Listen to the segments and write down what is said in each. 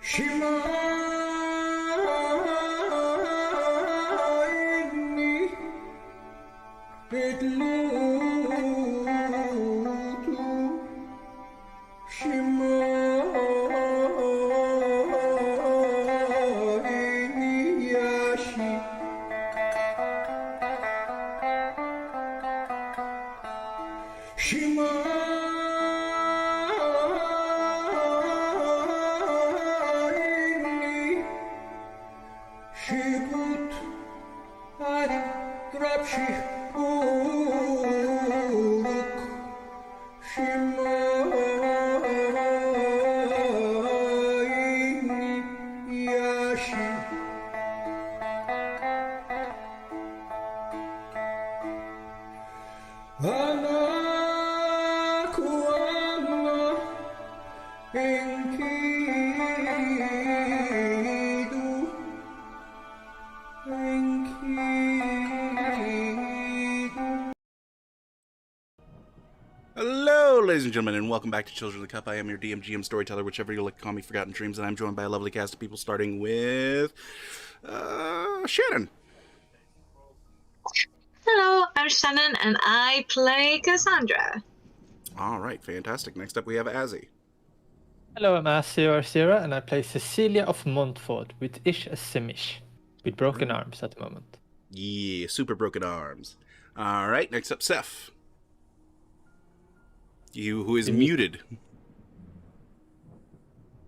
Shimai Petlutu Shimai Yashi Shimai Shikut Ari Grabshi Uruk Shimai Yashi Anakku Anna Enkidu Enkidu. Hello, ladies and gentlemen, and welcome back to Children of the Cup. I am your DM, GM, storyteller, whichever you like to call me, Forgotten Dreams, and I'm joined by a lovely cast of people, starting with Shannon. Hello, I'm Shannon, and I play Cassandra. All right, fantastic. Next up, we have Azzy. Hello, I'm Asio Arcera, and I play Cecilia of Montfort with Ish as Simish, with broken arms at the moment. Yeah, super broken arms. All right, next up, Seth. You who is muted.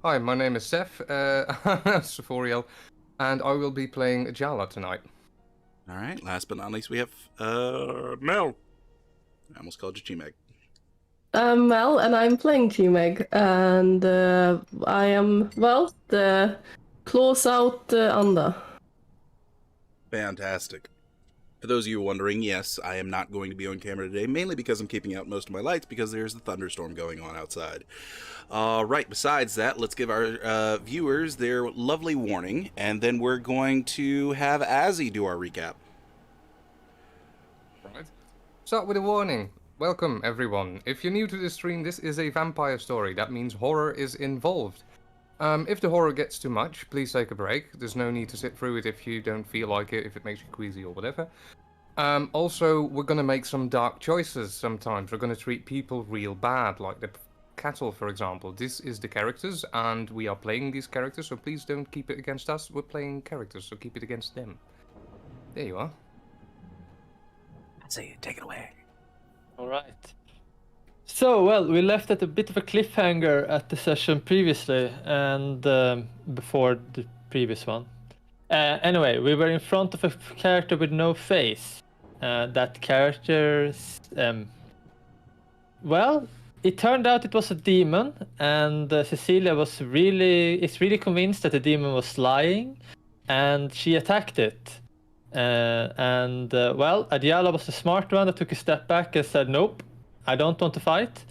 Hi, my name is Seth, Sephoriel, and I will be playing Jala tonight. All right, last but not least, we have Mel. I almost called you G-Meg. I'm Mel, and I'm playing G-Meg, and I am, well, the close out Anda. Fantastic. For those of you wondering, yes, I am not going to be on camera today, mainly because I'm keeping out most of my lights because there's the thunderstorm going on outside. Right, besides that, let's give our viewers their lovely warning, and then we're going to have Azzy do our recap. Right. Start with a warning. Welcome, everyone. If you're new to this stream, this is a vampire story. That means horror is involved. If the horror gets too much, please take a break. There's no need to sit through it if you don't feel like it, if it makes you queasy or whatever. Also, we're going to make some dark choices sometimes. We're going to treat people real bad, like the cattle, for example. This is the characters, and we are playing these characters, so please don't keep it against us. We're playing characters, so keep it against them. There you are. Azzy, take it away. All right. So, well, we left at a bit of a cliffhanger at the session previously, and before the previous one. Anyway, we were in front of a character with no face. That character's... well, it turned out it was a demon, and Cecilia is really convinced that the demon was lying, and she attacked it. Well, Adiala was the smart one that took a step back and said, nope, I don't want to fight.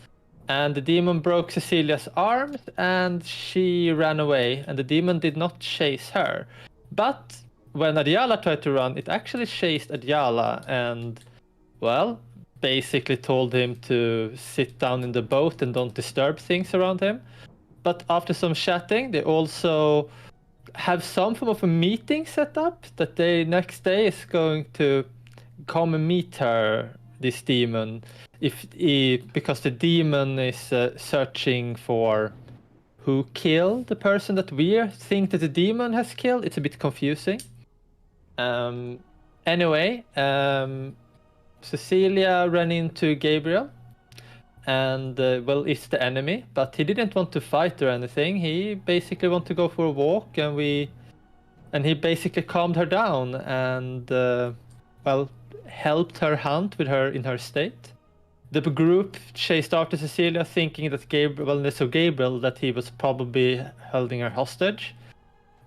And the demon broke Cecilia's arms, and she ran away, and the demon did not chase her. But when Adiala tried to run, it actually chased Adiala and, well, basically told him to sit down in the boat and don't disturb things around him. But after some chatting, they also have some form of a meeting set up that they next day is going to come and meet her, this demon, because the demon is searching for who killed the person that we think that the demon has killed. It's a bit confusing. Anyway, Cecilia ran into Gabriel, and well, it's the enemy, but he didn't want to fight or anything. He basically wanted to go for a walk, and he basically calmed her down and well, helped her hunt with her in her state. The group chased after Cecilia, thinking that Gabriel that he was probably holding her hostage.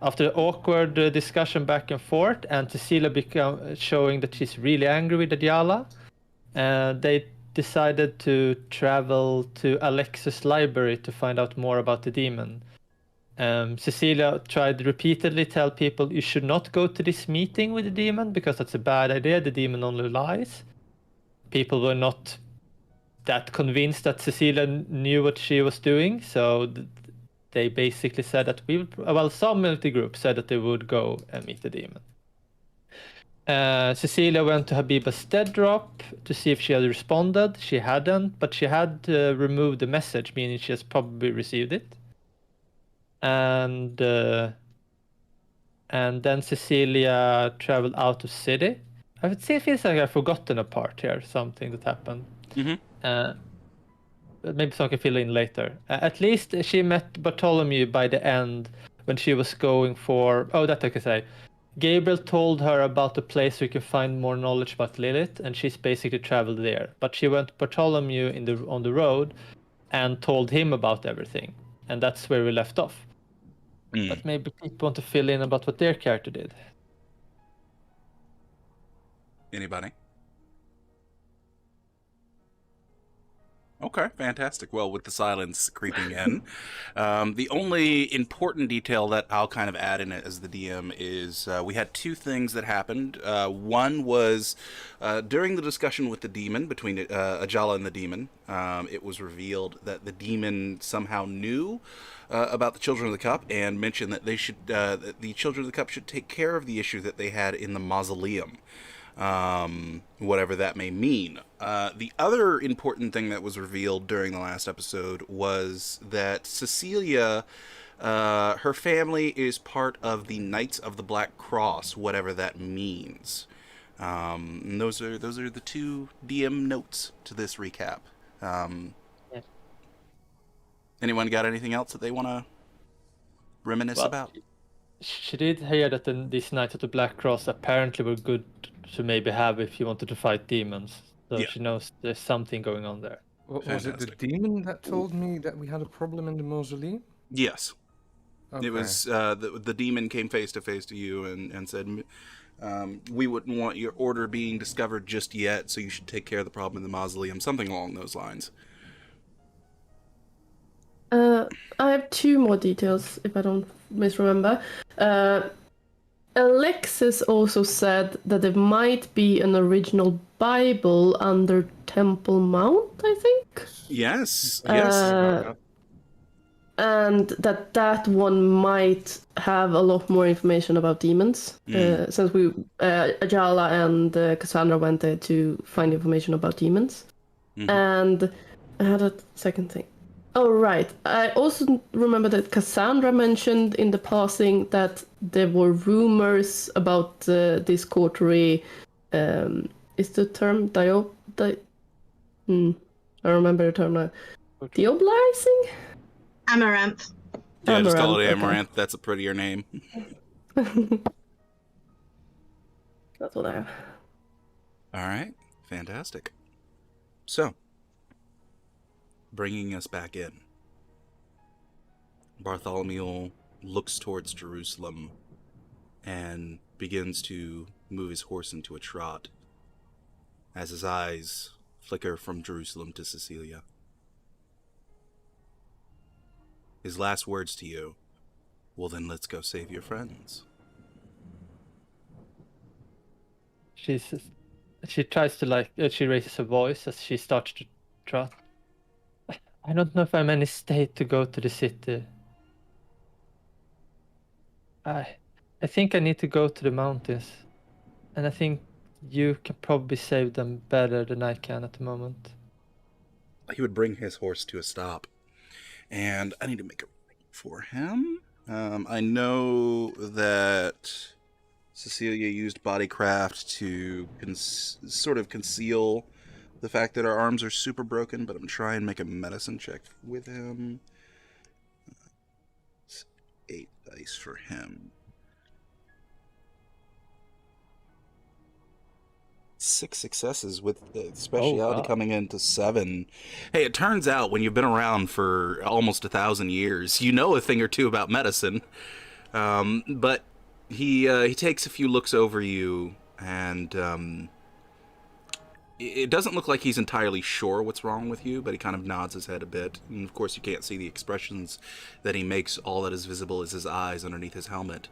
After an awkward discussion back and forth, and Cecilia showing that she's really angry with Adiala, they decided to travel to Alexis' library to find out more about the demon. Cecilia tried repeatedly tell people you should not go to this meeting with the demon because that's a bad idea. The demon only lies. People were not that convinced that Cecilia knew what she was doing, so they basically said that some of the group said that they would go and meet the demon. Cecilia went to Habiba's dead drop to see if she had responded. She hadn't, but she had removed the message, meaning she has probably received it. And then Cecilia traveled out of city. It feels like I've forgotten a part here, something that happened. Maybe someone can fill in later. At least she met Bartholomew by the end when she was going for... Oh, that I can say. Gabriel told her about the place where you can find more knowledge about Lilith, and she's basically traveled there. But she went to Bartholomew on the road and told him about everything. And that's where we left off. But maybe people want to fill in about what their character did. Anybody? Okay, fantastic. Well, with the silence creeping in, the only important detail that I'll kind of add in it as the DM is we had two things that happened. One was during the discussion with the demon, between Ajala and the demon, it was revealed that the demon somehow knew about the Children of the Cup and mentioned that that the Children of the Cup should take care of the issue that they had in the mausoleum. Whatever that may mean. The other important thing that was revealed during the last episode was that Cecilia, her family is part of the Knights of the Black Cross, whatever that means. And those are the two DM notes to this recap. Anyone got anything else that they want to reminisce about? She did hear that these Knights of the Black Cross apparently were good to maybe have if you wanted to fight demons. So Yeah. she knows there's something going on there. Was it the demon that told me that we had a problem in the mausoleum? Yes. Okay. It was the demon came face to face to you and said, we wouldn't want your order being discovered just yet, so you should take care of the problem in the mausoleum, something along those lines. I have two more details, if I don't misremember. Alexis also said that there might be an original Bible under Temple Mount, I think. Yes. And that one might have a lot more information about demons. Since Ajala and Cassandra went there to find information about demons. And I had a second thing. Oh, right. I also remember that Cassandra mentioned in the passing that there were rumors about this coterie. Is the term I remember the term now. Diabolizing? Amaranth. Yeah, just call it Amaranth, Amaranth. Okay. That's a prettier name. That's what I have. All right. Fantastic. So, bringing us back in, Bartholomew looks towards Jerusalem and begins to move his horse into a trot as his eyes flicker from Jerusalem to Cecilia. His last words to you, well then let's go save your friends. She tries to she raises her voice as she starts to trot. I don't know if I'm in any state to go to the city. I think I need to go to the mountains. And I think you can probably save them better than I can at the moment. He would bring his horse to a stop. And I need to make a roll for him. I know that Cecilia used bodycraft to sort of conceal the fact that our arms are super broken, but I'm trying to make a medicine check with him. It's 8 dice for him. 6 successes with the speciality coming into 7. Hey, it turns out when you've been around for almost 1,000 years, you know a thing or two about medicine. But he takes a few looks over you, and it doesn't look like he's entirely sure what's wrong with you, but he kind of nods his head a bit. And of course, you can't see the expressions that he makes. All that is visible is his eyes underneath his helmet.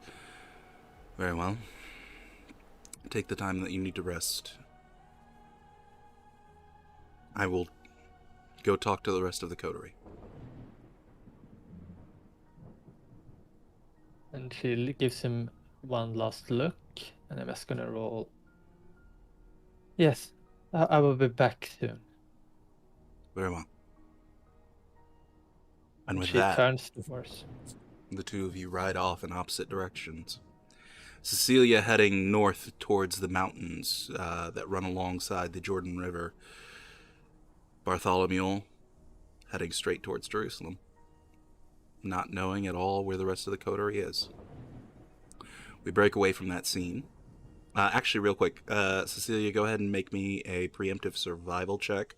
Very well. Take the time that you need to rest. I will go talk to the rest of the coterie. And she gives him one last look, and I'm just gonna roll. Yes, I will be back soon. Very well. And with She that, turns the horse. the two of you ride off in opposite directions. Cecilia heading north towards the mountains that run alongside the Jordan River. Bartholomew heading straight towards Jerusalem, not knowing at all where the rest of the coterie is. We break away from that scene. Actually, real quick, Cecilia, go ahead and make me a preemptive survival check,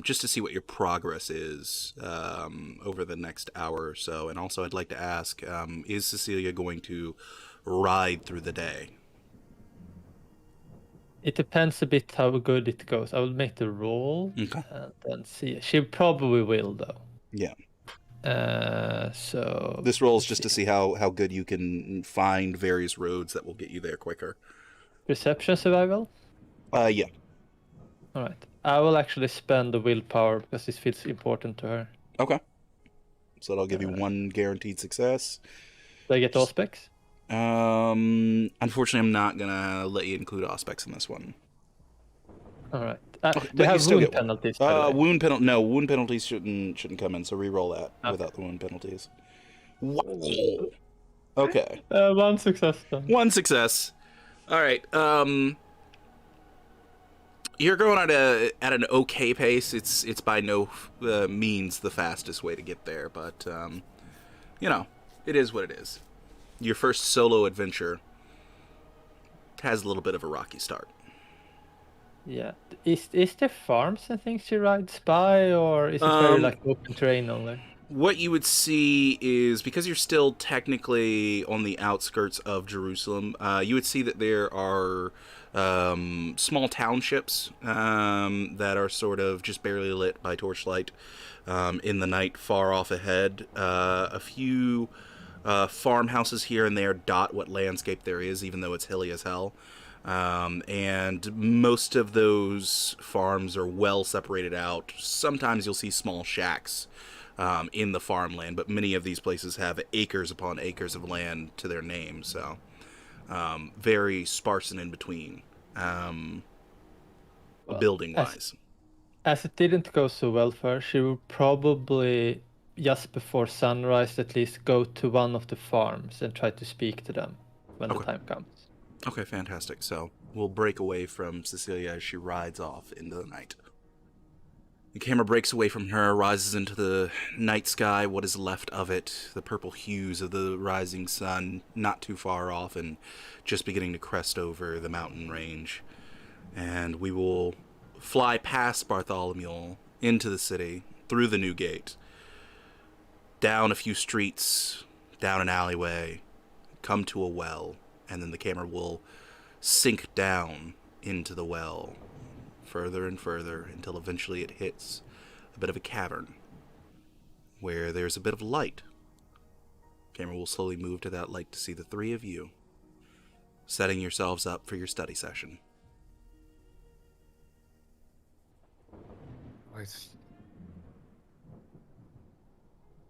just to see what your progress is over the next hour or so. And also, I'd like to ask, is Cecilia going to ride through the day? It depends a bit how good it goes. I will make the roll Okay. and then see. She probably will, though. Yeah. So This roll is just to see how good you can find various roads that will get you there quicker. Perception survival. Yeah. All right. I will actually spend the willpower because this feels important to her. Okay. So that'll give you one guaranteed success. Do I get all specs? Unfortunately, I'm not gonna let you include aspects in this one. All right. But They you have still wound get one. penalties. By the way. Wound penalties shouldn't come in. So re-roll that without the wound penalties. Wow. Okay. One success then. One success. All right. You're going at an okay pace. It's by no means the fastest way to get there, but you know, it is what it is. Your first solo adventure has a little bit of a rocky start. Yeah. Is there farms and things she rides by, or is it very like open terrain only? What you would see is, because you're still technically on the outskirts of Jerusalem, you would see that there are small townships that are sort of just barely lit by torchlight in the night far off ahead. A few farmhouses here and there dot what landscape there is, even though it's hilly as hell. And most of those farms are well separated out. Sometimes you'll see small shacks in the farmland, but many of these places have acres upon acres of land to their name, so very sparse and in between, building-wise. As it didn't go so well for her, she will probably, just before sunrise at least, go to one of the farms and try to speak to them when the time comes. Okay, fantastic. So we'll break away from Cecilia as she rides off into the night. The camera breaks away from her, rises into the night sky, what is left of it, the purple hues of the rising sun, not too far off and just beginning to crest over the mountain range. And we will fly past Bartholomew into the city, through the new gate, down a few streets, down an alleyway, come to a well, and then the camera will sink down into the well, further and further, until eventually it hits a bit of a cavern, where there's a bit of light. Camera will slowly move to that light to see the three of you, setting yourselves up for your study session. Right.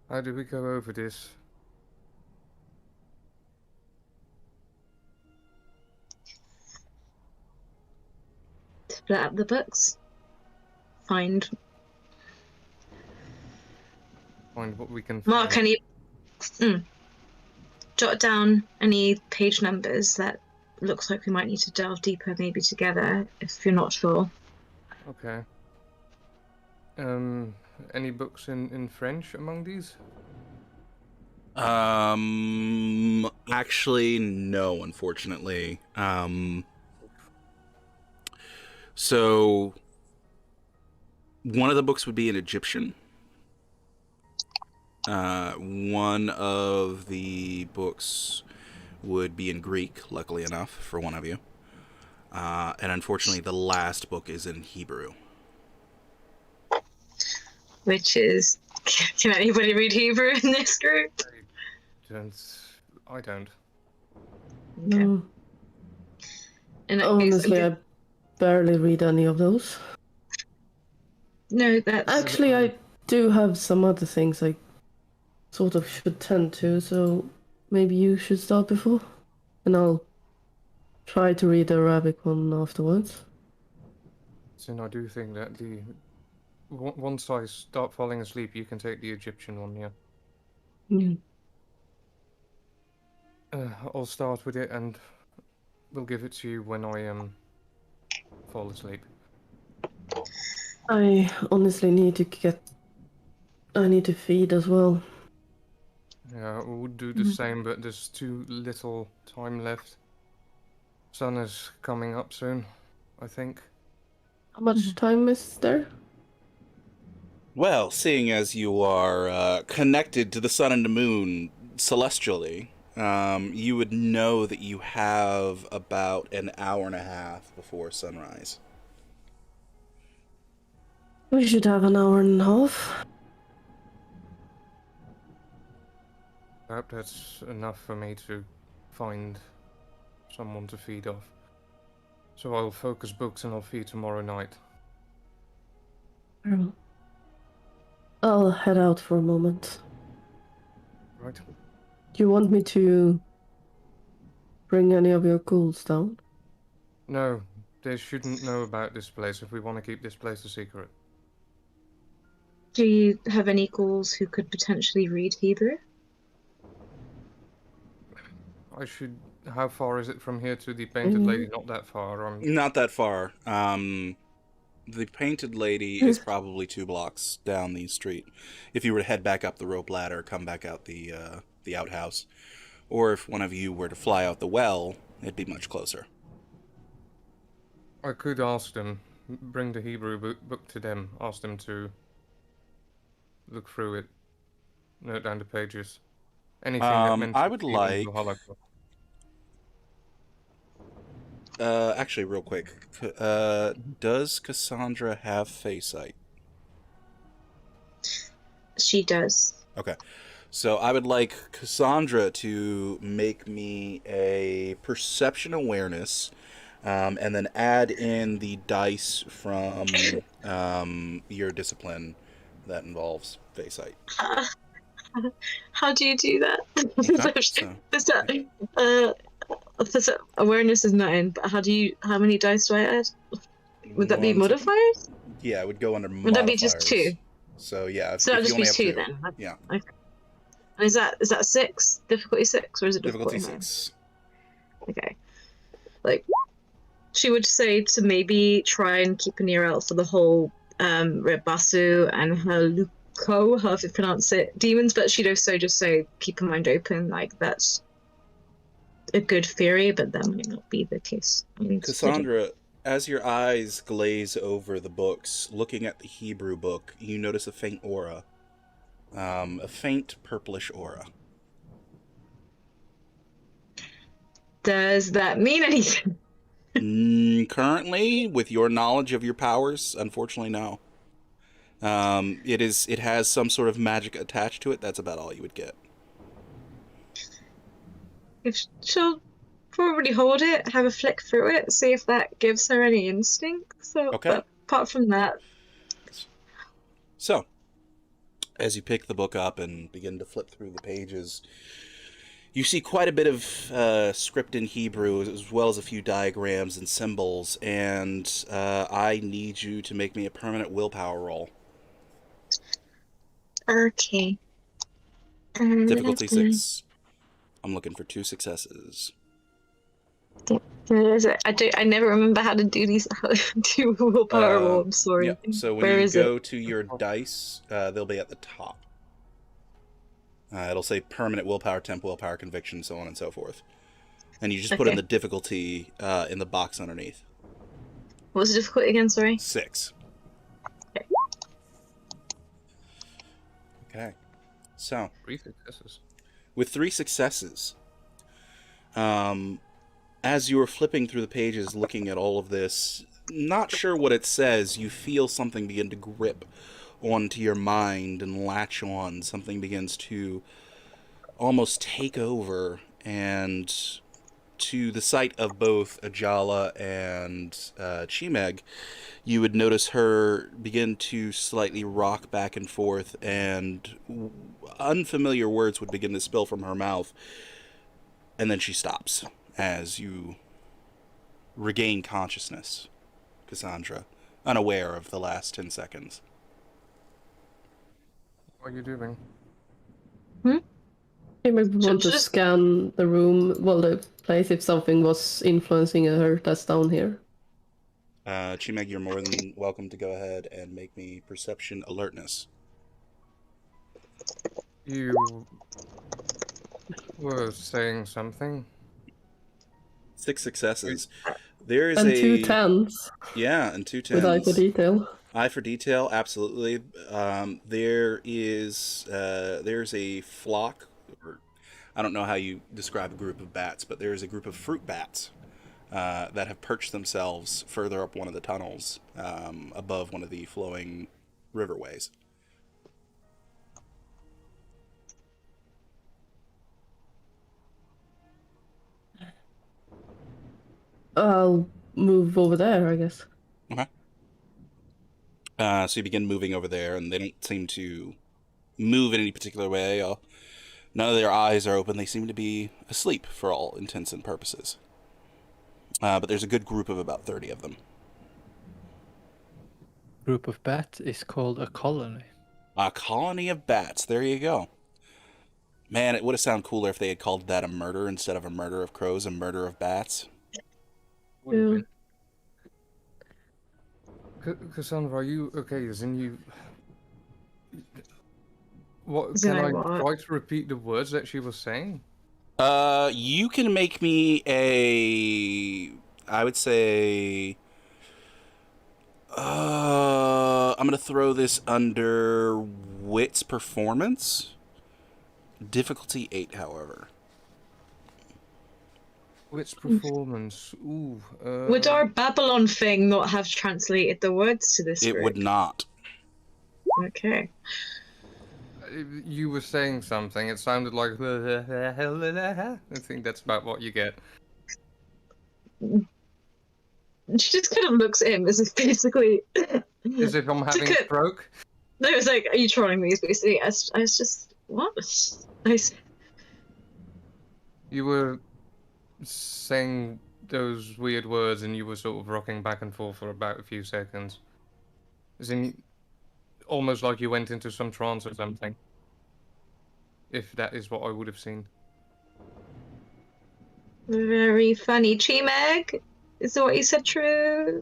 How do we go over this? Split up the books. Find Find what we can Mark, find. jot down any page numbers that looks like we might need to delve deeper, maybe together, if you're not sure. Okay. Any books in French among these? Actually, no, unfortunately. So one of the books would be in Egyptian. One of the books would be in Greek, luckily enough, for one of you. And unfortunately, the last book is in Hebrew. Which is, can anybody read Hebrew in this group? I don't. Okay. No. In that case, Honestly, I barely read any of those. no, that's Actually, I do have some other things I sort of should tend to, so maybe you should start before, and I'll try to read the Arabic one afterwards. And I do think that once I start falling asleep, you can take the Egyptian one, yeah. Mm. I'll start with it, and we'll give it to you when I fall asleep. I honestly need to I need to feed as well. Yeah, we'll do the same, but there's too little time left. Sun is coming up soon, I think. How much time is there? Well, seeing as you are connected to the sun and the moon celestially, you would know that you have about an hour and a half before sunrise. We should have an hour and a half. Perhaps that's enough for me to find someone to feed off. So I'll focus books and I'll feed tomorrow night. I'll head out for a moment. Right? Do you want me to bring any of your ghouls down? No, they shouldn't know about this place if we want to keep this place a secret. Do you have any ghouls who could potentially read Hebrew? How far is it from here to the Painted Lady? Not that far. Not that far. The Painted Lady is probably 2 blocks down the street. If you were to head back up the rope ladder, come back out the outhouse, or if one of you were to fly out the well, it'd be much closer. I could ask them, bring the Hebrew book to them, ask them to look through it, note down the pages. Anything that mentions I would feeding like... the Holocaust. Actually, real quick, does Cassandra have Feysight? She does. Okay. So I would like Cassandra to make me a perception awareness, and then add in the dice from your discipline that involves Feysight. How do you do that? Okay, so, Awareness is 9, but how many dice do I add? Would that be 1 second. modifiers? Yeah, it would go under modifiers. Would that be just 2? So yeah, So that'd if just you be only 2 have 2. then. Yeah. Okay. And is that 6? Difficulty 6, or is it difficulty 9? 6. Okay. Like, she would say to maybe try and keep an ear out for the whole Rebasu and Haluko, however you pronounce it, demons, but she'd also just say keep a mind open, like that's a good theory, but that might not be the case. Cassandra, as your eyes glaze over the books, looking at the Hebrew book, you notice a faint aura. A faint purplish aura. Does that mean anything? Currently, with your knowledge of your powers, unfortunately, no. It has some sort of magic attached to it. That's about all you would get. If she'll probably hold it, have a flick through it, see if that gives her any instinct. So, Okay. But apart from that, So, as you pick the book up and begin to flip through the pages, you see quite a bit of script in Hebrew, as well as a few diagrams and symbols, and I need you to make me a permanent willpower roll. okay. Difficulty 6. I'm looking for 2 successes. Where is it? I never remember how to do these. How to do willpower roll. I'm sorry. Yeah, so when Where you is go it? to your dice, they'll be at the top. It'll say permanent willpower, temp willpower, conviction, so on and so forth. And you just put in Okay. the difficulty in the box underneath. What was the difficulty again? Sorry. 6. Okay. Okay. So, 3 successes. with 3 successes, as you are flipping through the pages, looking at all of this, not sure what it says, you feel something begin to grip onto your mind and latch on. Something begins to almost take over, and to the sight of both Ajala and Chimeg, you would notice her begin to slightly rock back and forth, and unfamiliar words would begin to spill from her mouth. And then she stops as you regain consciousness, Cassandra, unaware of the last 10 seconds. What are you doing? I maybe want to just- scan the room, well, the place, if something was influencing her that's down here. Chimeg, you're more than welcome to go ahead and make me perception alertness. You were saying something? 6 successes. There is And a 2 10s Yeah, and 2 10s. with eye for detail. Eye for detail, absolutely. There's a flock, or I don't know how you describe a group of bats, but there's a group of fruit bats that have perched themselves further up one of the tunnels above one of the flowing riverways. I'll move over there, I guess. Okay. So you begin moving over there, and they don't seem to move in any particular way. None of their eyes are open. They seem to be asleep for all intents and purposes. But there's a good group of about 30 of them. Group of bats is called a colony. A colony of bats. There you go. Man, it would have sounded cooler if they had called that a murder instead of a murder of crows, a murder of bats. Yeah. Cassandra, are you okay? As in you... What, As in can I I what? try to repeat the words that she was saying? You can make me I would say, I'm gonna throw this under wits performance. Difficulty 8, however. Wit's performance. Ooh. Would our Babylon thing not have translated the words to this It group? would not. Okay. You were saying something. It sounded like... I think that's about what you get. She just kind of looks at him as if basically... As if I'm having a stroke. No, it was like, are you trolling me? Basically, I was just, what? You were saying those weird words and you were sort of rocking back and forth for about a few seconds. As in, almost like you went into some trance or something. If that is what I would have seen. Very funny. Chimeg? Is what you said true?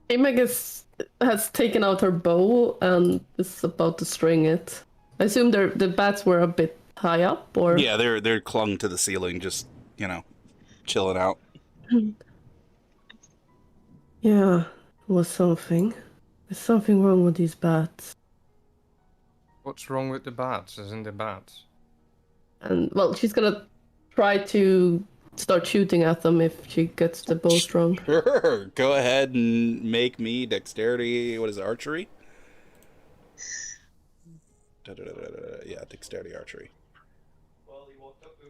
Chimeg has taken out her bow and is about to string it. I assume the bats were a bit high up, or... Yeah, they're clung to the ceiling, just, chilling out. Yeah, was something. There's something wrong with these bats. What's wrong with the bats? As in the bats? And, well, she's gonna try to start shooting at them if she gets the bow strung. Sure. Go ahead and make me dexterity. What is it, archery? Yeah, dexterity archery.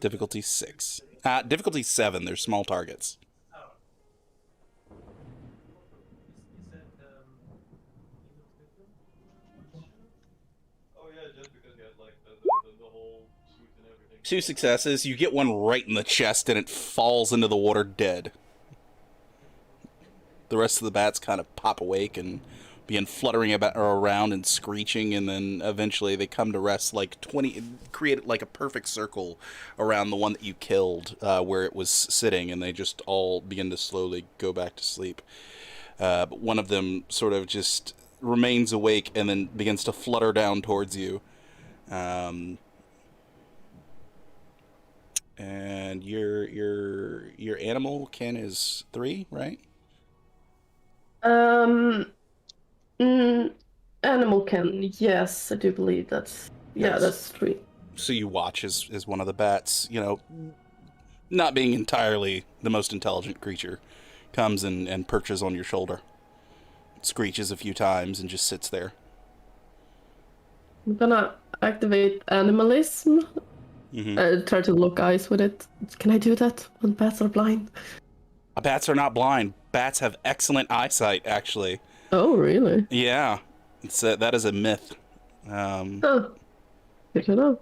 Difficulty 6. Difficulty 7. They're small targets. Two successes. You get one right in the chest, and it falls into the water dead. The rest of the bats kind of pop awake and begin fluttering around and screeching, and then eventually they come to rest like 20, create like a perfect circle around the one that you killed where it was sitting, and they just all begin to slowly go back to sleep. But one of them sort of just remains awake and then begins to flutter down towards you. And your animal kin is 3, right? Animal can, yes, I do believe that's... Yeah, Yes. that's 3. So you watch as one of the bats, not being entirely the most intelligent creature, comes and perches on your shoulder. Screeches a few times and just sits there. I'm gonna activate animalism. Mm-hmm. Try to lock eyes with it. Can I do that when bats are blind? Bats are not blind. Bats have excellent eyesight, actually. Oh, really? Yeah. That is a myth. Oh, good to know.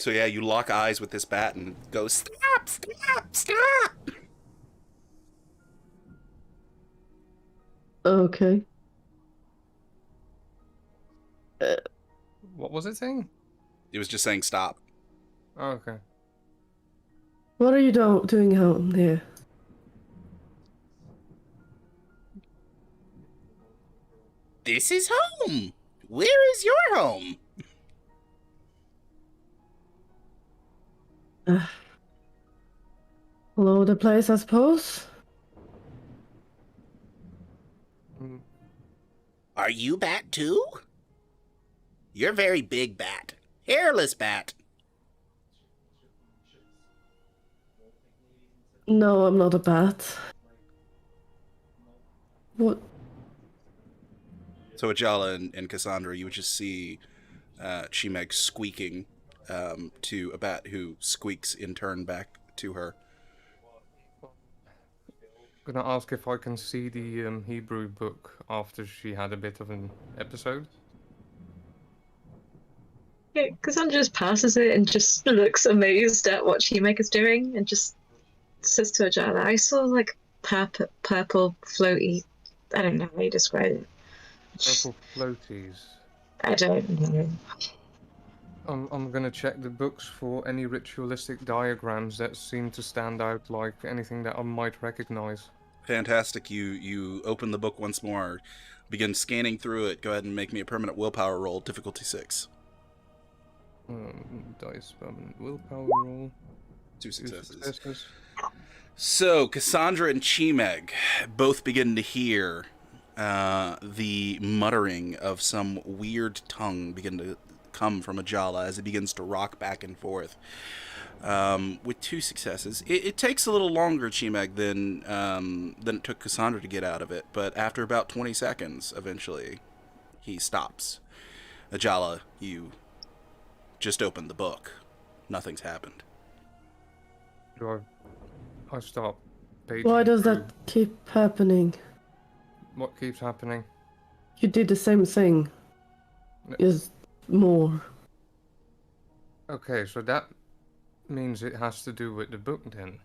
So yeah, you lock eyes with this bat and go, stop, stop, stop! Okay. What was it saying? It was just saying stop. Oh, okay. What are you doing home here? This is home! Where is your home? All over the place, I suppose. Mm, Are you bat too? You're very big bat. Hairless bat. No, I'm not a bat. What? So Ajala and Cassandra, you would just see Chimeg squeaking to a bat who squeaks in turn back to her. Gonna ask if I can see the Hebrew book after she had a bit of an episode. Yeah, Cassandra just passes it and just looks amazed at what She-Maker's doing and just says to Ajala, I saw like purple floaty, I don't know how you describe it. Purple floaties. I don't know. I'm gonna check the books for any ritualistic diagrams that seem to stand out like anything that I might recognize. Fantastic. You open the book once more, begin scanning through it. Go ahead and make me a permanent willpower roll, difficulty 6. Dice, permanent willpower roll. 2 successes. Successes. So, Cassandra and Chimeg both begin to hear the muttering of some weird tongue begin to come from Ajala as it begins to rock back and forth. With 2 successes. It takes a little longer, Chimeg, than it took Cassandra to get out of it, but after about 20 seconds, eventually, he stops. Ajala, you just opened the book. Nothing's happened. Do I stop paging Why does through that keep happening? what keeps happening? You did the same thing. No. Just more. Okay, so that means it has to do with the book then.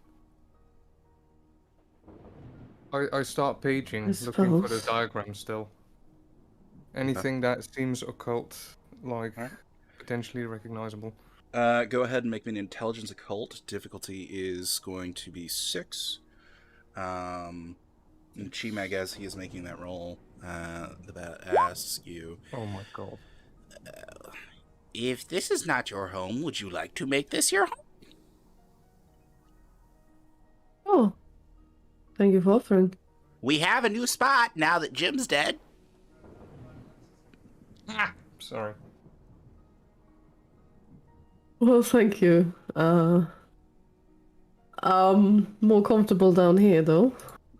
I start paging, looking for the suppose. diagram still. Anything that seems occult, like potentially recognizable. Go ahead and make me an intelligence occult. Difficulty is going to be 6. And Chimeg, as he is making that roll, the bat asks you, Oh my god. if this is not your home, would you like to make this your home? Oh. Thank you for offering. We have a new spot now that Jim's dead. Sorry. Well, thank you. More comfortable down here, though.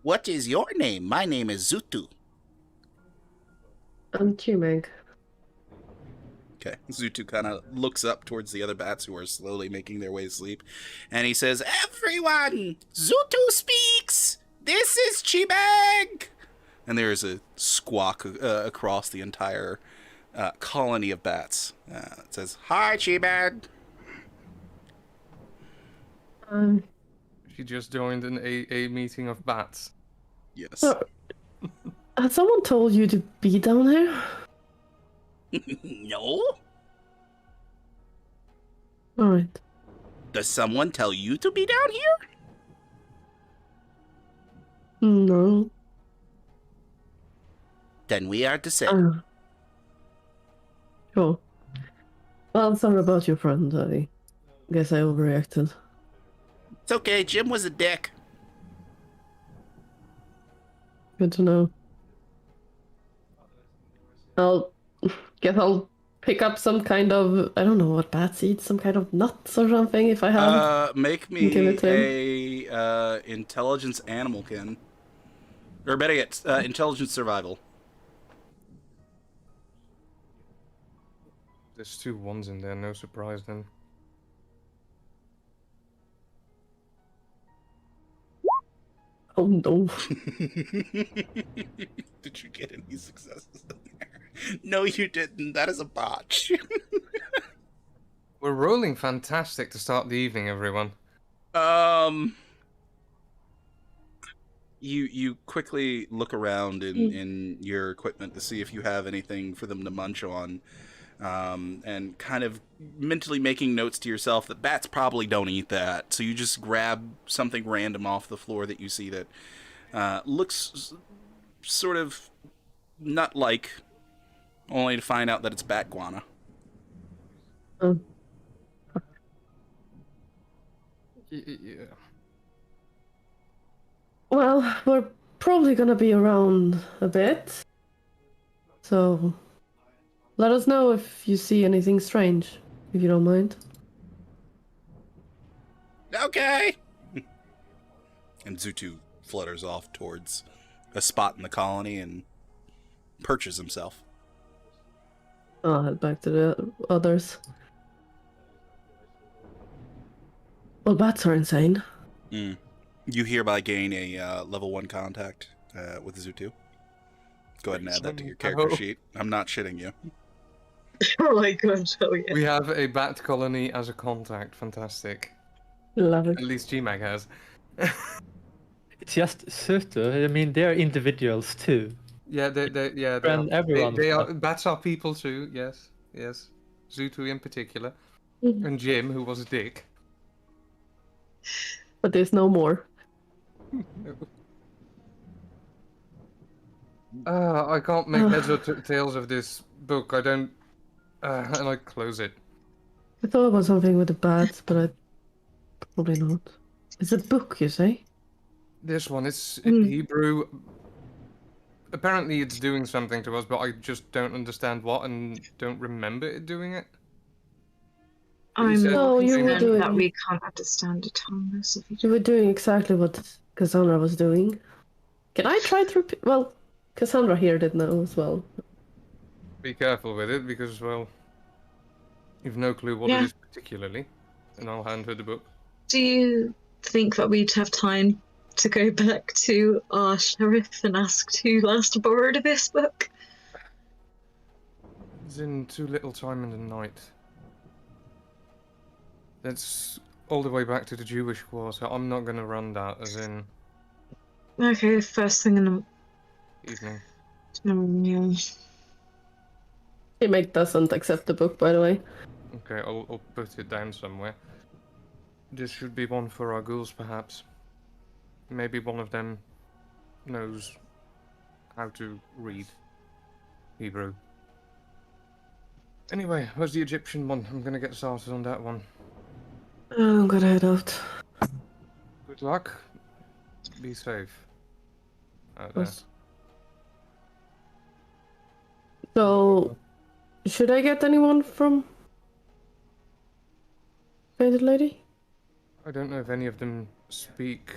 What is your name? My name is Zutu. I'm Chimeg. Okay. Zutu kind of looks up towards the other bats who are slowly making their way to sleep, and he says, everyone, Zutu speaks! This is Chimeg! And there is a squawk across the entire colony of bats. It says, hi, Chimeg! She just joined an AA meeting of bats. Yes. Has someone told you to be down here? No? Alright. Does someone tell you to be down here? No. Then we are to sit. Sure. Well, sorry about your friend. I guess I overreacted. It's okay, Jim was a dick. Good to know. I'll pick up some kind of, I don't know what bats eat, some kind of nuts or something if I have. Make Give it to me a intelligence animalkin. Or better yet, intelligence survival. There's 2 1s in there, no surprise then. Oh no. Did you get any successes in there? No, you didn't. That is a botch. We're rolling fantastic to start the evening, everyone. You quickly look around in your equipment to see if you have anything for them to munch on, and kind of mentally making notes to yourself that bats probably don't eat that. So you just grab something random off the floor that you see that looks sort of nut-like, only to find out that it's bat guana. Oh. Yeah. Well, we're probably gonna be around a bit. So let us know if you see anything strange, if you don't mind. Okay. And Zutu flutters off towards a spot in the colony and perches himself. I'll head back to the others. Well, bats are insane. You hereby gain a level 1 contact with Zutu. Go ahead and add that to your character sheet. I'm not shitting you. Oh my god, oh yeah. We have a bat colony as a contact. Fantastic. Love it. At least GMAG has. It's just Suto. I mean, they're individuals too. Yeah, they Friend are. everyone. They are. Bats are people too. Yes, yes. Zutu in particular, and Jim, who was a dick. But there's no more. I can't make heads or tails of this book. I don't. And I close it. I thought it was something with the bats, but I probably not. It's a book, you say? This one, it's in Hebrew. Apparently, it's doing something to us, but I just don't understand what and don't remember it doing it. I'm said- more No, you were concerned that doing- we can't understand a tongue. So if You were doing exactly what Cassandra was doing. Can I try to repeat? Well, Cassandra here did know as well. Be careful with it, because, well, you've no clue what it is particularly. And I'll hand her the book. Do you think that we'd have time to go back to our sheriff and ask who last borrowed this book? It's in too little time in the night. That's all the way back to the Jewish quarter. I'm not going to run that, as in Okay, first thing in the evening. morning. Remake doesn't accept the book, by the way. Okay, I'll put it down somewhere. This should be one for our ghouls, perhaps. Maybe one of them knows how to read Hebrew. Anyway, where's the Egyptian one? I'm gonna get started on that one. I'm gonna head out. Good luck. Be safe. Out there. Yes. So, should I get anyone from Painted Lady? I don't know if any of them speak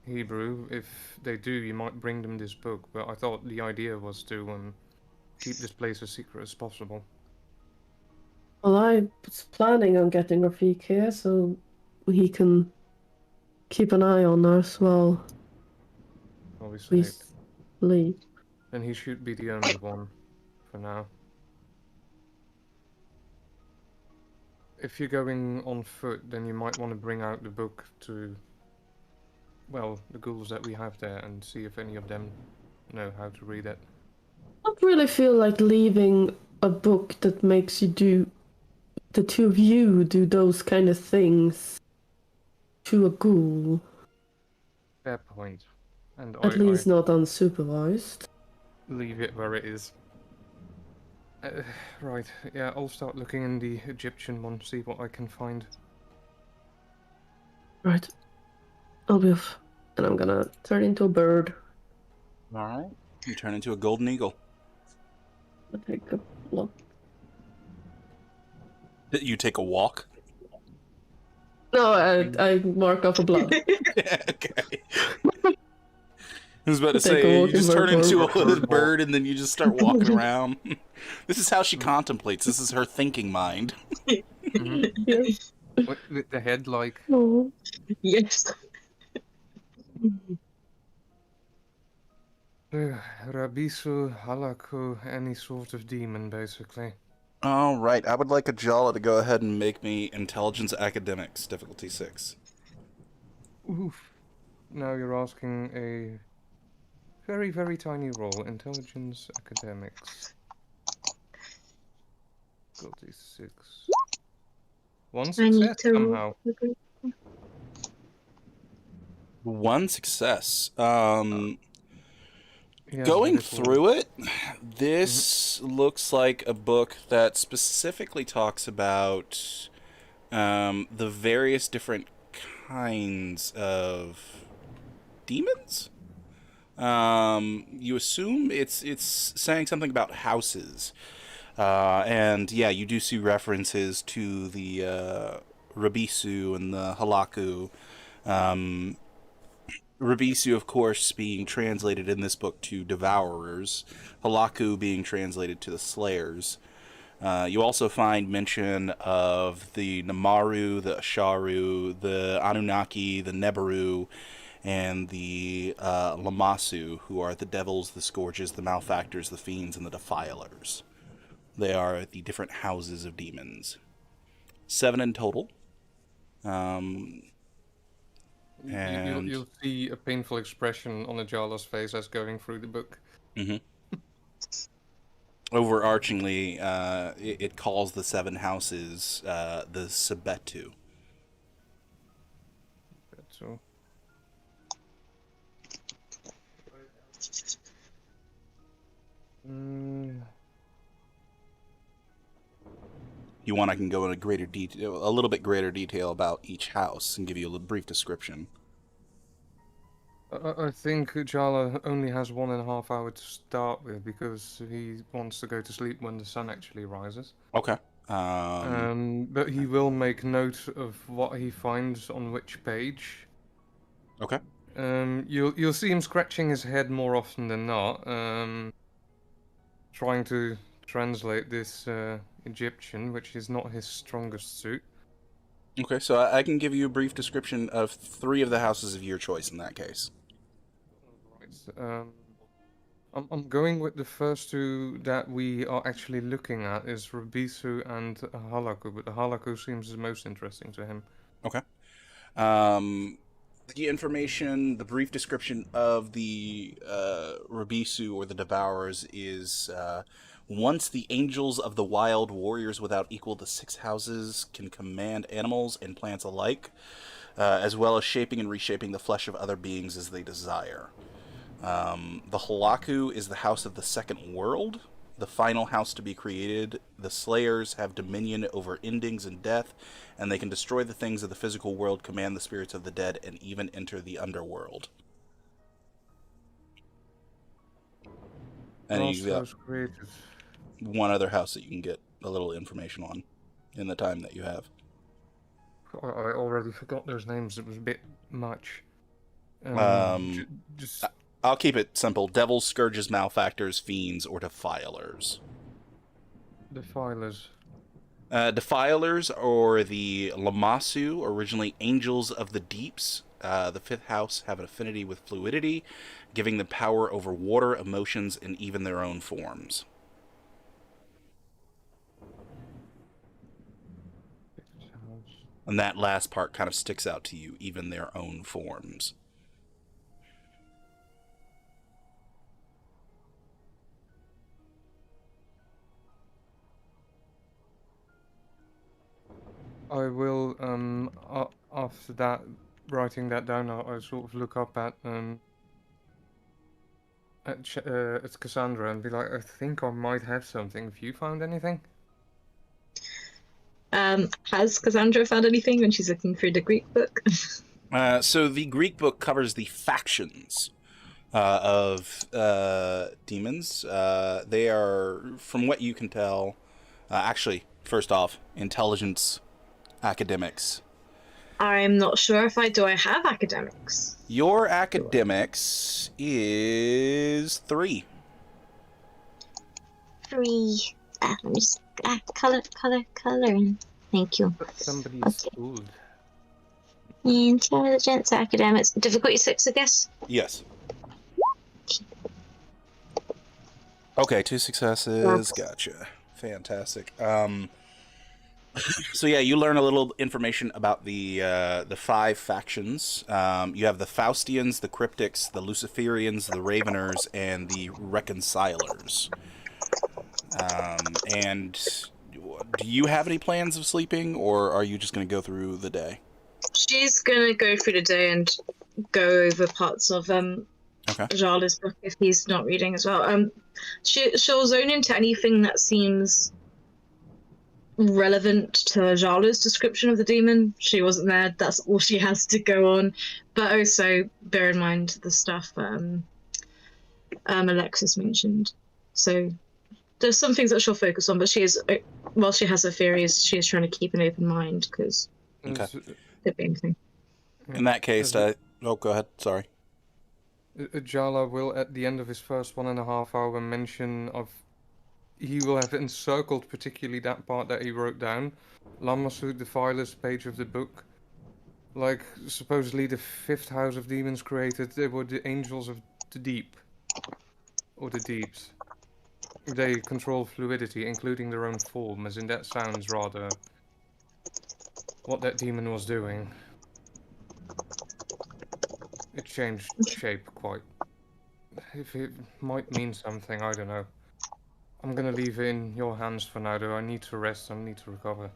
Hebrew. If they do, you might bring them this book. But I thought the idea was to keep this place as secret as possible. Well, I was planning on getting Rafik here so he can keep an eye on us while Obviously, we sleep. and he should be the only one for now. If you're going on foot, then you might want to bring out the book to, well, the ghouls that we have there and see if any of them know how to read it. I don't really feel like leaving a book that makes you do, the two of you do those kind of things to a ghoul. Fair point. And At least not unsupervised. leave it where it is. Right, yeah, I'll start looking in the Egyptian one, see what I can find. Right. I'll be off. And I'm gonna turn into a bird. Alright. You turn into a golden eagle. I'll take a look. You take a walk? No, I mark off a blood. Okay. I was about to Take a say, you walking just turn bird. into a bird and then you just start walking around. This is how she contemplates. This is her thinking mind. Yes. With the head like... Oh. Yes. Rabisu, Halaku, any sort of demon, basically. All right, I would like Ajala to go ahead and make me Intelligence Academics, difficulty 6. Oof. Now you're asking a very, very tiny roll. Intelligence Academics. Difficulty 6. One I need success to somehow. One success. He has Going a little- through it, this looks like a book that specifically talks about the various different kinds of demons. You assume it's saying something about houses, and yeah, you do see references to the Rabisu and the Halaku. Rabisu, of course, being translated in this book to Devourers, Halaku being translated to the Slayers. You also find mention of the Namaru, the Asharu, the Anunnaki, the Nebaru, and the Lamasu, who are the devils, the scourges, the malefactors, the fiends, and the defilers. They are the different houses of demons. 7 in total. And You'll see a painful expression on Ajala's face as going through the book. overarchingly, it calls the 7 houses the Sebetu. So. You want, I can go into greater detail, a little bit greater detail about each house and give you a brief description. I think Jala only has 1.5 hours to start with because he wants to go to sleep when the sun actually rises. Okay. But he will make note of what he finds on which page. Okay. You'll see him scratching his head more often than not, trying to translate this Egyptian, which is not his strongest suit. Okay, so I can give you a brief description of 3 of the houses of your choice in that case. Right. I'm going with the first 2 that we are actually looking at is Rabisu and Halaku, but the Halaku seems the most interesting to him. Okay. The information, the brief description of the Rabisu or the Devourers is once the angels of the wild, warriors without equal, the 6 houses can command animals and plants alike, as well as shaping and reshaping the flesh of other beings as they desire. The Halaku is the house of the second world, the final house to be created. The Slayers have dominion over endings and death, and they can destroy the things of the physical world, command the spirits of the dead, and even enter the underworld. And you've got one other house that you can get a little information on in the time that you have. I already forgot those names. It was a bit much. Just I'll keep it simple. Devils, scourges, malefactors, fiends, or defilers. Defilers. Defilers, or the Lamasu, originally angels of the deeps. The 5th house have an affinity with fluidity, giving them power over water, emotions, and even their own forms. And that last part kind of sticks out to you, even their own forms. I will, after that, writing that down, I'll sort of look up at Cassandra and be like, I think I might have something. Have you found anything? Has Cassandra found anything when she's looking through the Greek book? So the Greek book covers the factions of demons. They are, from what you can tell, actually, first off, intelligence academics. I'm not sure if I have academics. Your academics is 3. 3. Let me just coloring. Thank you. Somebody's Okay. old. Intelligence, academics, difficulty 6, I guess. Yes. Okay, 2 successes. Yes. Gotcha. Fantastic. So yeah, you learn a little information about the 5 factions. You have the Faustians, the Cryptics, the Luciferians, the Raveners, and the Reconcilers. And do you have any plans of sleeping, or are you just going to go through the day? She's gonna go through the day and go over parts of Jala's book if he's not reading as well. She'll zone into anything that seems relevant to Jala's description of the demon. She wasn't there, that's all she has to go on. But also bear in mind the stuff Alexis mentioned. So there's some things that she'll focus on, but she is, while she has her theories, she is trying to keep an open mind because could be anything. In that case, go ahead. Sorry. Jala will, at the end of his first 1.5 hour mention of, he will have encircled particularly that part that he wrote down. Lamassu, the Defiler's page of the book. Like, supposedly the 5th house of demons created, they were the angels of the deep. Or the deeps. They control fluidity, including their own form, as in that sounds rather what that demon was doing. It changed shape quite. If it might mean something, I don't know. I'm gonna leave it in your hands for now, though. I need to rest, I need to recover.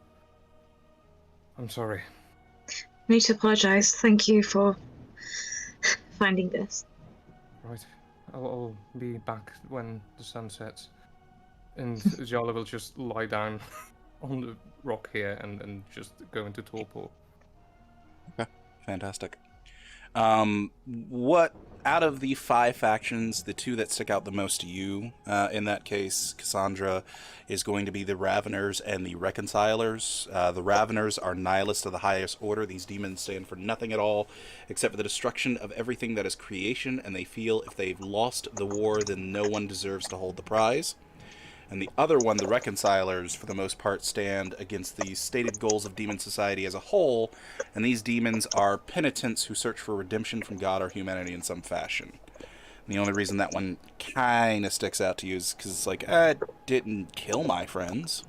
I'm sorry. I need to apologize. Thank you for finding this. Right. I'll be back when the sun sets. And Jala will just lie down on the rock here and just go into torpor. Okay, fantastic. What, out of the 5 factions, the 2 that stick out the most to you, in that case, Cassandra, is going to be the Raveners and the Reconcilers. The Raveners are nihilists of the highest order. These demons stand for nothing at all, except for the destruction of everything that is creation, and they feel if they've lost the war, then no one deserves to hold the prize. And the other one, the Reconcilers, for the most part, stand against the stated goals of demon society as a whole, and these demons are penitents who search for redemption from God or humanity in some fashion. And the only reason that one kind of sticks out to you is because it's like, I didn't kill my friends.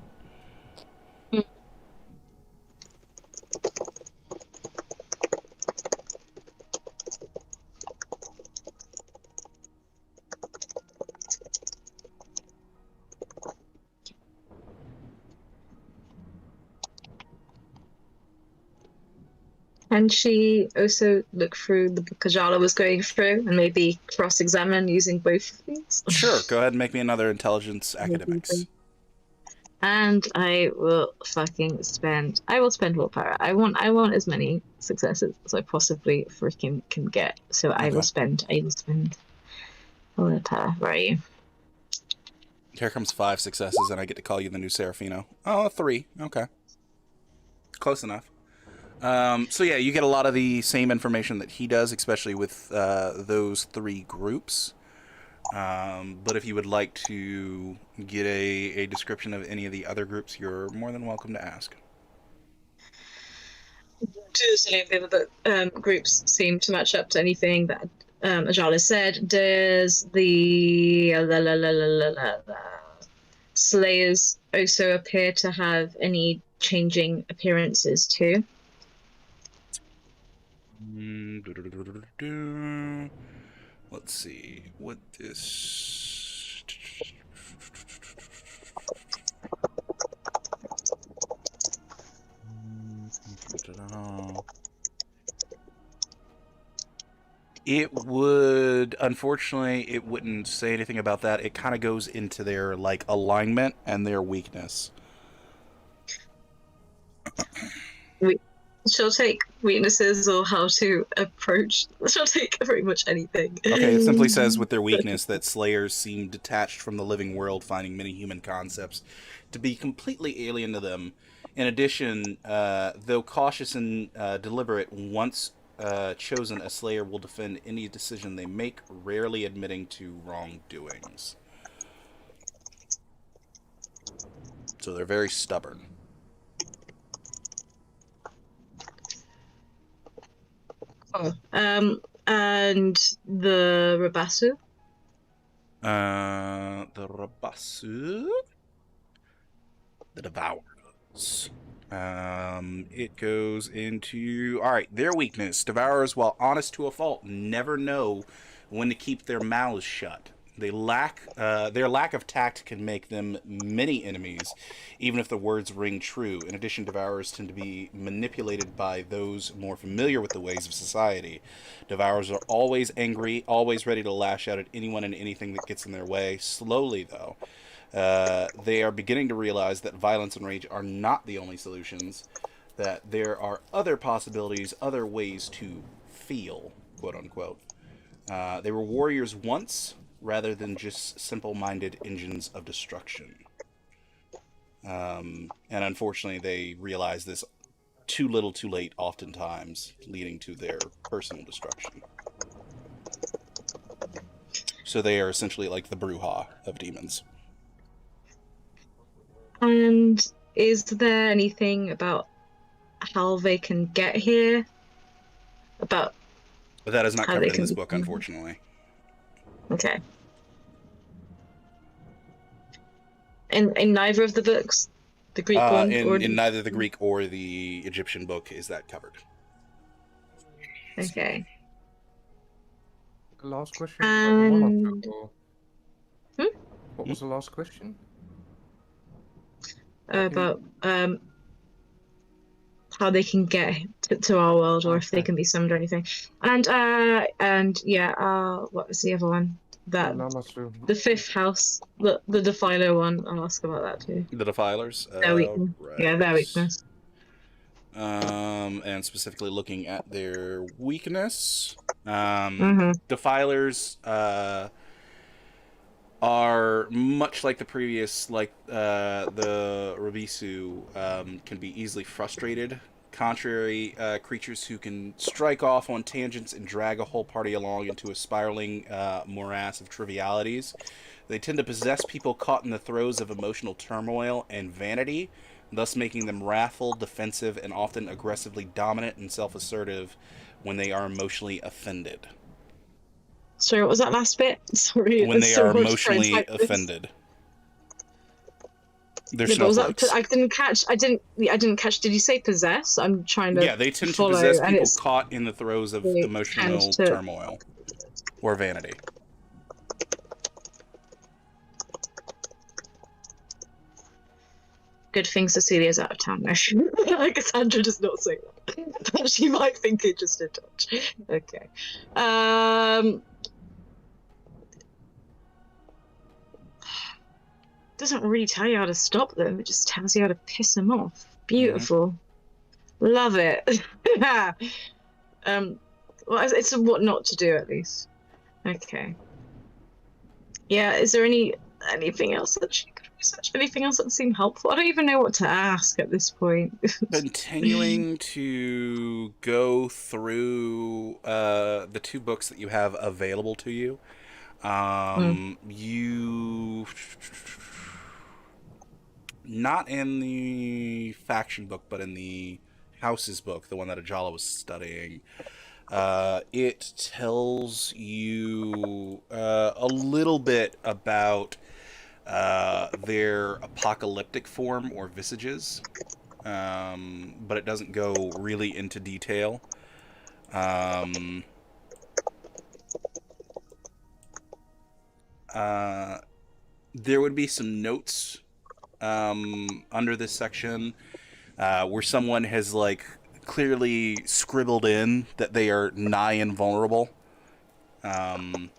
Can she also look through the book Jala was going through and maybe cross-examine using both of these? Sure, go ahead and make me another intelligence academics. And I will spend willpower. I want as many successes as I possibly freaking can get. So I will spend willpower. Where are you? Here comes 5 successes, and I get to call you the new Serafino. Oh, 3. Okay. Close enough. So yeah, you get a lot of the same information that he does, especially with those 3 groups. But if you would like to get a description of any of the other groups, you're more than welcome to ask. Does any of the other groups seem to match up to anything that Ajala said? Does the Slayers also appear to have any changing appearances too? Let's see what this. It would, unfortunately, it wouldn't say anything about that. It kind of goes into their like alignment and their weakness. She'll take weaknesses or how to approach. She'll take pretty much anything. Okay, it simply says with their weakness that Slayers seem detached from the living world, finding many human concepts to be completely alien to them. In addition, though cautious and deliberate, once chosen, a Slayer will defend any decision they make, rarely admitting to wrongdoings. So they're very stubborn. And the Rabasu? The Rabasu? The Devourers. It goes into... Alright, their weakness. Devourers, while honest to a fault, never know when to keep their mouths shut. Their lack of tact can make them many enemies, even if the words ring true. In addition, Devourers tend to be manipulated by those more familiar with the ways of society. Devourers are always angry, always ready to lash out at anyone and anything that gets in their way. Slowly, though, they are beginning to realize that violence and rage are not the only solutions, that there are other possibilities, other ways to feel, quote-unquote. They were warriors once, rather than just simple-minded engines of destruction. And unfortunately, they realize this too little too late oftentimes, leading to their personal destruction. So they are essentially like the Bruja of demons. And is there anything about how they can get here? About But that is not how covered they in this can- book, unfortunately. Okay. In neither of the books? The Greek one? or... In neither the Greek or the Egyptian book is that covered. Okay. The last question? Was one or And... two, or- Hmm? What was the last question? About how they can get to our world, or if they Okay. can be summoned or anything. And what was the other one? That Namasu. the fifth house, the Defiler one. I'll ask about that too. The Defilers? Their weakness. Right. Yeah, their weakness. And specifically looking at their weakness. Mm-hmm. Defilers are much like the previous, like the Rabisu, can be easily frustrated. Contrary creatures who can strike off on tangents and drag a whole party along into a spiraling morass of trivialities. They tend to possess people caught in the throes of emotional turmoil and vanity, thus making them wrathful, defensive, and often aggressively dominant and self-assertive when they are emotionally offended. Sorry, what was that last bit? Sorry. When there's they are so much trying to emotionally type this. offended. They're Yeah, but was snowflakes. that, I didn't catch. I didn't catch. Did you say possess? I'm trying to. Yeah, they tend to follow, possess and people it's- caught in the throes of they emotional tend to- turmoil or vanity. Good thing Cecilia's out of town now. Cassandra does not say that. But she might think it just a touch. Okay. Doesn't really tell you how to stop them. It just tells you how to piss them off. Beautiful. Love it. Well, it's what not to do at least. Okay. Yeah. Is there anything else that she could research? Anything else that seemed helpful? I don't even know what to ask at this point. Continuing to go through the two books that you have available to you, you... Not in the faction book, but in the Houses book, the one that Ajala was studying, it tells you a little bit about their apocalyptic form or visages, but it doesn't go really into detail. There would be some notes under this section where someone has like clearly scribbled in that they are nigh invulnerable, and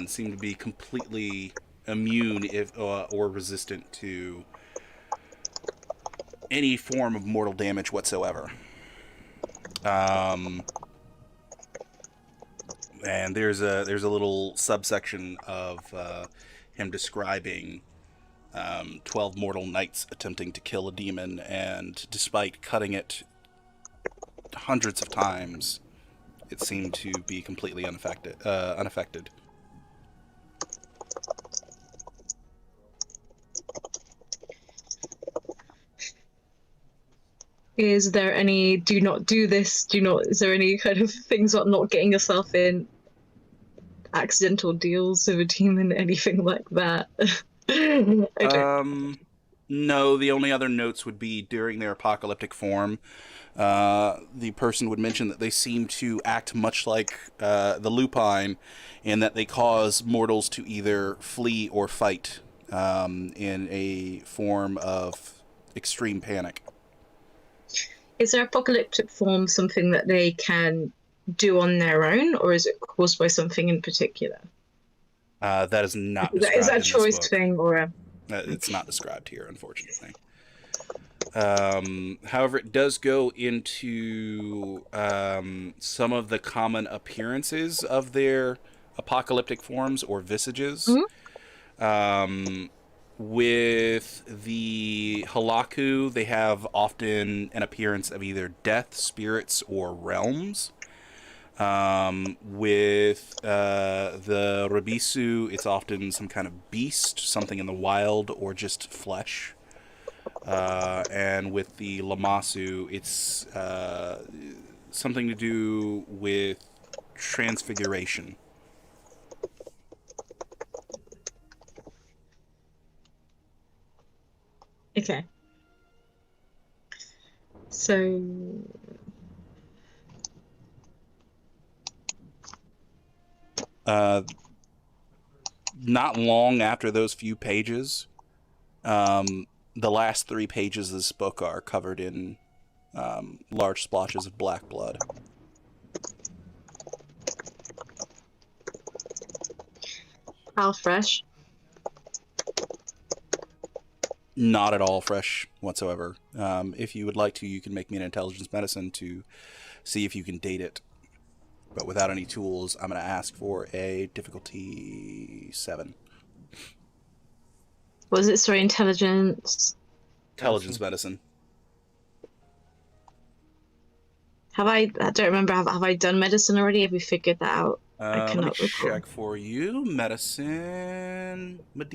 seem to be completely immune if or resistant to any form of mortal damage whatsoever. And there's a little subsection of him describing 12 mortal knights attempting to kill a demon, and despite cutting it hundreds of times, it seemed to be completely unaffected. Is there any do not do this? Is there any kind of things about not getting yourself in accidental deals with a demon, anything like that? I don't. No, the only other notes would be during their apocalyptic form. The person would mention that they seem to act much like the lupine, in that they cause mortals to either flee or fight in a form of extreme panic. Is their apocalyptic form something that they can do on their own, or is it caused by something in particular? That is not described Is that a in this choice book. thing, or a... It's not described here, unfortunately. However, it does go into some of the common appearances of their apocalyptic forms or visages. Mm-hmm. With the Halaku, they have often an appearance of either death, spirits, or realms. With the Rabisu, it's often some kind of beast, something in the wild, or just flesh. And with the Lamasu, it's something to do with transfiguration. Okay. So... Not long after those few pages, the last 3 pages of this book are covered in large splotches of black blood. How fresh? Not at all fresh whatsoever. If you would like to, you can make me an intelligence medicine to see if you can date it. But without any tools, I'm going to ask for a difficulty 7. Was it, sorry, intelligence? Intelligence medicine. I don't remember, have I done medicine already? Have we figured that out? I Let me cannot recall. check for you. Medicine. Have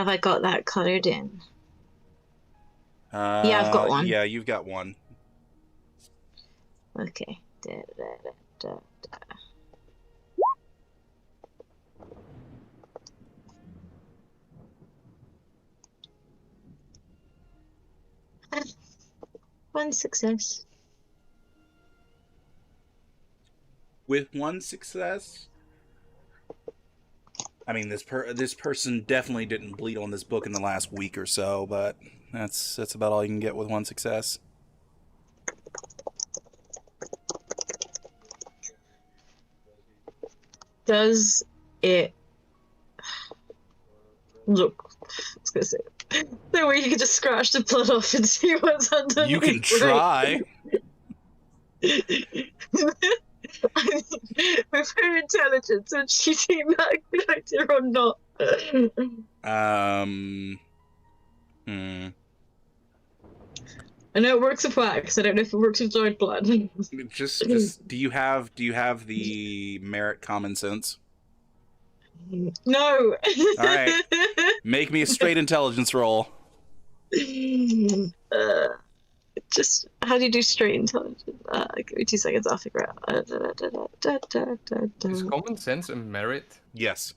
I got that colored in? Yeah, I've got one. Yeah, you've got one. Okay. One success. With 1 success? I mean, this person definitely didn't bleed on this book in the last week or so, but that's about all you can get with 1 success. Does it look? I was gonna say, no way you can just scratch the blood off and see what's underneath. You can try. With her intelligence, would she think that a good idea or not? I know it works with wax. I don't know if it works with dried blood. Just do you have the merit common sense? No. All right. Make me a straight intelligence roll. Just how do you do straight intelligence? Give me 2 seconds. I'll figure out. Is common sense a merit? Yes.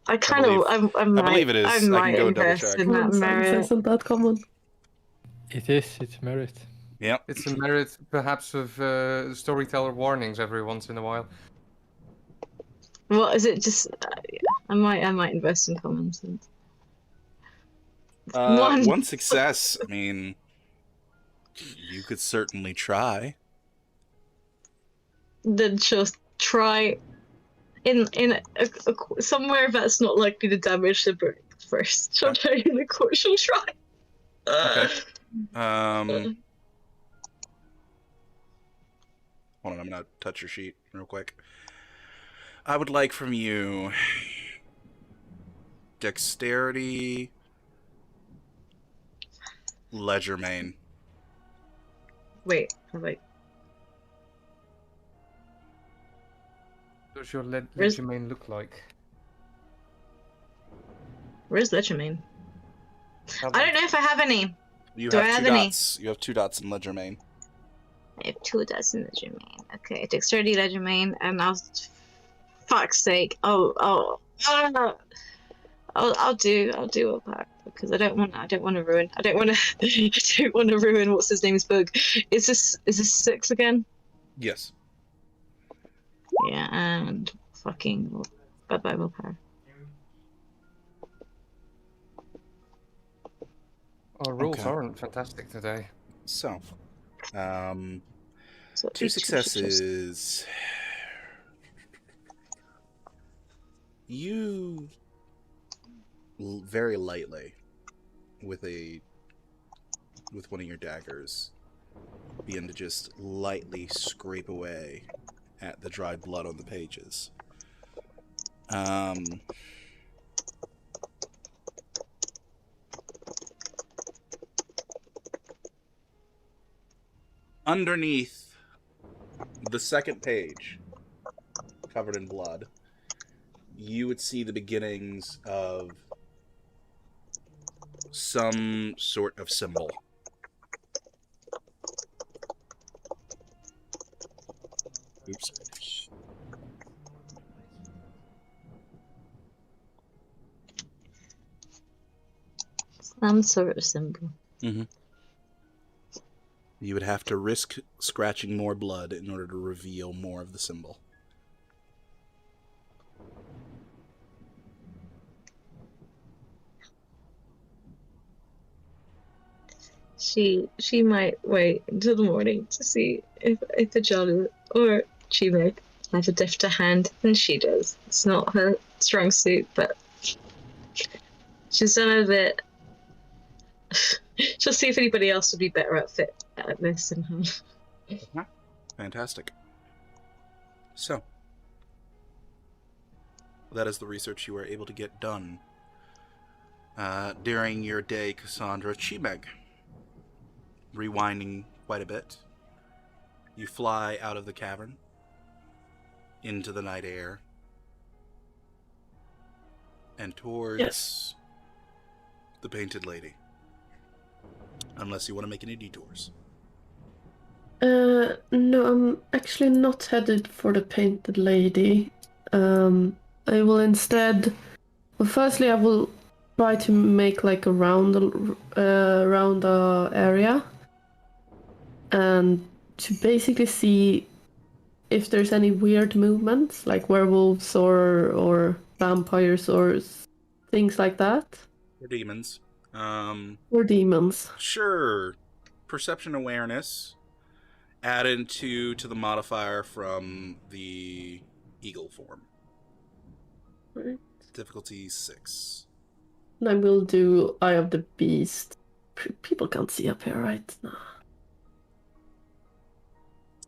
I believe it is. I I might can go double invest check. in that merit. Isn't that common? It is. It's merit. Yep. It's a merit, perhaps, of storyteller warnings every once in a while. What is it? Just I might invest in common sense. 1 success. I mean, you could certainly try. Then just try in somewhere that's not likely to damage the brick first. She'll try in the court. She'll try. Okay. Hold on, I'm gonna touch your sheet real quick. I would like from you dexterity, legerdemain. Wait, have I? What does your legerdemain look like? Where's legerdemain? I don't know if I have any. You Do have I have 2 any? dots. You have 2 dots in legerdemain. I have 2 dots in legerdemain. Okay, dexterity, legerdemain, and I'll. Fuck's sake! I'll do a pack. because I don't want to ruin I don't want to ruin what's his name's bug. Is this 6 again? Yes. Yeah, and fucking bye willpower. Our rules Okay. aren't fantastic today. So, So 2 successes. You very lightly with one of your daggers begin to just lightly scrape away at the dried blood on the pages. Underneath the second page, covered in blood, you would see the beginnings of some sort of symbol. Oops. Some sort of symbol. Mm-hmm. You would have to risk scratching more blood in order to reveal more of the symbol. She might wait until the morning to see if Ajala or Chime have a defter hand, and she does. It's not her strong suit, but she's done a bit. She'll see if anybody else would be better outfit at this than her. Fantastic. So, that is the research you were able to get done during your day, Cassandra. Chimeg. Rewinding quite a bit, you fly out of the cavern into the night air and towards the Painted Lady. Unless you want to make any detours. No, I'm actually not headed for the Painted Lady. I will instead... Well, firstly, I will try to make like a round the area. And to basically see if there's any weird movements, like werewolves or vampires or things like that. Or demons. Or demons. Sure. Perception awareness added to the modifier from the eagle form. Right. Difficulty 6. And I will do Eye of the Beast. People can't see up here, right? No.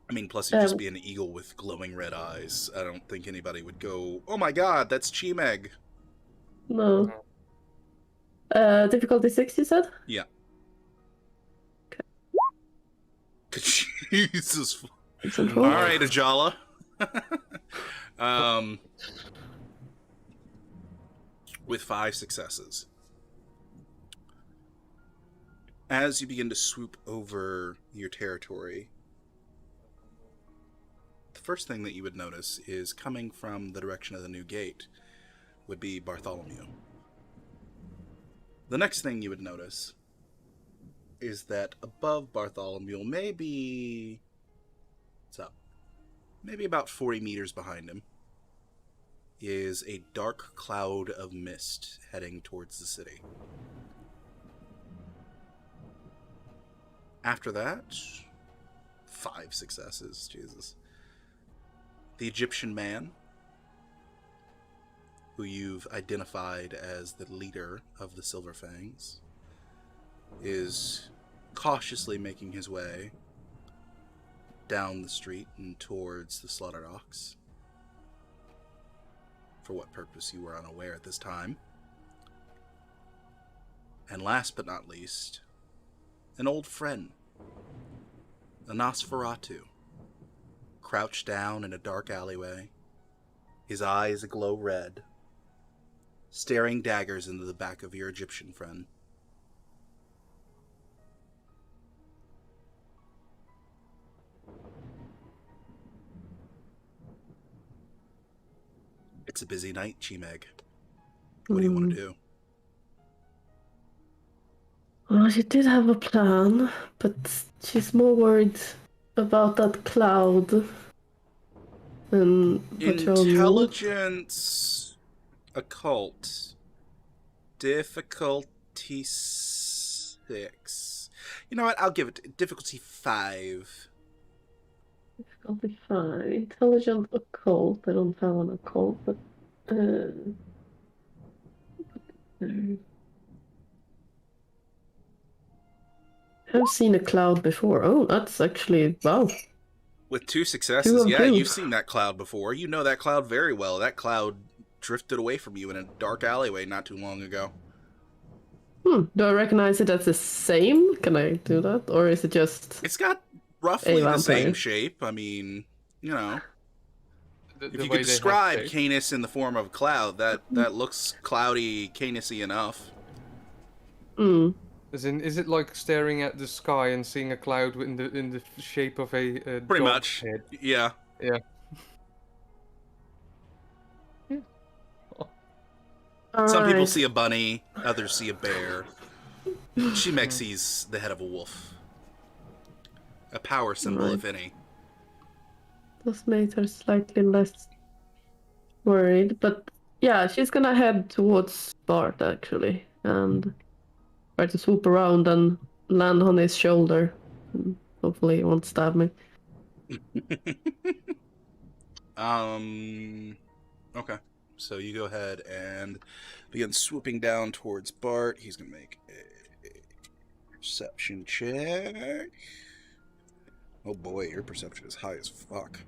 I mean, plus you'd just be an eagle with glowing red eyes. I don't think anybody would go, oh my god, that's Chimeg. No. Difficulty 6, you said? Yeah. Okay. Jesus. Alright, Ajala. With 5 successes. As you begin to swoop over your territory, the first thing that you would notice is coming from the direction of the new gate would be Bartholomew. The next thing you would notice is that above Bartholomew, maybe about 40 meters behind him, is a dark cloud of mist heading towards the city. After that, 5 successes, Jesus. The Egyptian man, who you've identified as the leader of the Silver Fangs, is cautiously making his way down the street and towards the Slaughtered Ox. For what purpose you were unaware at this time. And last but not least, an old friend, a Nosferatu, crouched down in a dark alleyway, his eyes aglow red, staring daggers into the back of your Egyptian friend. It's a busy night, Chimeg. What do you want to do? Well, she did have a plan, but she's more worried about that cloud than what you all knew. Intelligence, occult, difficulty 6. You know what? I'll give it difficulty 5. I'll be fine. Intelligent occult. I don't have an occult, but I've seen a cloud before. Oh, that's actually wow. With 2 2 successes, of yeah, 2. you've seen that cloud before. You know that cloud very well. That cloud drifted away from you in a dark alleyway not too long ago. Do I recognize it as the same? Can I do that, or is it just? It's got roughly A the same vampire. shape. I mean, you know, if The you way could they have describe shape. Canis in the form of a cloud, that looks cloudy, Canis-y enough. As in, is it like staring at the sky and seeing a cloud in the shape of a Pretty dog's much. head? Yeah. Yeah. Some people Alright. see a bunny, others see a bear. Shimek sees the head of a wolf. A power symbol, Right. if any. This made her slightly less worried, but yeah, she's gonna head towards Bart actually, and try to swoop around and land on his shoulder. Hopefully, he won't stab me. Okay. So you go ahead and begin swooping down towards Bart. He's gonna make a perception check. Oh boy, your perception is high as fuck.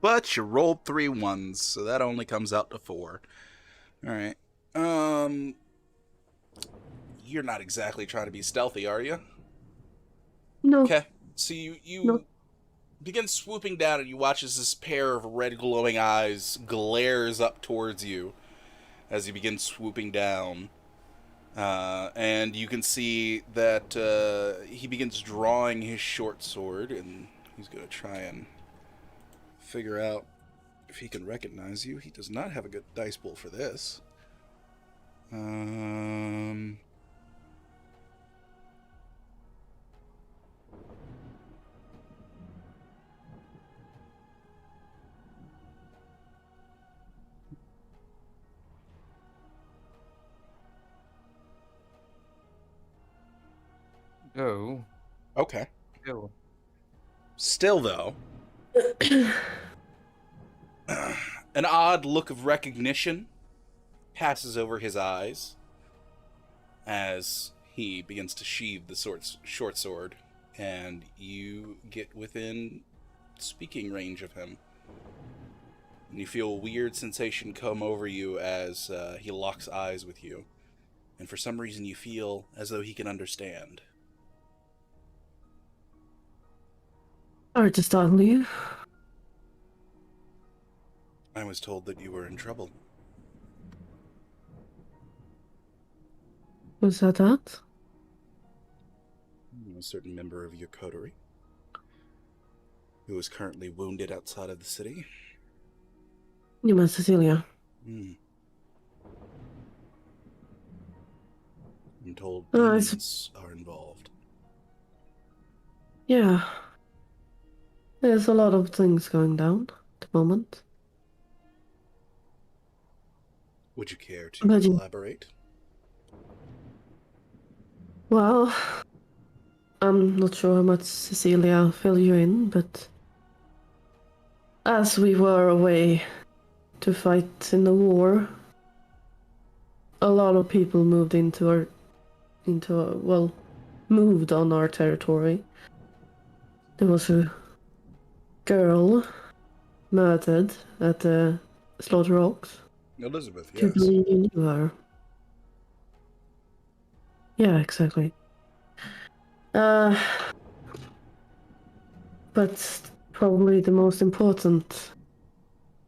But you rolled 3 ones, so that only comes out to 4. Alright. You're not exactly trying to be stealthy, are you? No. Okay. So you No. begin swooping down, and you watch as this pair of red glowing eyes glares up towards you as you begin swooping down. And you can see that he begins drawing his short sword, and he's going to try and figure out if he can recognize you. He does not have a good dice pool for this. Oh. Okay. Ew. Still, though, an odd look of recognition passes over his eyes as he begins to sheathe the short sword, and you get within speaking range of him. And you feel a weird sensation come over you as he locks eyes with you. And for some reason you feel as though he can understand. Sorry to startle you. I was told that you were in trouble. Was that? A certain member of your coterie, who is currently wounded outside of the city. You meant Cecilia. I'm told Oh, demons are involved. Yeah. There's a lot of things going down at the moment. Would you care to Imagine. elaborate? Well, I'm not sure how much Cecilia filled you in, but as we were away to fight in the war, a lot of people moved moved on our territory. There was a girl murdered at the Slaughter Oaks. Elizabeth, Do you yes. believe you knew her? Yeah, exactly. But probably the most important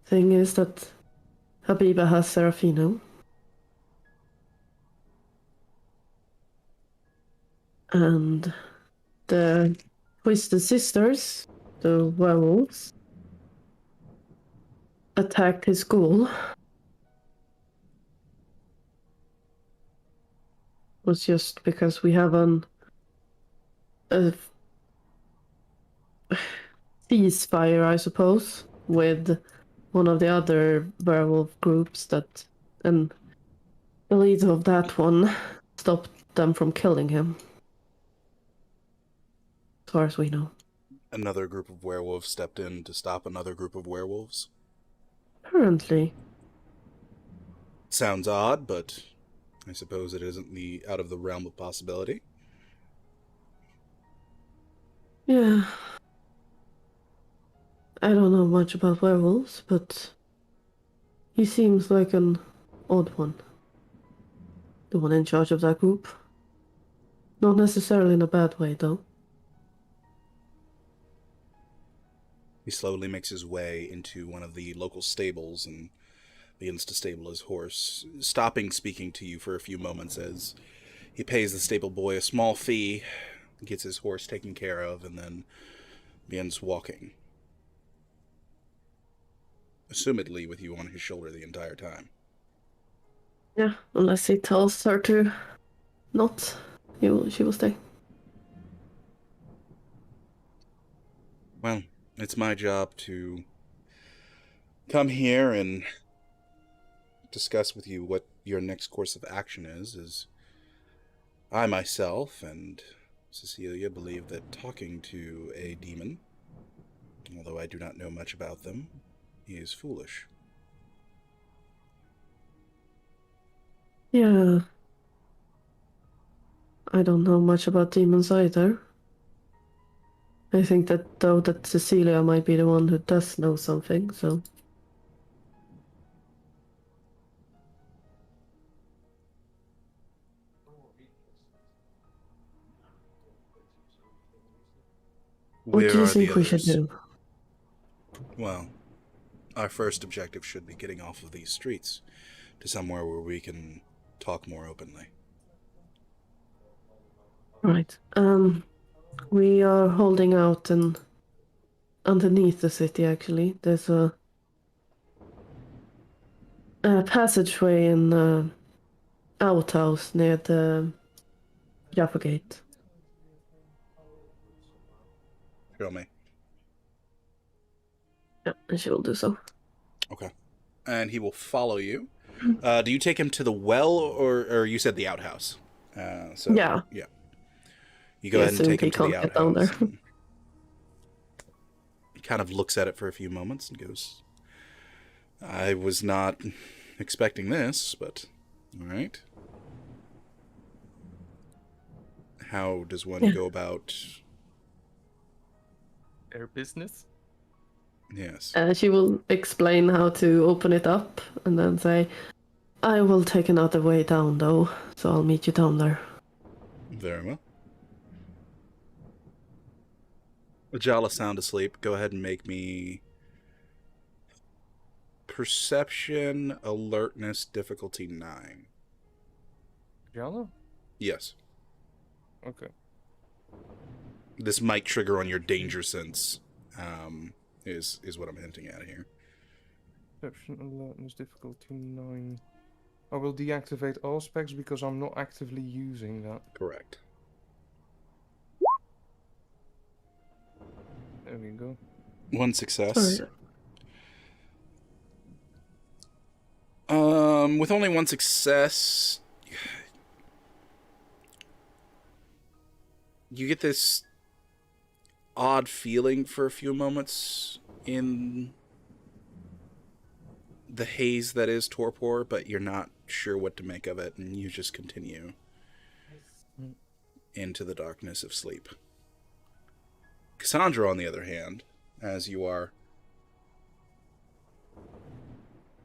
thing is that Habiba has Serafino. And the Twisted Sisters, the werewolves, attacked his school was just because we have a ceasefire, I suppose, with one of the other werewolf groups and the leader of that one stopped them from killing him. As far as we know. Another group of werewolves stepped in to stop another group of werewolves. Apparently. Sounds odd, but I suppose it isn't out of the realm of possibility. Yeah. I don't know much about werewolves, but he seems like an odd one. The one in charge of that group. Not necessarily in a bad way, though. He slowly makes his way into one of the local stables and begins to stable his horse, stopping speaking to you for a few moments as he pays the stable boy a small fee, gets his horse taken care of, and then begins walking. Assumedly with you on his shoulder the entire time. Yeah, unless he tells her to not, she will stay. Well, it's my job to come here and discuss with you what your next course of action is, as I myself and Cecilia believe that talking to a demon, although I do not know much about them, is foolish. Yeah. I don't know much about demons either. I think that, though, that Cecilia might be the one who does know something, so... What do you think we should do? Well, our first objective should be getting off of these streets to somewhere where we can talk more openly. Right. We are holding out underneath the city, actually. There's a passageway in the outhouse near the Jaffa Gate. Show me. Yeah, and she will do so. Okay. And he will follow you. Do you take him to the well, or you said the outhouse? Yeah. You go ahead and take him to the outhouse. Down there. He kind of looks at it for a few moments and goes, I was not expecting this, but all right. How does one go about Their business? Yes. She will explain how to open it up and then say, I will take another way down, though, so I'll meet you down there. Very well. Ajala sound asleep. Go ahead and make me perception, alertness, difficulty 9. Jala? Yes. Okay. This might trigger on your danger sense, is what I'm hinting at here. Perception, alertness, difficulty 9. I will deactivate all specs because I'm not actively using that. Correct. There we go. One success. Sorry. With only one success, you get this odd feeling for a few moments in the haze that is torpor, but you're not sure what to make of it, and you just continue into the darkness of sleep. Cassandra, on the other hand, as you are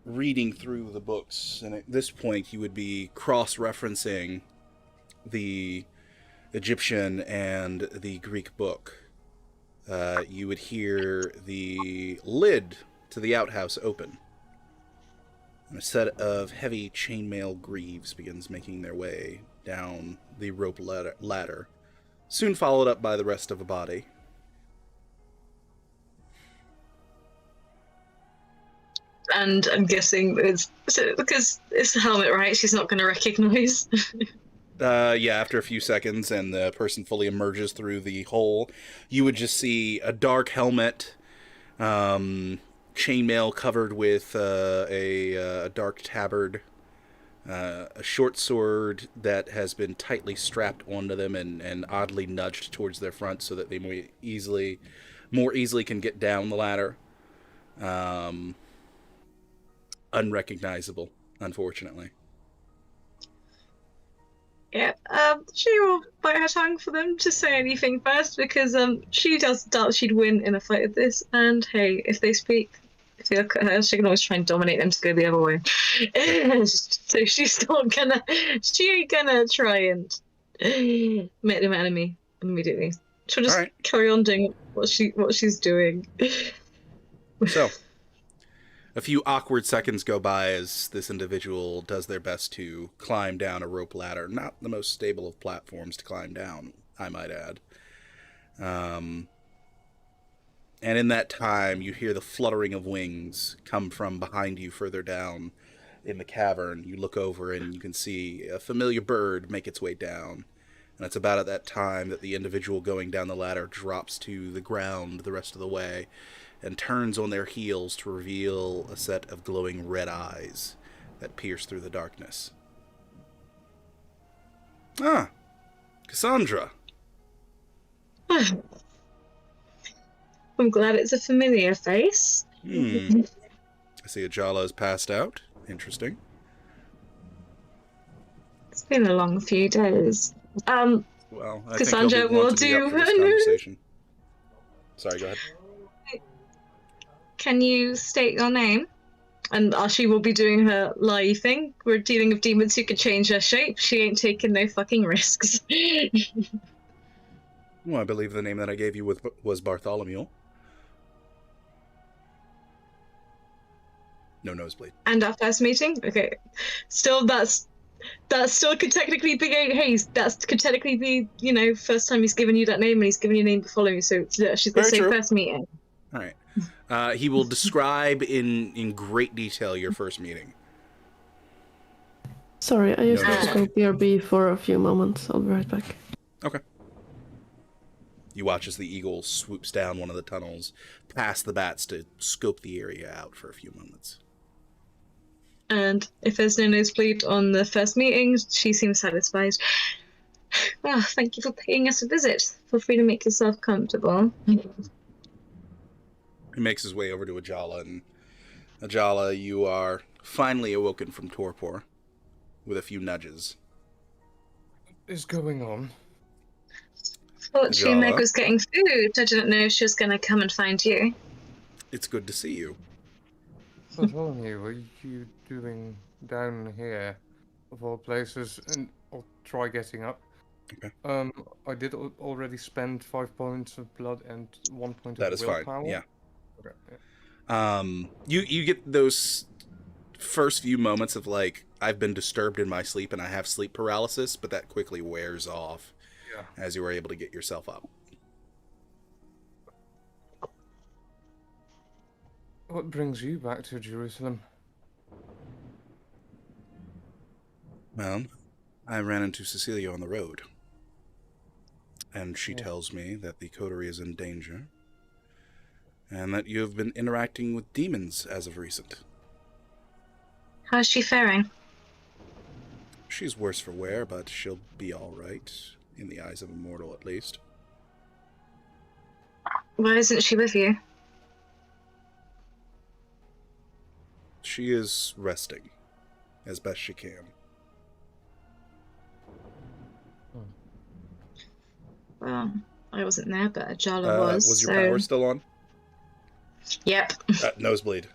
reading through the books, and at this point you would be cross-referencing the Egyptian and the Greek book. You would hear the lid to the outhouse open, and a set of heavy chainmail greaves begins making their way down the rope ladder, soon followed up by the rest of a body. And I'm guessing because it's the helmet, right? She's not going to recognize. Yeah, after a few seconds and the person fully emerges through the hole, you would just see a dark helmet, chainmail covered with a dark tabard, a short sword that has been tightly strapped onto them and oddly nudged towards their front so that they more easily can get down the ladder. Unrecognizable, unfortunately. Yeah, she will bite her tongue for them to say anything first because she does doubt she'd win in a fight like this. And hey, if they speak, if they look at her, she can always try and dominate them to go the other way. So she's not gonna, she ain't gonna try and make them enemy immediately. She'll just carry on doing what she's doing. So, a few awkward seconds go by as this individual does their best to climb down a rope ladder. Not the most stable of platforms to climb down, I might add. And in that time, you hear the fluttering of wings come from behind you further down in the cavern. You look over and you can see a familiar bird make its way down. And it's about at that time that the individual going down the ladder drops to the ground the rest of the way and turns on their heels to reveal a set of glowing red eyes that pierce through the darkness. Ah, Cassandra. I'm glad it's a familiar face. I see Ajala is passed out. Interesting. It's been a long few days. Well, I Cassandra think he'll will want to be do up for this her conversation. Sorry, go ahead. Can you state your name? And she will be doing her lie thing. We're dealing with demons who can change their shape. She ain't taking no fucking risks. Well, I believe the name that I gave you was Bartholomew. No nosebleed. And our first meeting? Okay. Still, that still could technically be that could technically be, first time he's given you that name and he's given you a name before you, so she's going to say first meeting. All right. He will describe in great detail your first meeting. Sorry, I just have to go BRB for a few moments. I'll be right back. Okay. You watch as the eagle swoops down one of the tunnels, past the bats to scope the area out for a few moments. And if there's no nosebleed on the first meeting, she seems satisfied. Well, thank you for paying us a visit. Feel free to make yourself comfortable. He makes his way over to Ajala, and Ajala, you are finally awoken from torpor with a few nudges. What is going on? Thought she Meg was getting food. I didn't know she was going to come and find you. It's good to see you. Bartholomew, what are you doing down here, of all places? And I'll try getting up. Okay. I did already spend 5 points of blood and 1 point of willpower. That is fine, yeah. Okay. Yeah. You get those first few moments of like, I've been disturbed in my sleep and I have sleep paralysis, but that quickly wears off as you are able to get yourself up. What brings you back to Jerusalem? Well, I ran into Cecilia on the road, and she tells me that the coterie is in danger, and that you have been interacting with demons as of recent. How's she faring? She's worse for wear, but she'll be all right, in the eyes of a mortal at least. Why isn't she with you? She is resting, as best she can. Well, I wasn't there, but Ajala was. Was your power still on? Yep. Nosebleed.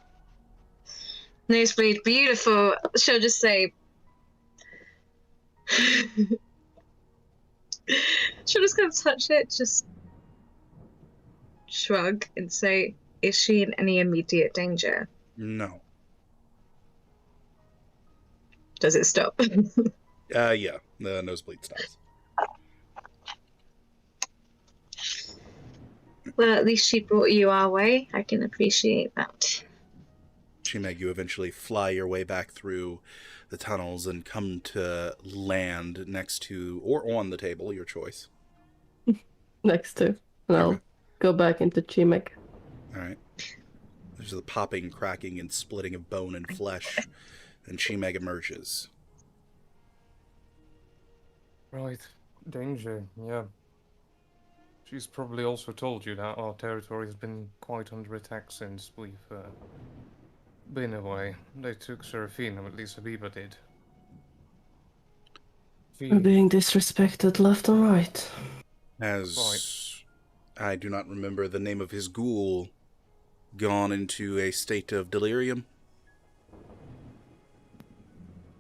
Nosebleed, beautiful. She'll just say... She'll just kind of touch it, just shrug and say, is she in any immediate danger? No. Does it stop? Yeah. The nosebleed stops. Well, at least she brought you our way. I can appreciate that. Chimeg, you eventually fly your way back through the tunnels and come to land next to, or on the table, your choice. Next to. And I'll Okay. go back into Chimek. All right. There's the popping, cracking, and splitting of bone and flesh, and Chimeg emerges. Right. Danger, yeah. She's probably also told you that our territory has been quite under attack since we've been away. They took Serafina, at least Abiba did. We're being disrespected left and right. As I do not remember the name of his ghoul, gone into a state of delirium.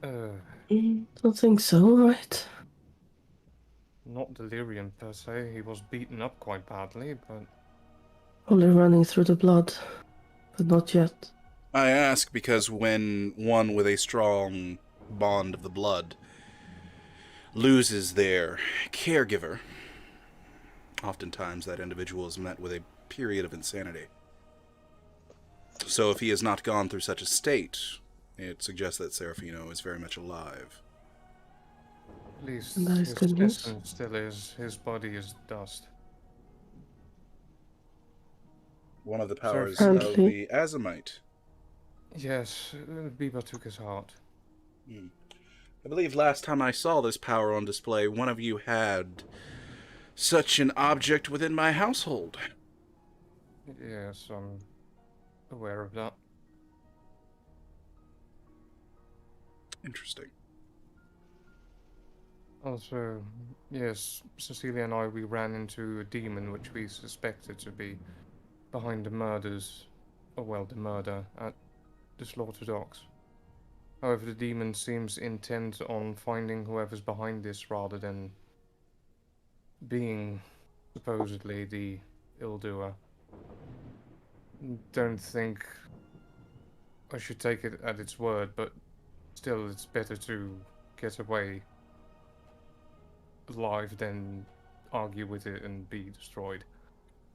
Don't think so, right? Not delirium per se. He was beaten up quite badly, but Only running through the blood, but not yet. I ask because when one with a strong bond of the blood loses their caregiver, oftentimes that individual is met with a period of insanity. So if he has not gone through such a state, it suggests that Serafino is very much alive. at least And that is his good news. essence still is. His body is dust. One of the powers Apparently. of the Azimite. Yes, Abiba took his heart. I believe last time I saw this power on display, one of you had such an object within my household. Yes, I'm aware of that. Interesting. Also, yes, Cecilia and we ran into a demon which we suspected to be behind the murders, or well, the murder at the Slaughter Docks. However, the demon seems intent on finding whoever's behind this rather than being supposedly the ill-doer. Don't think I should take it at its word, but still it's better to get away alive than argue with it and be destroyed.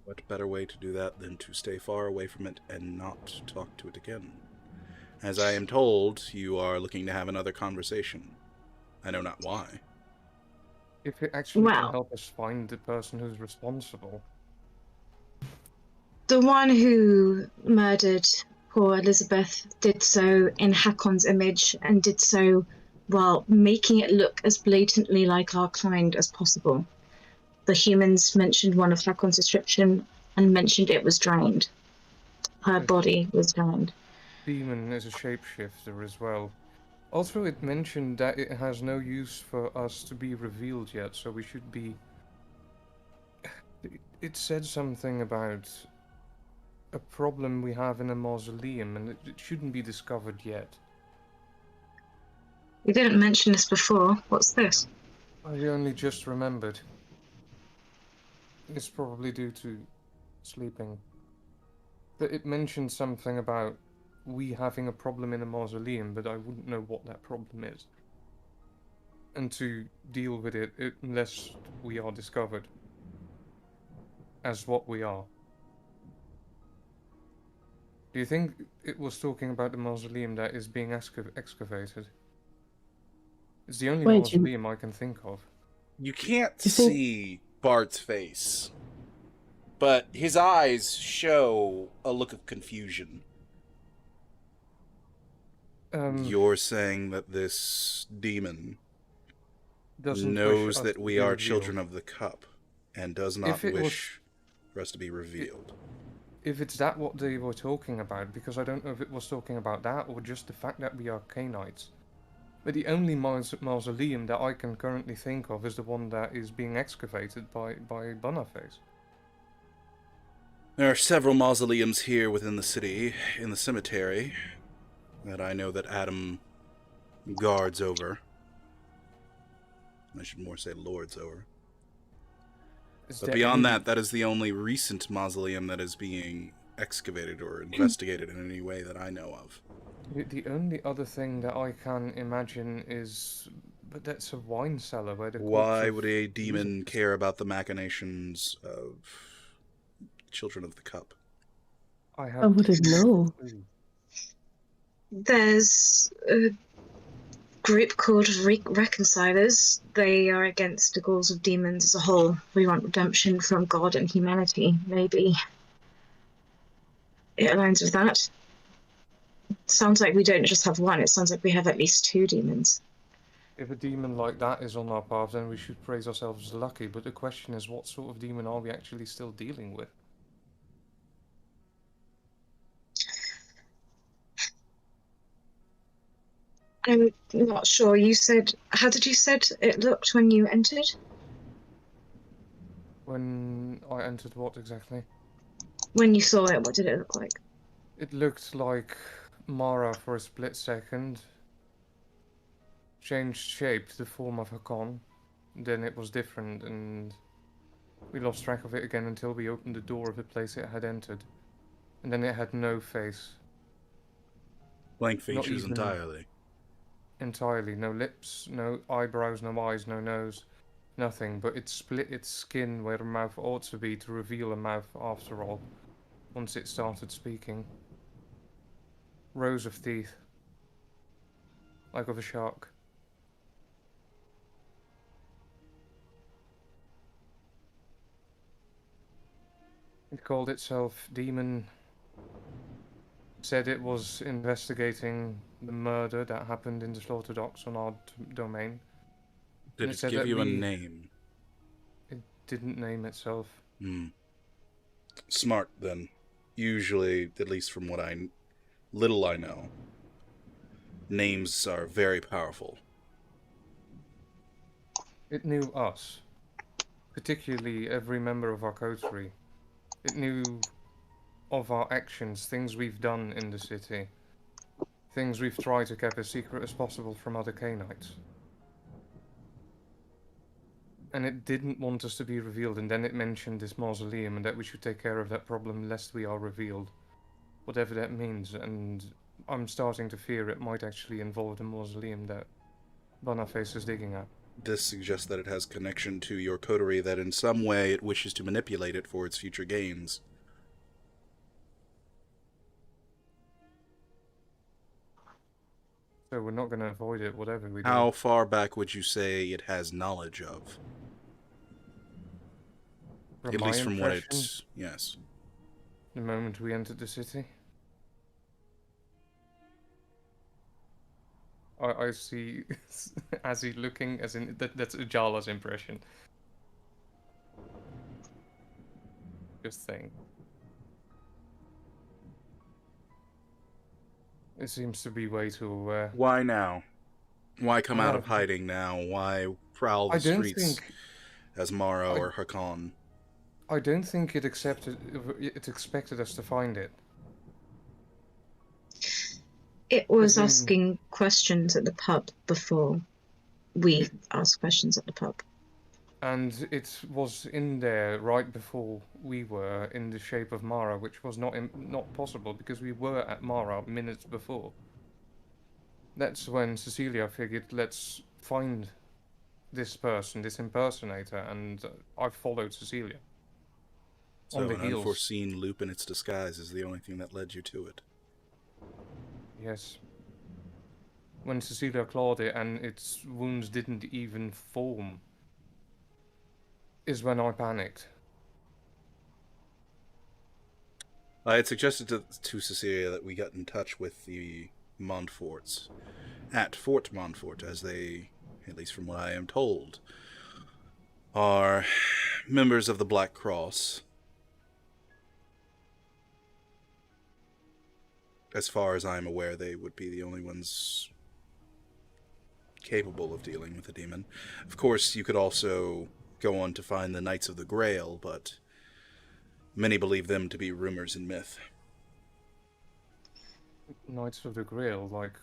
What better way to do that than to stay far away from it and not talk to it again? As I am told, you are looking to have another conversation. I know not why. If it actually Well. can help us find the person who's responsible. The one who murdered poor Elizabeth did so in Hakon's image and did so while making it look as blatantly like our kind as possible. The humans mentioned one of Hakon's description and mentioned it was drained. Her body was drained. Demon is a shapeshifter as well. Also, it mentioned that it has no use for us to be revealed yet, so we should be... It said something about a problem we have in a mausoleum, and it shouldn't be discovered yet. You didn't mention this before. What's this? I only just remembered. It's probably due to sleeping. That it mentioned something about we having a problem in a mausoleum, but I wouldn't know what that problem is. And to deal with it unless we are discovered as what we are. Do you think it was talking about the mausoleum that is being excavated? It's the only Wait, mausoleum I can think of. You can't You think- see Bart's face, but his eyes show a look of confusion. You're saying that this demon doesn't knows wish us that to we be are revealed. children of the cup and does not If it was- wish for us to be revealed. If it's that what they were talking about, because I don't know if it was talking about that or just the fact that we are Canaanites. But the only mausoleum that I can currently think of is the one that is being excavated by Boniface. There are several mausoleums here within the city, in the cemetery, that I know that Adam guards over. I should more say lords over. Is But there beyond any- that, that is the only recent mausoleum that is being excavated or investigated in any way that I know of. The only other thing that I can imagine is... But that's a wine cellar where the corpse Why of would a demon Elizabeth- care about the machinations of children of the cup? I How would it know? There's a group called Reconcilers. They are against the goals of demons as a whole. We want redemption from God and humanity. Maybe it aligns with that. Sounds like we don't just have one. It sounds like we have at least 2 demons. If a demon like that is on our path, then we should praise ourselves as lucky. But the question is, what sort of demon are we actually still dealing with? I'm not sure. You said... How did you said it looked when you entered? When I entered what exactly? When you saw it, what did it look like? It looked like Mara for a split second. Changed shape to the form of Hakon. Then it was different, and we lost track of it again until we opened the door of the place it had entered. And then it had no face. Blank Not features even entirely. entirely. No lips, no eyebrows, no eyes, no nose. Nothing, but it split its skin where the mouth ought to be to reveal a mouth after all, once it started speaking. Rows of teeth. Like of a shark. It called itself Demon. Said it was investigating the murder that happened in the slaughter docks on our domain. Did it it said give that you a we- name? It didn't name itself. Smart, then. Usually, at least from what little I know, names are very powerful. It knew us. Particularly every member of our coterie. It knew of our actions, things we've done in the city. Things we've tried to keep as secret as possible from other Canaanites. And it didn't want us to be revealed, and then it mentioned this mausoleum and that we should take care of that problem lest we are revealed. Whatever that means, and I'm starting to fear it might actually involve the mausoleum that Boniface is digging at. This suggests that it has connection to your coterie, that in some way it wishes to manipulate it for its future gains. So we're not going to avoid it, whatever we do. How far back would you say it has knowledge of? From At my least from what impression, it's... Yes. the moment we entered the city. I see as he looking, as in that's Ajala's impression. Just saying. It seems to be way too aware. Why now? Why come out of hiding now? Why prowl the I don't streets think as Mara or Hakon? I don't think it expected us to find it. It was As in- asking questions at the pub before we asked questions at the pub. And it was in there right before we were, in the shape of Mara, which was not possible because we were at Mara minutes before. That's when Cecilia figured, let's find this person, this impersonator, and I followed Cecilia. So On the an heels. unforeseen loop in its disguise is the only thing that led you to it. Yes. When Cecilia clawed it and its wounds didn't even form, is when I panicked. I had suggested to Cecilia that we got in touch with the Montforts at Fort Montfort, as they, at least from what I am told, are members of the Black Cross. As far as I'm aware, they would be the only ones capable of dealing with a demon. Of course, you could also go on to find the Knights of the Grail, but many believe them to be rumors and myth. Knights of the Grail, like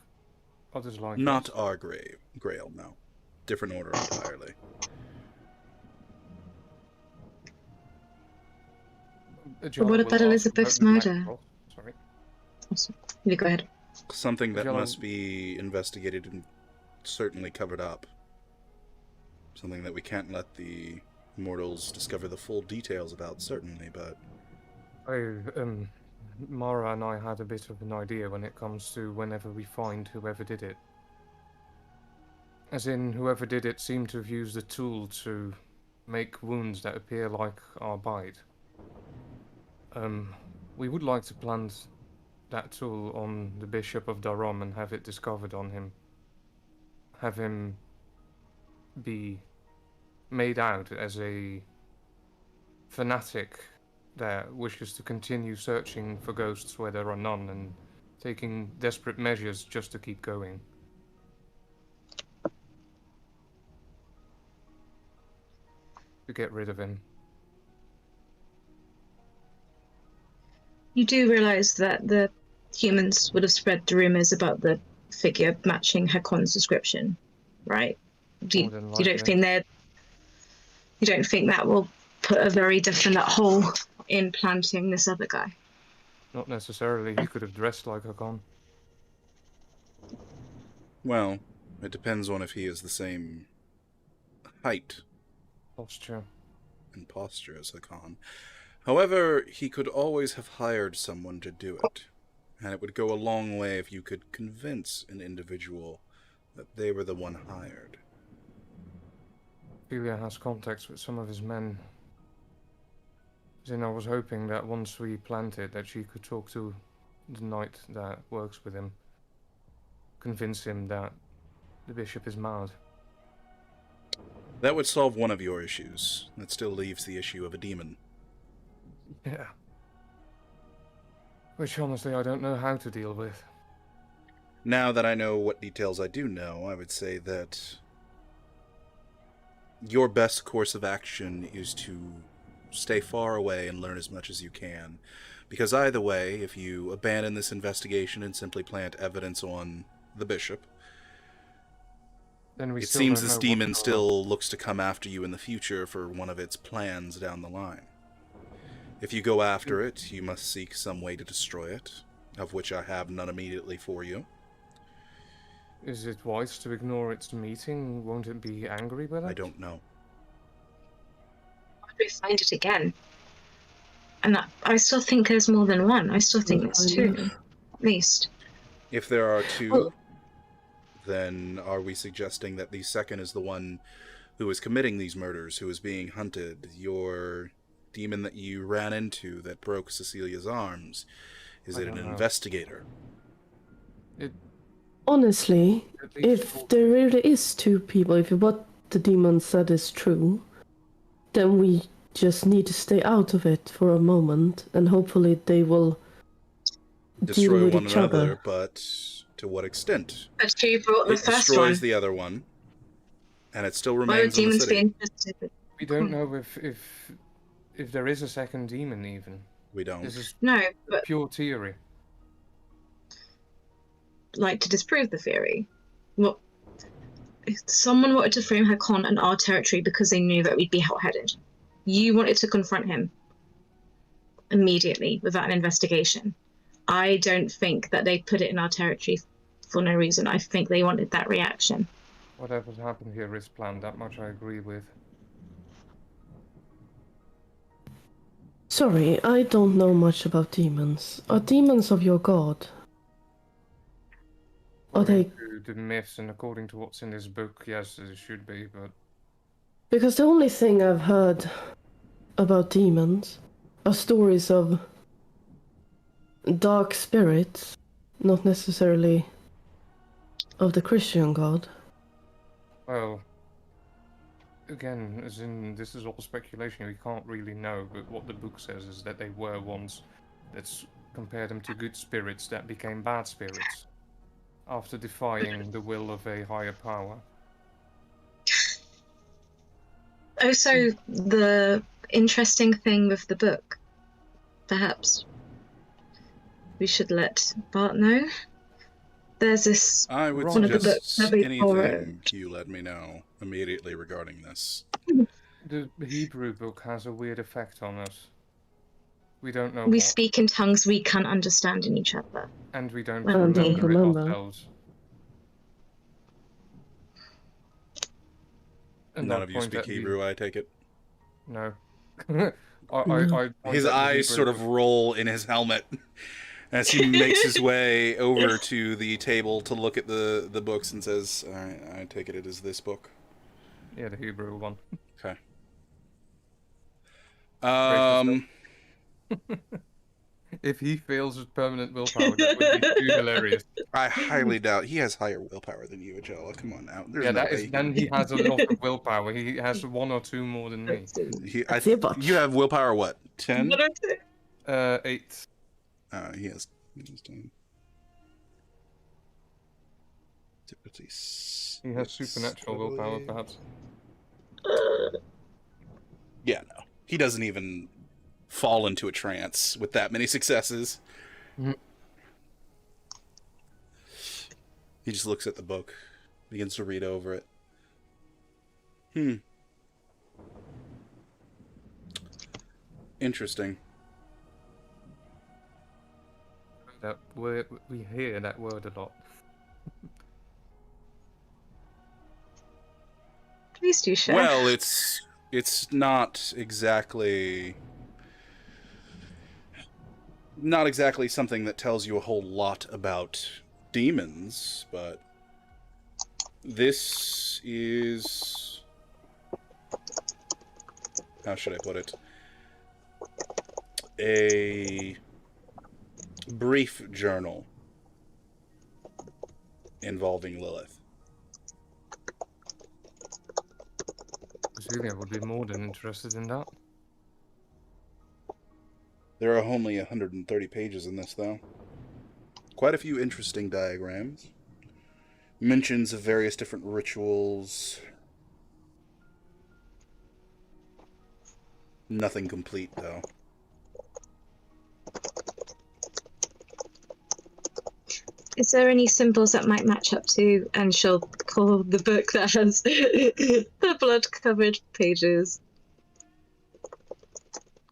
others like Not us. our Grail, no. Different order entirely. Ajala What will about ask Elizabeth's about the Black murder? Cross. Sorry. Awesome. You go ahead. Something that Ajala- must be investigated and certainly covered up. Something that we can't let the mortals discover the full details about, certainly, but... Mara and I had a bit of an idea when it comes to whenever we find whoever did it. As in, whoever did it seemed to have used a tool to make wounds that appear like our bite. We would like to plant that tool on the Bishop of Darom and have it discovered on him. Have him be made out as a fanatic that wishes to continue searching for ghosts where there are none and taking desperate measures just to keep going. To get rid of him. You do realize that the humans would have spread the rumors about the figure matching Hakon's description, right? You don't think you don't think that will put a very definite hole in planting this other guy? Not necessarily. He could have dressed like Hakon. Well, it depends on if he is the same height Posture. and posture as Hakan. However, he could always have hired someone to do it, and it would go a long way if you could convince an individual that they were the one hired. Ophelia has contacts with some of his men. Then I was hoping that once we planted that she could talk to the knight that works with him. Convince him that the bishop is mad. That would solve one of your issues. That still leaves the issue of a demon. Yeah. Which honestly I don't know how to deal with. Now that I know what details I do know, I would say that your best course of action is to stay far away and learn as much as you can. Because either way, if you abandon this investigation and simply plant evidence on the bishop, Then we it still seems don't this know what demon to do. still looks to come after you in the future for one of its plans down the line. If you go after it, you must seek some way to destroy it, of which I have none immediately for you. Is it wise to ignore its meeting? Won't it be angry with us? I don't know. Why do we find it again? And I still think there's more than one. I still think there's two, at least. If there are two, Well- then are we suggesting that the second is the one who is committing these murders, who is being hunted? Your demon that you ran into that broke Cecilia's arms, is I it an don't know. investigator? Honestly, At least if there really is two people, if what the demon said is true, then we just need to stay out of it for a moment, and hopefully they will deal Destroy with one each another, other. but to what extent? But who brought the It first destroys one? the other one, and it still Why would remains in the demons be city. interested? we don't know if there is a second demon even. We don't. This is No, but pure theory. like to disprove the theory. Well, if someone wanted to frame Hakon in our territory because they knew that we'd be hot-headed. You wanted to confront him immediately without an investigation. I don't think that they put it in our territory for no reason. I think they wanted that reaction. Whatever's happened here is planned, that much I agree with. Sorry, I don't know much about demons. Are demons of your god? Are they... According to the myths and according to what's in this book, yes, it should be, but Because the only thing I've heard about demons are stories of dark spirits, not necessarily of the Christian god. well, again, as in this is all speculation, we can't really know, but what the book says is that they were ones that compared them to good spirits that became bad spirits after defying the will of a higher power. Also, the interesting thing with the book, perhaps we should let Bart know. There's this I would one of the suggest books that we anything borrowed. you let me know immediately regarding this. The Hebrew book has a weird effect on us. We don't know We what, speak in tongues we can't understand in each other. and we don't Well, don't remember it remember. ourselves. And None that of you point speak that we- Hebrew, I take it? No. His eyes sort of roll in his helmet as he makes his way over to the table to look at the books and says, "All right, I take it is this book." Yeah, the Hebrew one. Okay. If he fails with permanent willpower, that would be too hilarious. I highly doubt he has higher willpower than you, Ajala. Come on now. There's Yeah, no that way. is. Then he has a lot of willpower. He has 1 or 2 more than me. You have willpower what? 10? 8. He has 10. Difficulty He has supernatural willpower, perhaps. Yeah, no. He doesn't even fall into a trance with that many successes. Mhm. He just looks at the book, begins to read over it. Interesting. That word, we hear that word a lot. Please do share. Well, it's not exactly something that tells you a whole lot about demons, but this is, how should I put it, a brief journal involving Lilith. Julia would be more than interested in that. There are only 130 pages in this, though. Quite a few interesting diagrams. Mentions of various different rituals. Nothing complete, though. Is there any symbols that might match up to, and she'll call the book that has the blood-covered pages?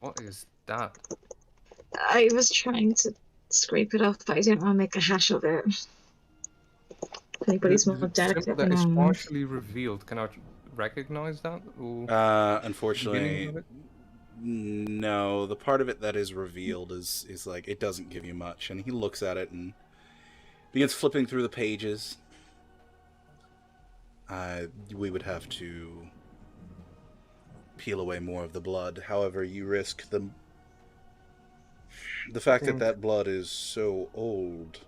What is that? I was trying to scrape it off, but I didn't want to make a hash of it. If anybody's more The delicate symbol that than is I am. partially revealed. Can I recognize that? Or Unfortunately, beginning of it? no. The part of it that is revealed is like, it doesn't give you much. And he looks at it and begins flipping through the pages. We would have to peel away more of the blood. However, you risk the fact that that blood is so old,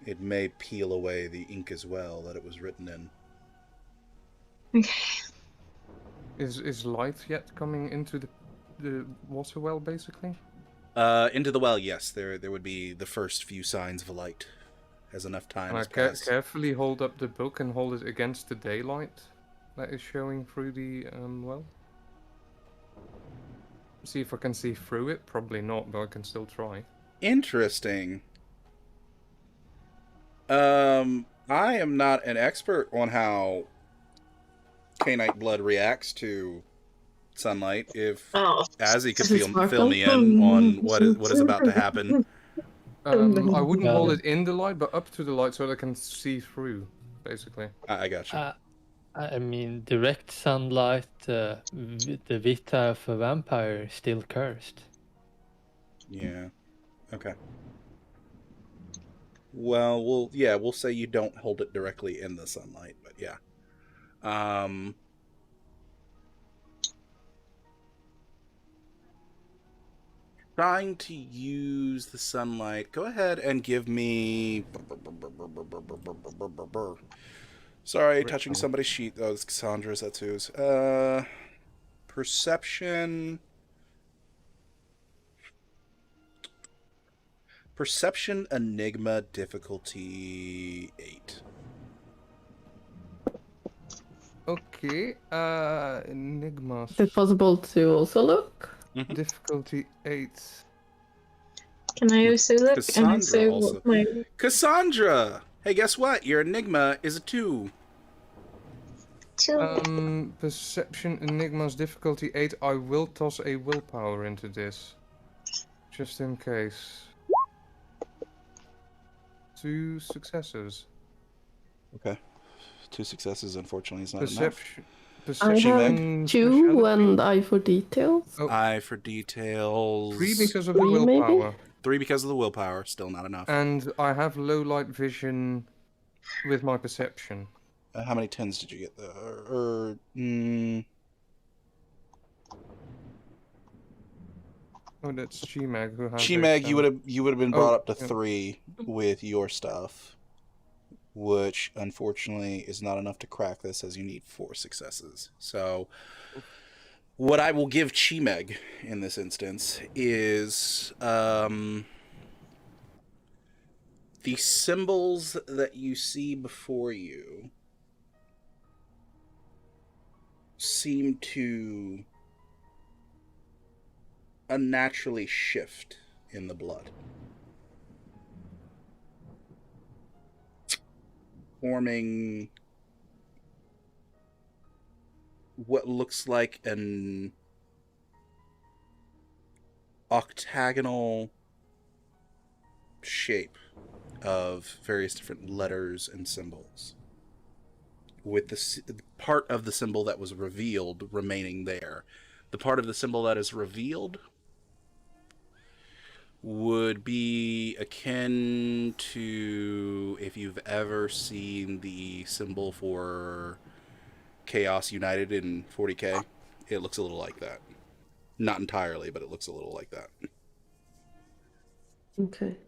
it may peel away the ink as well that it was written in. Okay. Is light yet coming into the water well, basically? Into the well, yes. There would be the first few signs of light, as enough time And I has passed. carefully hold up the book and hold it against the daylight that is showing through the well. See if I can see through it. Probably not, but I can still try. Interesting. I am not an expert on how Cainite blood reacts to sunlight. If Azzy could fill me in on what is about to happen. I wouldn't hold it in the light, but up to the light so that I can see through, basically. I gotcha. I mean, direct sunlight, the Vita of a vampire is still cursed. Yeah. Okay. Well, we'll say you don't hold it directly in the sunlight, but yeah. Trying to use the sunlight. Go ahead and give me. Sorry, touching somebody's sheet. Oh, it's Cassandra's. That's whose. Perception. Perception Enigma difficulty 8. Okay, Enigma. Is it possible to also look? Difficulty 8. Can I also look? Cassandra and also also. what my Cassandra! Hey, guess what? Your Enigma is a 2. Perception Enigma's difficulty 8. I will toss a willpower into this. Just in case. 2 successes. Okay. 2 successes, unfortunately, is not enough. I have Perception 2 speciality? and eye for details. Oh. Eye for details. 3 because of the 3 maybe? willpower. 3 because of the willpower. Still not enough. And I have low light vision with my perception. How many 10s did you get? Oh, that's Chimag who has. Chimag, you would have been brought up to yeah. 3 with your stuff, which unfortunately is not enough to crack this, as you need 4 successes. So, what I will give Chimag in this instance is the symbols that you see before you seem to unnaturally shift in the blood, forming what looks like an octagonal shape of various different letters and symbols, with the part of the symbol that was revealed remaining there. The part of the symbol that is revealed would be akin to if you've ever seen the symbol for Chaos United in 40K. It looks a little like that. Not entirely, but it looks a little like that. Okay.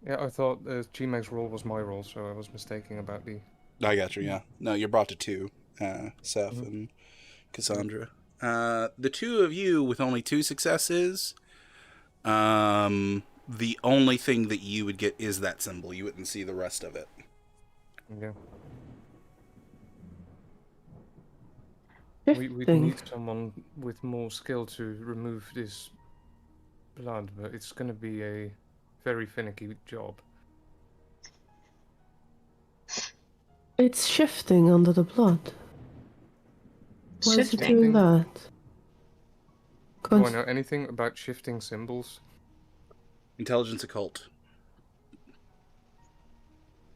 Yeah, I thought Chimag's role was my role, so I was mistaken about the... I got you, yeah. No, you're brought to 2, Seth and Cassandra. The 2 of you with only 2 successes, the only thing that you would get is that symbol. You wouldn't see the rest of it. Yeah. We Shifting. need someone with more skill to remove this blood, but it's going to be a very finicky job. It's shifting under the blood. Why is it doing Shifting. that? Do I 'Cause- know anything about shifting symbols? Intelligence occult.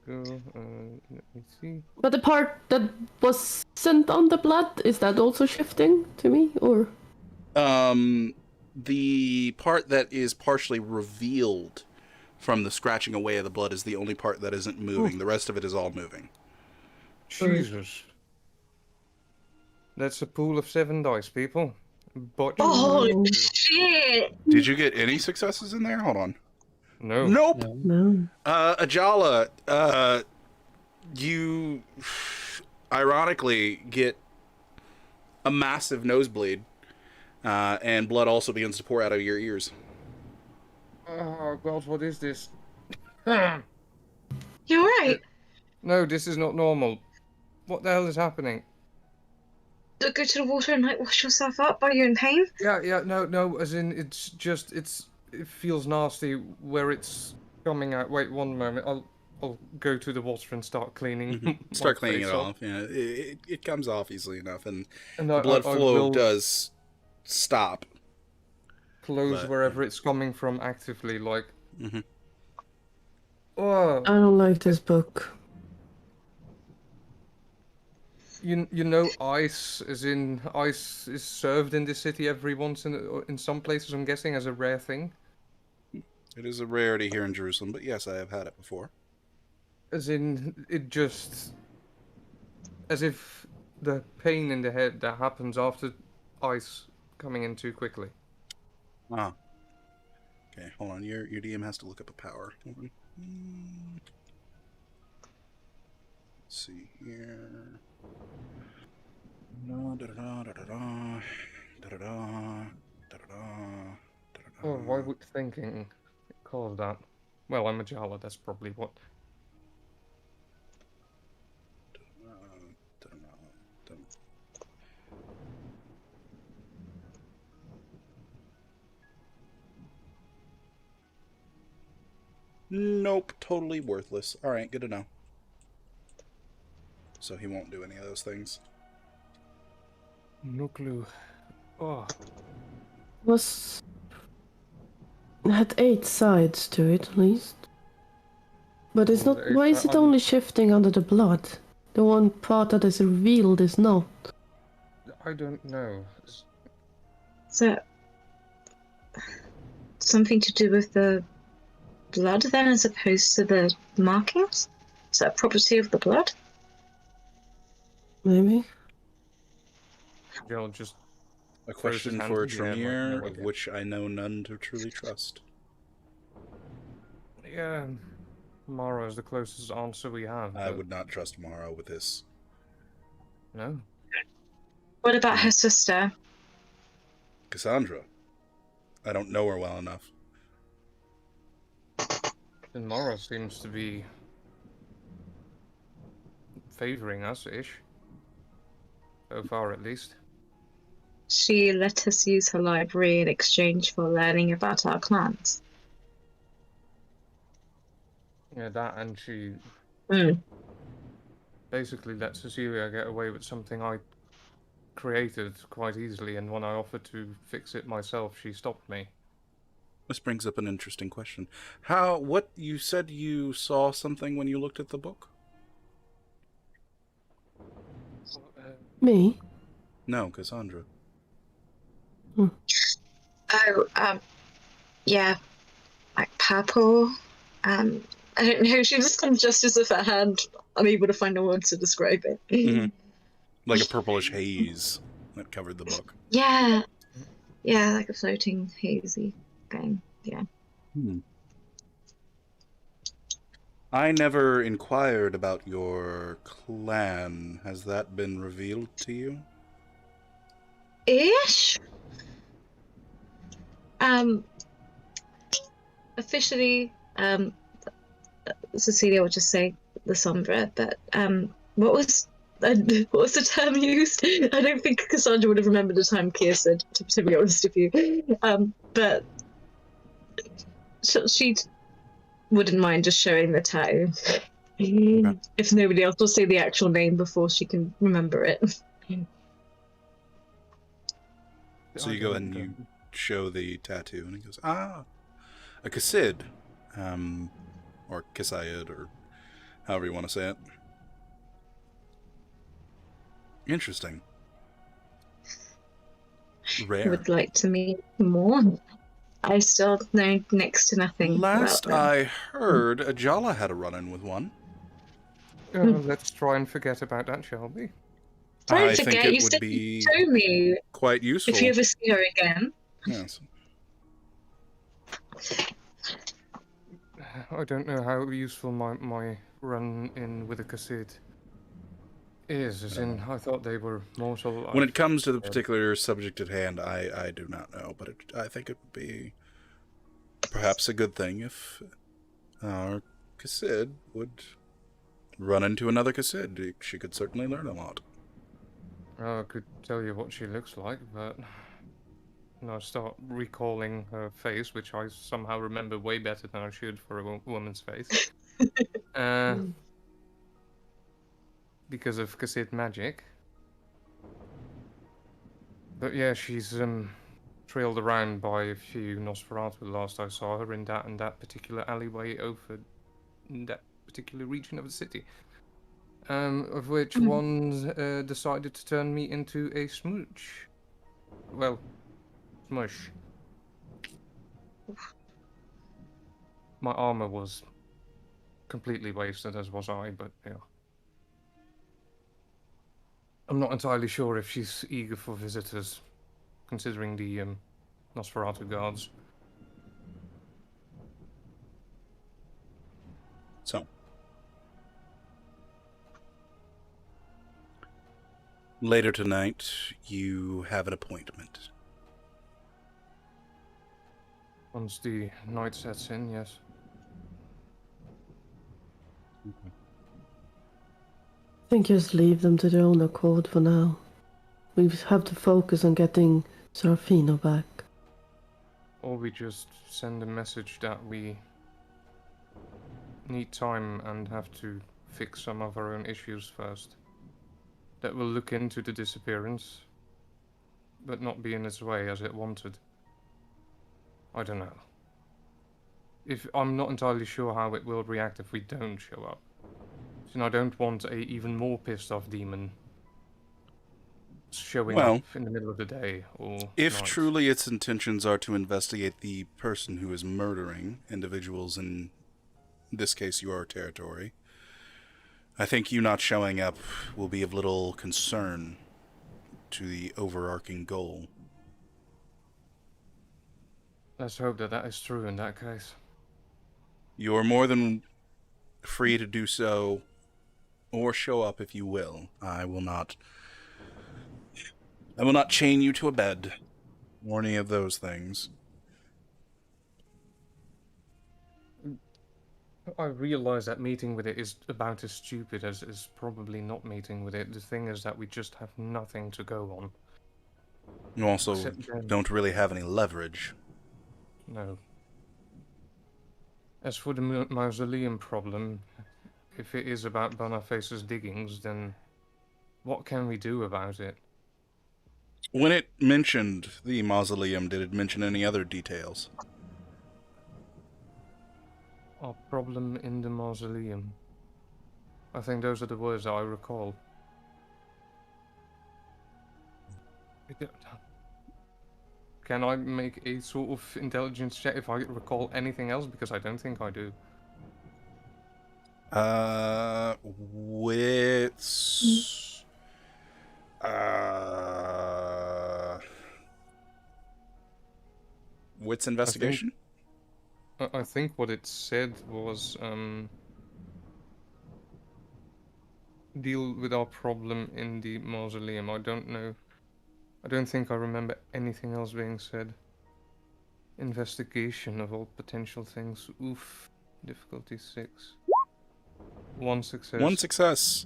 Go, let me see. But the part that was sent on the blood, is that also shifting to me, or? The part that is partially revealed from the scratching away of the blood is the only part that isn't moving. The rest of it is all moving. Jesus. That's a pool of 7 dice, people. Botch. Oh No. shit! Did you get any successes in there? Hold on. No. Nope. No. Ajala, you ironically get a massive nosebleed, and blood also begins to pour out of your ears. Oh, God, what is this? You alright? No, this is not normal. What the hell is happening? Go to the water and like wash yourself up. Are you in pain? Yeah, no, as in, it feels nasty where it's coming out. Wait, one moment, I'll go to the water and start cleaning. Start my cleaning face it off. Yeah, it comes off easily enough, and And the blood I flow will does stop. close but, wherever it's coming from actively, like... Mhm. Oh, I don't like this book. you know, ice, as in, ice is served in this city every once in some places, I'm guessing, as a rare thing. It is a rarity here in Jerusalem, but yes, I have had it before. As in, it just... As if the pain in the head that happens after ice coming in too quickly. Ah. Okay, hold on. Your DM has to look up a power. Hold on. Let's see here. Oh, why would thinking cause that? Well, I'm a Jala, that's probably what. Nope, totally worthless. Alright, good to know. So he won't do any of those things. No clue. Oh, Was... It had 8 sides to it, at least. But it's not. Why is it only shifting under the blood? The one part that is revealed is not. I don't know. So, something to do with the blood then, as opposed to the markings? Is that a property of the blood? Maybe. Jill just A throws his question hands for in the air like, Tremere, no of idea. which I know none to truly trust. Yeah, Mara is the closest answer we have. I but would not trust Mara with this. No. What about her sister? Cassandra. I don't know her well enough. And Mara seems to be favoring us-ish. So far, at least. She let us use her library in exchange for learning about our clans. Yeah, that, and she Mm. basically let Cecilia get away with something I created quite easily, and when I offered to fix it myself, she stopped me. This brings up an interesting question. What, you said you saw something when you looked at the book? Me? No, Cassandra. Oh, yeah, like purple. I don't know. She just kind of gestures with her hand, unable to find a word to describe it. Mhm. Like a purplish haze that covered the book. Yeah, like a floating hazy thing. Yeah. I never inquired about your clan. Has that been revealed to you? Ish. Officially, Cecilia would just say the Sombra, but what was the term used? I don't think Cassandra would have remembered the time Kia said, to be honest with you. But she wouldn't mind just showing the tattoo. Okay. If nobody else will say the actual name before she can remember it. So you go ahead and you show the tattoo, and he goes, a Kassid. Or Kisayid, or however you want to say it. Interesting. Rare. Would like to meet more. I still know next to nothing Last about them. I heard, Ajala had a run-in with one. Let's try and forget about that, shall we? Don't I think forget, it you would said be you'd show me quite useful. if you ever see her again. Yes. I don't know how useful my run-in with a Kassid is, as in, I thought they were mortal. When it comes to the particular subject at hand, I do not know, but I think it would be perhaps a good thing if our Kassid would run into another Kassid. She could certainly learn a lot. I could tell you what she looks like, but I start recalling her face, which I somehow remember way better than I should for a woman's face. Because of Kassid magic. But yeah, she's trailed around by a few Nosferatu last I saw her in that particular alleyway over in that particular region of the city. Of which one decided to turn me into a smooch. Well, smush. My armor was completely wasted, as was I, but yeah. I'm not entirely sure if she's eager for visitors, considering the Nosferatu guards. So, later tonight, you have an appointment. Once the night sets in, yes. I think just leave them to their own accord for now. We have to focus on getting Serafino back. Or we just send a message that we need time and have to fix some of our own issues first. That will look into the disappearance, but not be in its way as it wanted. I don't know. if I'm not entirely sure how it will react if we don't show up. And I don't want a even more pissed off demon showing Well, up in the middle of the day or if night. truly its intentions are to investigate the person who is murdering individuals in this case your territory, I think you not showing up will be of little concern to the overarching goal. Let's hope that that is true in that case. You are more than free to do so, or show up if you will. I will not chain you to a bed, or any of those things. I realize that meeting with it is about as stupid as probably not meeting with it. The thing is that we just have nothing to go on. You also Except them. don't really have any leverage. No. As for the mausoleum problem, if it is about Boniface's diggings, then what can we do about it? When it mentioned the mausoleum, did it mention any other details? Our problem in the mausoleum. I think those are the words I recall. Can I make a sort of intelligence check if I recall anything else? Because I don't think I do. Wits. Wits investigation? I think what it said was, deal with our problem in the mausoleum. I don't know. I don't think I remember anything else being said. Investigation of all potential things. Oof. Difficulty 6. 1 success. One success.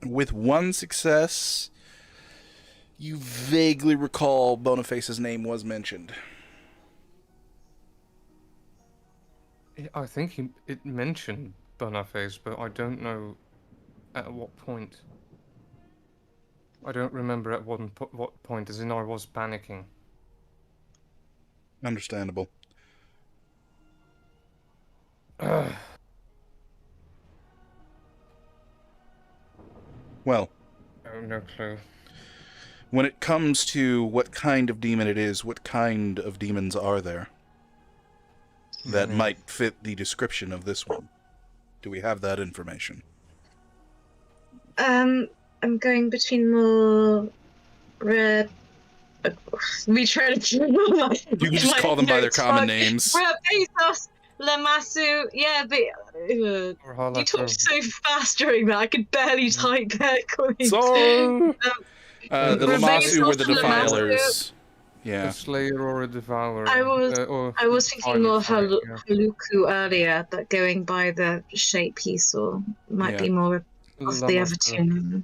With one success, you vaguely recall Boniface's name was mentioned. I think it mentioned Boniface, but I don't know at what point. I don't remember at what point, as in I was panicking. Understandable. Well, Oh, no clue. when it comes to what kind of demon it is, what kind of demons are there that Many. might fit the description of this one? Do we have that information? I'm going between more red. We try to. You can just call them by their common names. Bezos, Lamasu. Yeah, but you talked so fast during that I could barely type correctly. So, the Rebecca's Lamasu were the also Lamasu. defilers. Yeah. A slayer or a devourer. I was thinking more Haluku earlier, but going by the shape he saw might be more of the other two.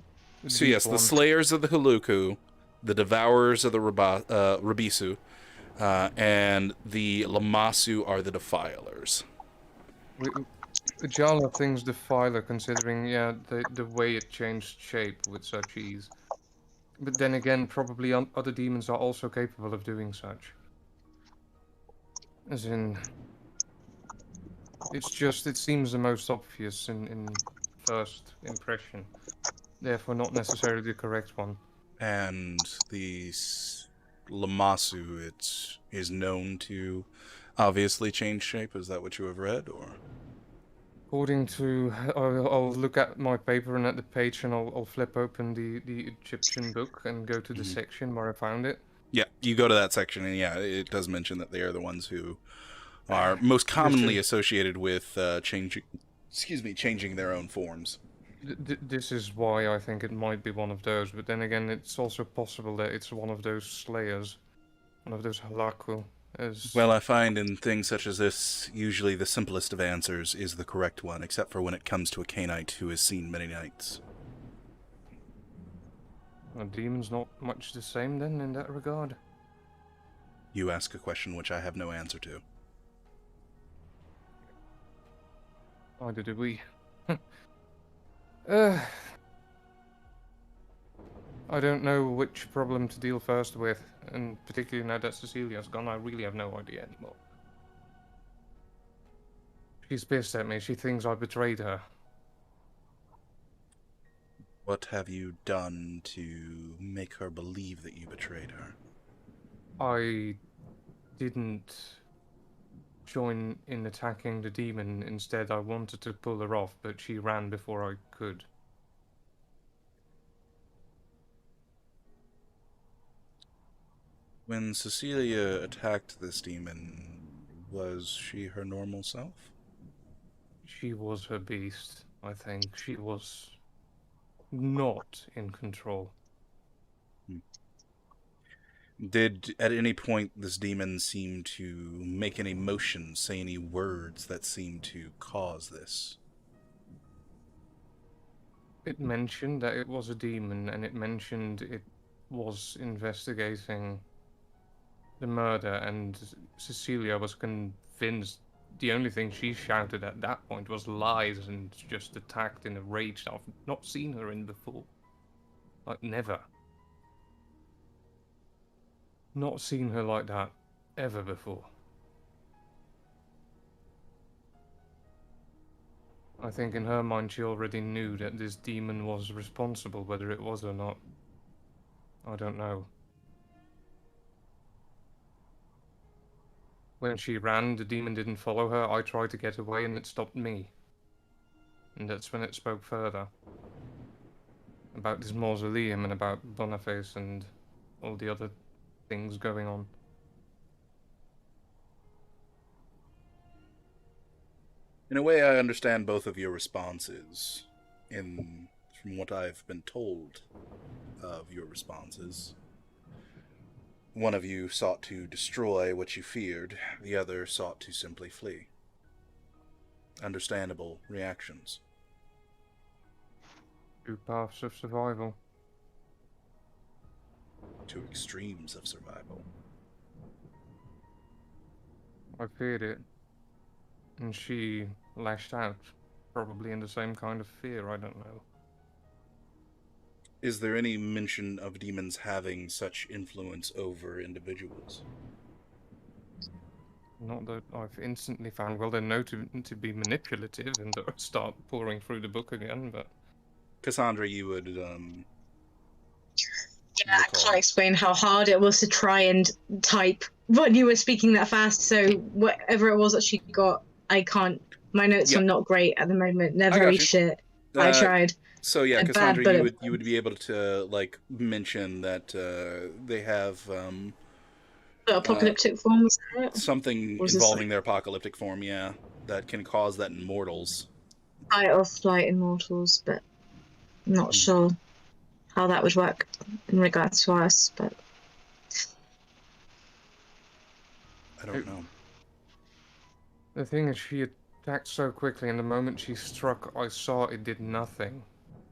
So yes, the slayers of the Huluku, the devourers of the Rabisu, and the Lamasu are the defilers. Jala thinks defiler, considering the way it changed shape with such ease. But then again, probably other demons are also capable of doing such. As in, it seems the most obvious in first impression. Therefore, not necessarily the correct one. And the Lamasu, it is known to obviously change shape. Is that what you have read, or? According to, I'll look at my paper and at the page, and I'll flip open the Egyptian book and go to the section where I found it. Yeah, you go to that section, and yeah, it does mention that they are the ones who are most commonly associated with changing their own forms. This is why I think it might be one of those, but then again, it's also possible that it's one of those slayers, one of those halaku. Well, I find in things such as this, usually the simplest of answers is the correct one, except for when it comes to a Canaanite who has seen many nights. Are demons not much the same then, in that regard? You ask a question which I have no answer to. Either do we. I don't know which problem to deal first with, and particularly now that Cecilia's gone, I really have no idea anymore. She's pissed at me. She thinks I betrayed her. What have you done to make her believe that you betrayed her? I didn't join in attacking the demon. Instead, I wanted to pull her off, but she ran before I could. When Cecilia attacked this demon, was she her normal self? She was her beast, I think. She was not in control. Did at any point this demon seem to make any motion, say any words that seemed to cause this? It mentioned that it was a demon, and it mentioned it was investigating the murder, and Cecilia was convinced the only thing she shouted at that point was lies and just attacked in a rage that I've not seen her in before. Like, never. Not seen her like that ever before. I think in her mind she already knew that this demon was responsible, whether it was or not. I don't know. When she ran, the demon didn't follow her. I tried to get away and it stopped me. And that's when it spoke further. About this mausoleum and about Boniface and all the other things going on. In a way, I understand both of your responses. From what I've been told of your responses, one of you sought to destroy what you feared, the other sought to simply flee. Understandable reactions. Two paths of survival. Two extremes of survival. I feared it. And she lashed out. Probably in the same kind of fear, I don't know. Is there any mention of demons having such influence over individuals? Not that I've instantly found. Well, they're known to be manipulative and start pouring through the book again, but... Cassandra, you would, Yeah, I can't explain how hard it was to try and type when you were speaking that fast, so whatever it was that she got, I can't... My notes are not great at the moment. They're very shit. I tried. So yeah, They're Cassandra, bad, you would be able to like mention that they have The apocalyptic form, was that it? something Was this involving their apocalyptic form, yeah, that can cause that in mortals. Fight or flight immortals, but I'm not sure how that would work in regards to us, but... I don't know. The thing is, she attacked so quickly, and the moment she struck, I saw it did nothing.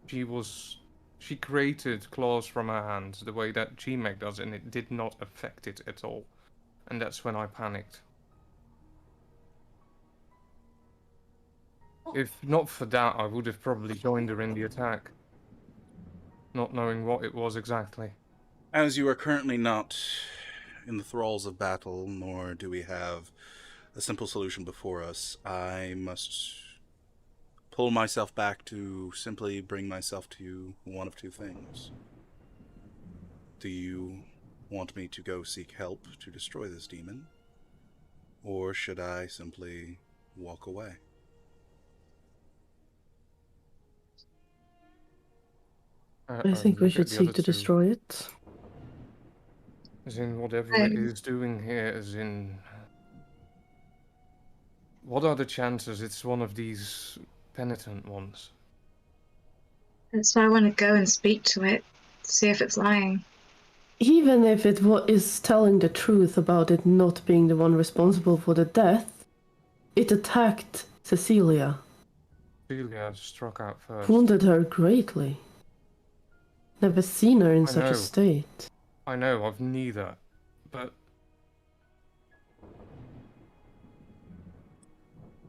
She created claws from her hands the way that G-Meg does, and it did not affect it at all. And that's when I panicked. If not for that, I would have probably joined her in the attack. Not knowing what it was exactly. As you are currently not in the thralls of battle, nor do we have a simple solution before us, I must pull myself back to simply bring myself to one of two things. Do you want me to go seek help to destroy this demon? Or should I simply walk away? I think we should seek to destroy it. As in, whatever it is doing here, as in... What are the chances it's one of these penitent ones? That's why I want to go and speak to it, see if it's lying. Even if it is telling the truth about it not being the one responsible for the death, it attacked Cecilia. Cecilia struck out first. Wounded her greatly. Never seen her in such a state. I know, I've neither, but...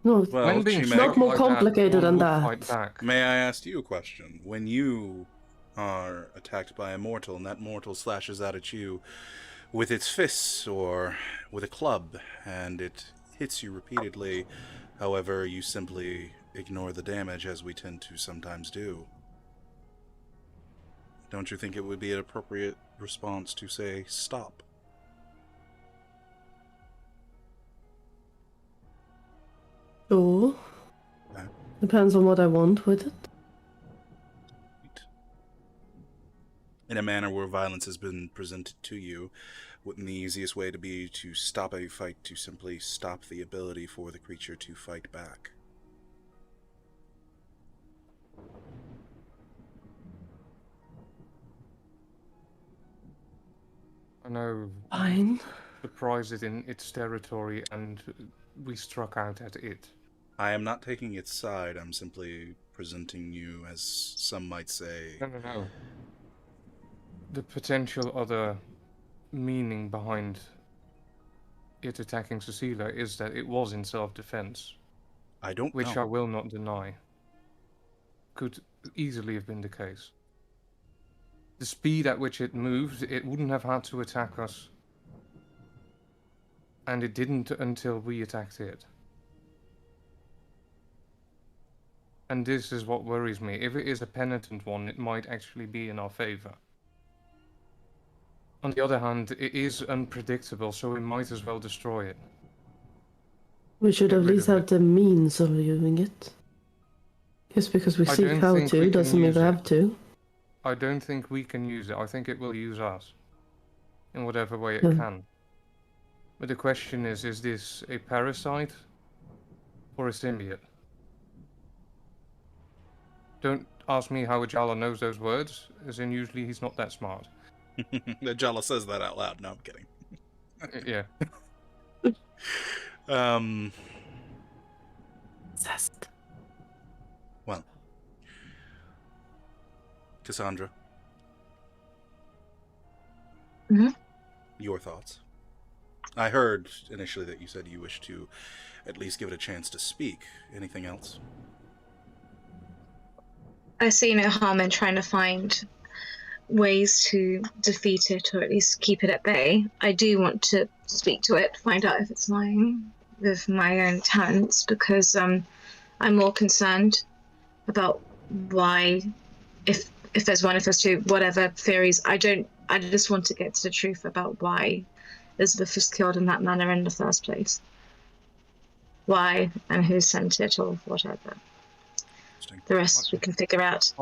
No, Well, it's not more complicated than that. May I ask you a question? When you are attacked by a mortal, and that mortal slashes out at you with its fists or with a club, and it hits you repeatedly. However, you simply ignore the damage, as we tend to sometimes do. Don't you think it would be an appropriate response to say, stop? Sure. Okay. Depends on what I want with it. In a manner where violence has been presented to you, wouldn't the easiest way to be to stop a fight to simply stop the ability for the creature to fight back? I know. Fine. Surprise it in its territory, and we struck out at it. I am not taking its side, I'm simply presenting you as some might say. No. The potential other meaning behind it attacking Cecilia is that it was in self-defense, I don't which know. I will not deny. Could easily have been the case. The speed at which it moved, it wouldn't have had to attack us. And it didn't until we attacked it. And this is what worries me. If it is a penitent one, it might actually be in our favor. On the other hand, it is unpredictable, so we might as well destroy it. We should Get at rid least of have it. the means of doing it. Just because we I seek don't how think we to can doesn't mean use we it. have to. I don't think we can use it. I think it will use us. In whatever way it Hmm. can. But the question is this a parasite or a symbiote? Don't ask me how Ajala knows those words, as in usually he's not that smart. Jala says that out loud. No, I'm kidding. Yeah. Obsessed. Well, Cassandra. Mhm. Your thoughts? I heard initially that you said you wish to at least give it a chance to speak. Anything else? I see no harm in trying to find ways to defeat it or at least keep it at bay. I do want to speak to it, find out if it's lying with my own talents, because I'm more concerned about why, if there's one, if there's two, whatever theories. I just want to get to the truth about why Elizabeth was killed in that manner in the first place. Why and who sent it or whatever. The rest we can figure out.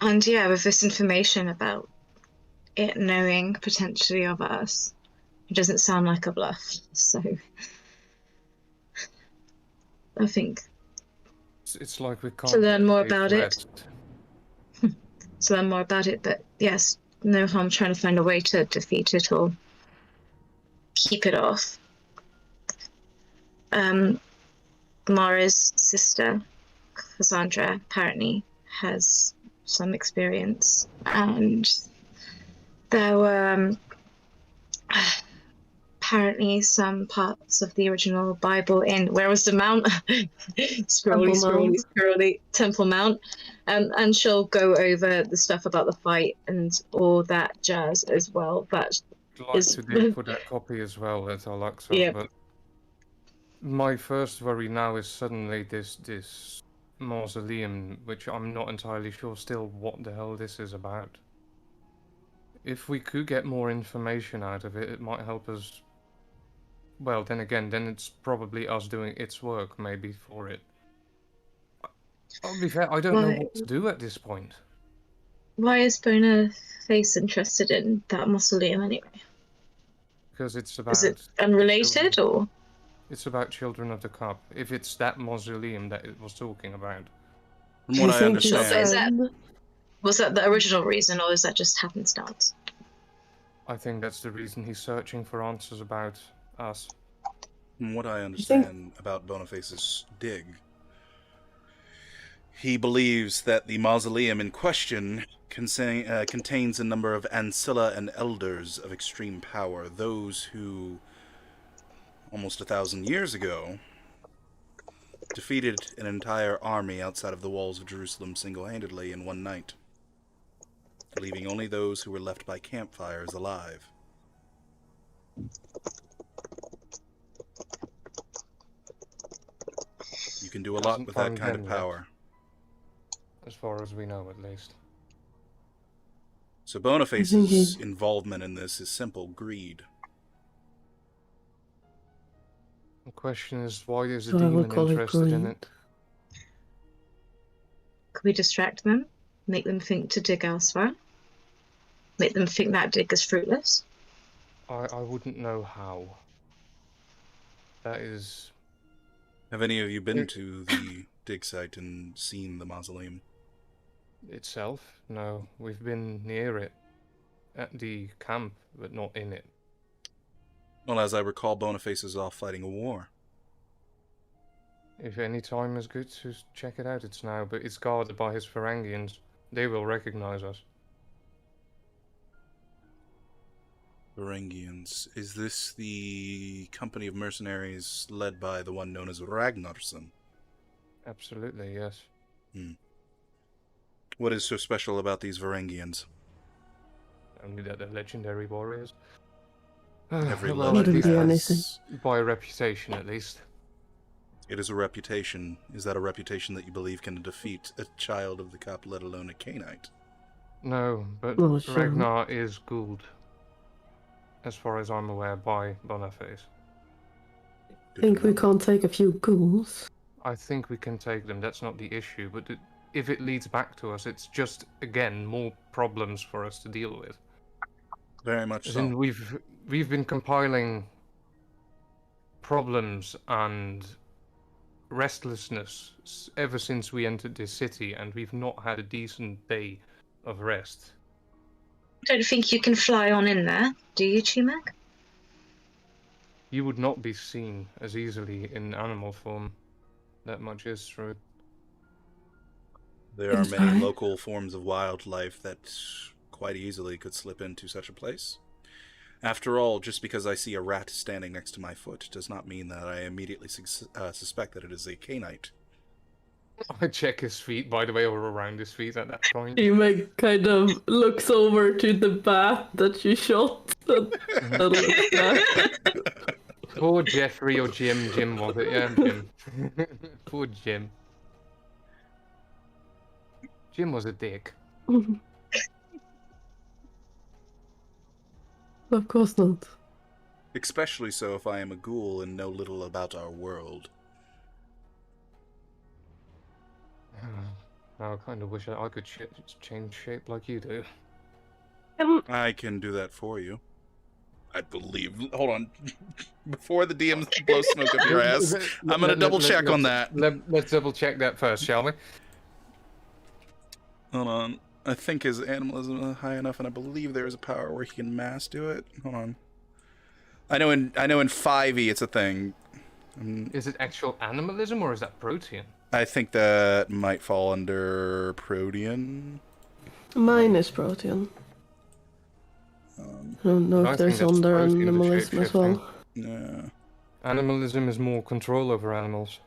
And yeah, with this information about it knowing potentially of us, it doesn't sound like a bluff. So I think It's like we can't to learn more take about it. rest. To learn more about it, but yes, no harm trying to find a way to defeat it or keep it off. Mara's sister, Cassandra, apparently has some experience, and there were apparently some parts of the original Bible in, where was the mount? scrolly, Temple Mount. And she'll go over the stuff about the fight and all that jazz as well. That I'd like is to dig for that copy as well at Alexa, Yep. but my first worry now is suddenly this mausoleum, which I'm not entirely sure still what the hell this is about. If we could get more information out of it, it might help us. Well, then again, then it's probably us doing its work, maybe, for it. I'll be fair, I don't know what to do at this point. Why is Bonaface interested in that mausoleum anyway? Because it's about... Is it unrelated or? It's about Children of the Cup. If it's that mausoleum that it was talking about. From what I Sure, but understand, was that the original reason, or is that just happenstance? I think that's the reason he's searching for answers about us. from what I understand about Boniface's dig, he believes that the mausoleum in question contains a number of ancilla and elders of extreme power, those who, almost 1,000 years ago, defeated an entire army outside of the walls of Jerusalem single-handedly in one night, leaving only those who were left by campfires alive. You can do a lot with that kind of power. As far as we know, at least. So Boniface's involvement in this is simple greed. The question is, why is the demon interested in it? Could we distract them? Make them think to dig elsewhere? Make them think that dig is fruitless? I wouldn't know how. That is... Have any of you been to the dig site and seen the mausoleum? Itself? No, we've been near it. At the camp, but not in it. Well, as I recall, Boniface is off fighting a war. If any time is good to check it out, it's now, but it's guarded by his Varangians. They will recognize us. Varangians. Is this the company of mercenaries led by the one known as Ragnarsson? Absolutely, yes. What is so special about these Varangians? Only that they're legendary warriors. Every Well, legend Wouldn't be has... anything. by reputation, at least. It is a reputation. Is that a reputation that you believe can defeat a child of the cup, let alone a Canaanite? No, but Oh, sure. Ragnar is Gould. As far as I'm aware, by Boniface. Good Think to we know. can't take a few ghouls? I think we can take them, that's not the issue, but if it leads back to us, it's just, again, more problems for us to deal with. Very much As so. in, we've been compiling problems and restlessness ever since we entered this city, and we've not had a decent day of rest. Don't think you can fly on in there, do you, Chimek? You would not be seen as easily in animal form. That much is true. There are It's many fine. local forms of wildlife that quite easily could slip into such a place. After all, just because I see a rat standing next to my foot does not mean that I immediately suspect that it is a Canaanite. I check his feet, by the way, or around his feet at that point. Chimek kind of looks over to the bat that you shot. And looks back. Poor Jeffrey or Jim. Jim was it? Yeah, Jim. Poor Jim. Jim was a dick. Of course not. Especially so if I am a ghoul and know little about our world. I kind of wish I could change shape like you do. I can do that for you. I believe. Hold on. Before the DM blows smoke up your ass, I'm going to double check on that. Let's double check that first, shall we? Hold on. I think his animalism is high enough, and I believe there is a power where he can mass do it. Hold on. I know in 5e it's a thing. Is it actual animalism or is that protean? I think that might fall under Protean. Mine is protean. I don't know I if think there's that's under protean, the animalism as well. Yeah. Animalism is more control over animals.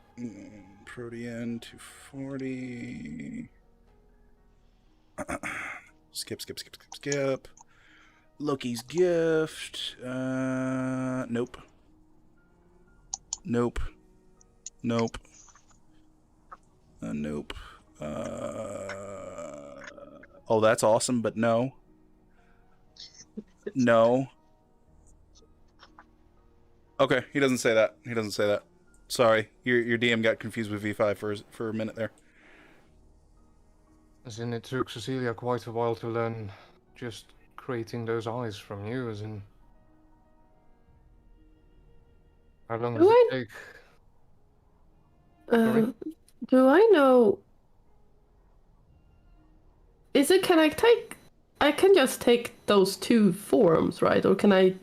Protean 240. Skip. Loki's gift. Nope. Nope. Nope. Nope. Oh, that's awesome, but no. No. Okay, he doesn't say that. He doesn't say that. Sorry, your DM got confused with V5 for a minute there. As in, it took Cecilia quite a while to learn just creating those eyes from you, as in... How long does it take? Sorry? Do I know? Can I take? I can just take those two forms, right? Or can I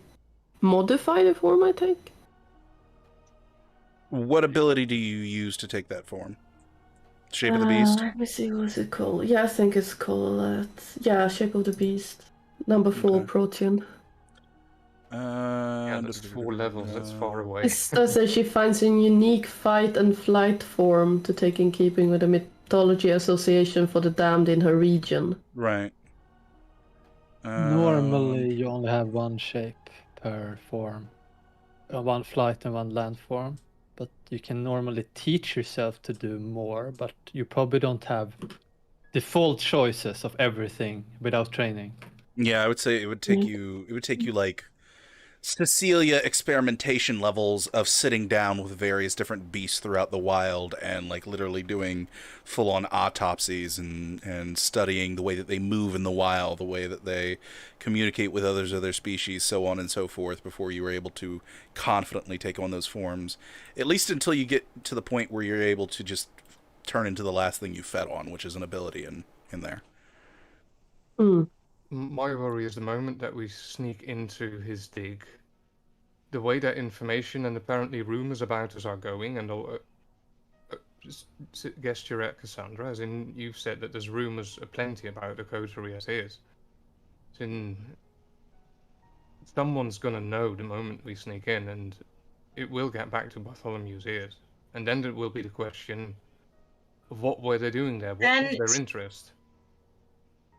modify the form I take? What ability do you use to take that form? Shape of the Beast? Let me see, what's it called? Yeah, I think it's called that. Yeah, Shape of the Beast. Number 4, Okay. Protean. Yeah, that's 4 levels. That's far away. It says she finds a unique fight and flight form to take in keeping with the Mythology Association for the Damned in her region. Right. Normally, you only have one shape per form. One flight and one land form. But you can normally teach yourself to do more, but you probably don't have default choices of everything without training. Yeah, I would say it would take you. It would take you like Cecilia experimentation levels of sitting down with various different beasts throughout the wild and like literally doing full-on autopsies and studying the way that they move in the wild, the way that they communicate with others of their species, so on and so forth, before you were able to confidently take on those forms. At least until you get to the point where you're able to just turn into the last thing you fed on, which is an ability in there. My worry is the moment that we sneak into his dig, the way that information and apparently rumors about us are going, and I'll gesture at Cassandra, as in you've said that there's rumors aplenty about the coterie as is. As in, someone's gonna know the moment we sneak in, and it will get back to Bartholomew's ears. And then there will be the question of what were they doing there? What was their interest?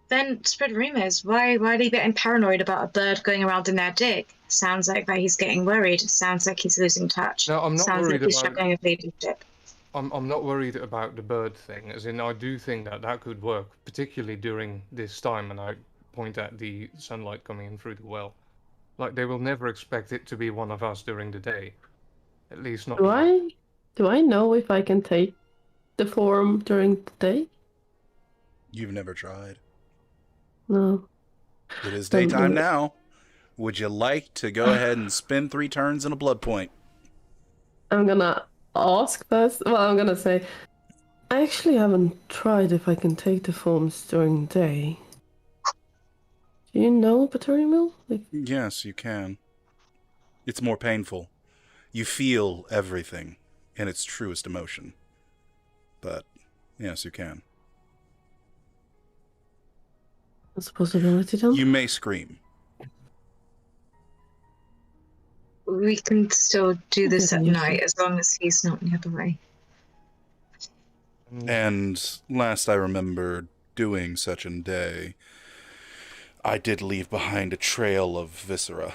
Then spread rumors. Why are they getting paranoid about a bird going around in their dig? Sounds like that he's getting worried. Sounds like he's losing touch. No, I'm not Sounds worried like he's about. struggling with leadership. I'm not worried about the bird thing, as in I do think that that could work, particularly during this time, and I point at the sunlight coming in through the well. Like, they will never expect it to be one of us during the day. At least not yet. Do I know if I can take the form during the day? You've never tried. No. It is daytime now. Would you like to go ahead and spend 3 turns in a blood point? I'm gonna ask first. Well, I'm gonna say, I actually haven't tried if I can take the forms during the day. Do you know, Paterno? Yes, you can. It's more painful. You feel everything in its truest emotion. But, yes, you can. What's a possibility, then? You may scream. We can still do this at night as long as he's not nearby. And last I remember doing such a day, I did leave behind a trail of viscera.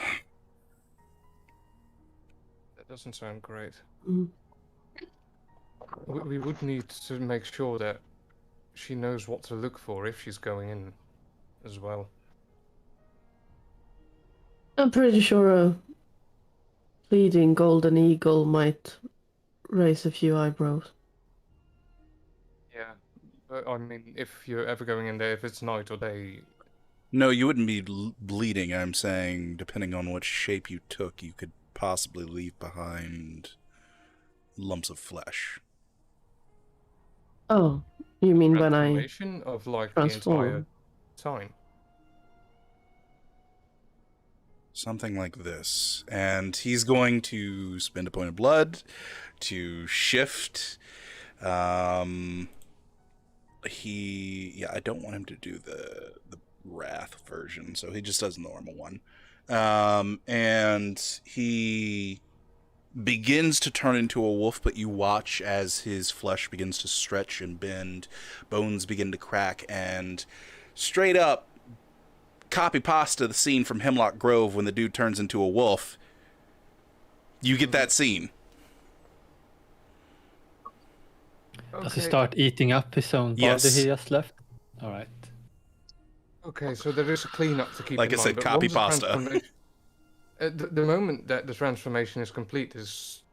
That doesn't sound great. Mm. We would need to make sure that she knows what to look for if she's going in as well. I'm pretty sure a bleeding golden eagle might raise a few eyebrows. Yeah, but I mean, if you're ever going in there, if it's night or day... No, you wouldn't be bleeding. I'm saying, depending on what shape you took, you could possibly leave behind lumps of flesh. Oh, you mean when I transformation of like the transform? entire time? Something like this. And he's going to spend a point of blood to shift. I don't want him to do the Wrath version, so he just does the normal one. And he begins to turn into a wolf, but you watch as his flesh begins to stretch and bend, bones begin to crack, and straight up copy pasta the scene from Hemlock Grove when the dude turns into a wolf. You get that scene. Does he start eating up his own body Yes. he just left? Alright. Okay, so there is a cleanup to keep Like in I mind. said, but copy once the pasta. transformation- the moment that the transformation is complete is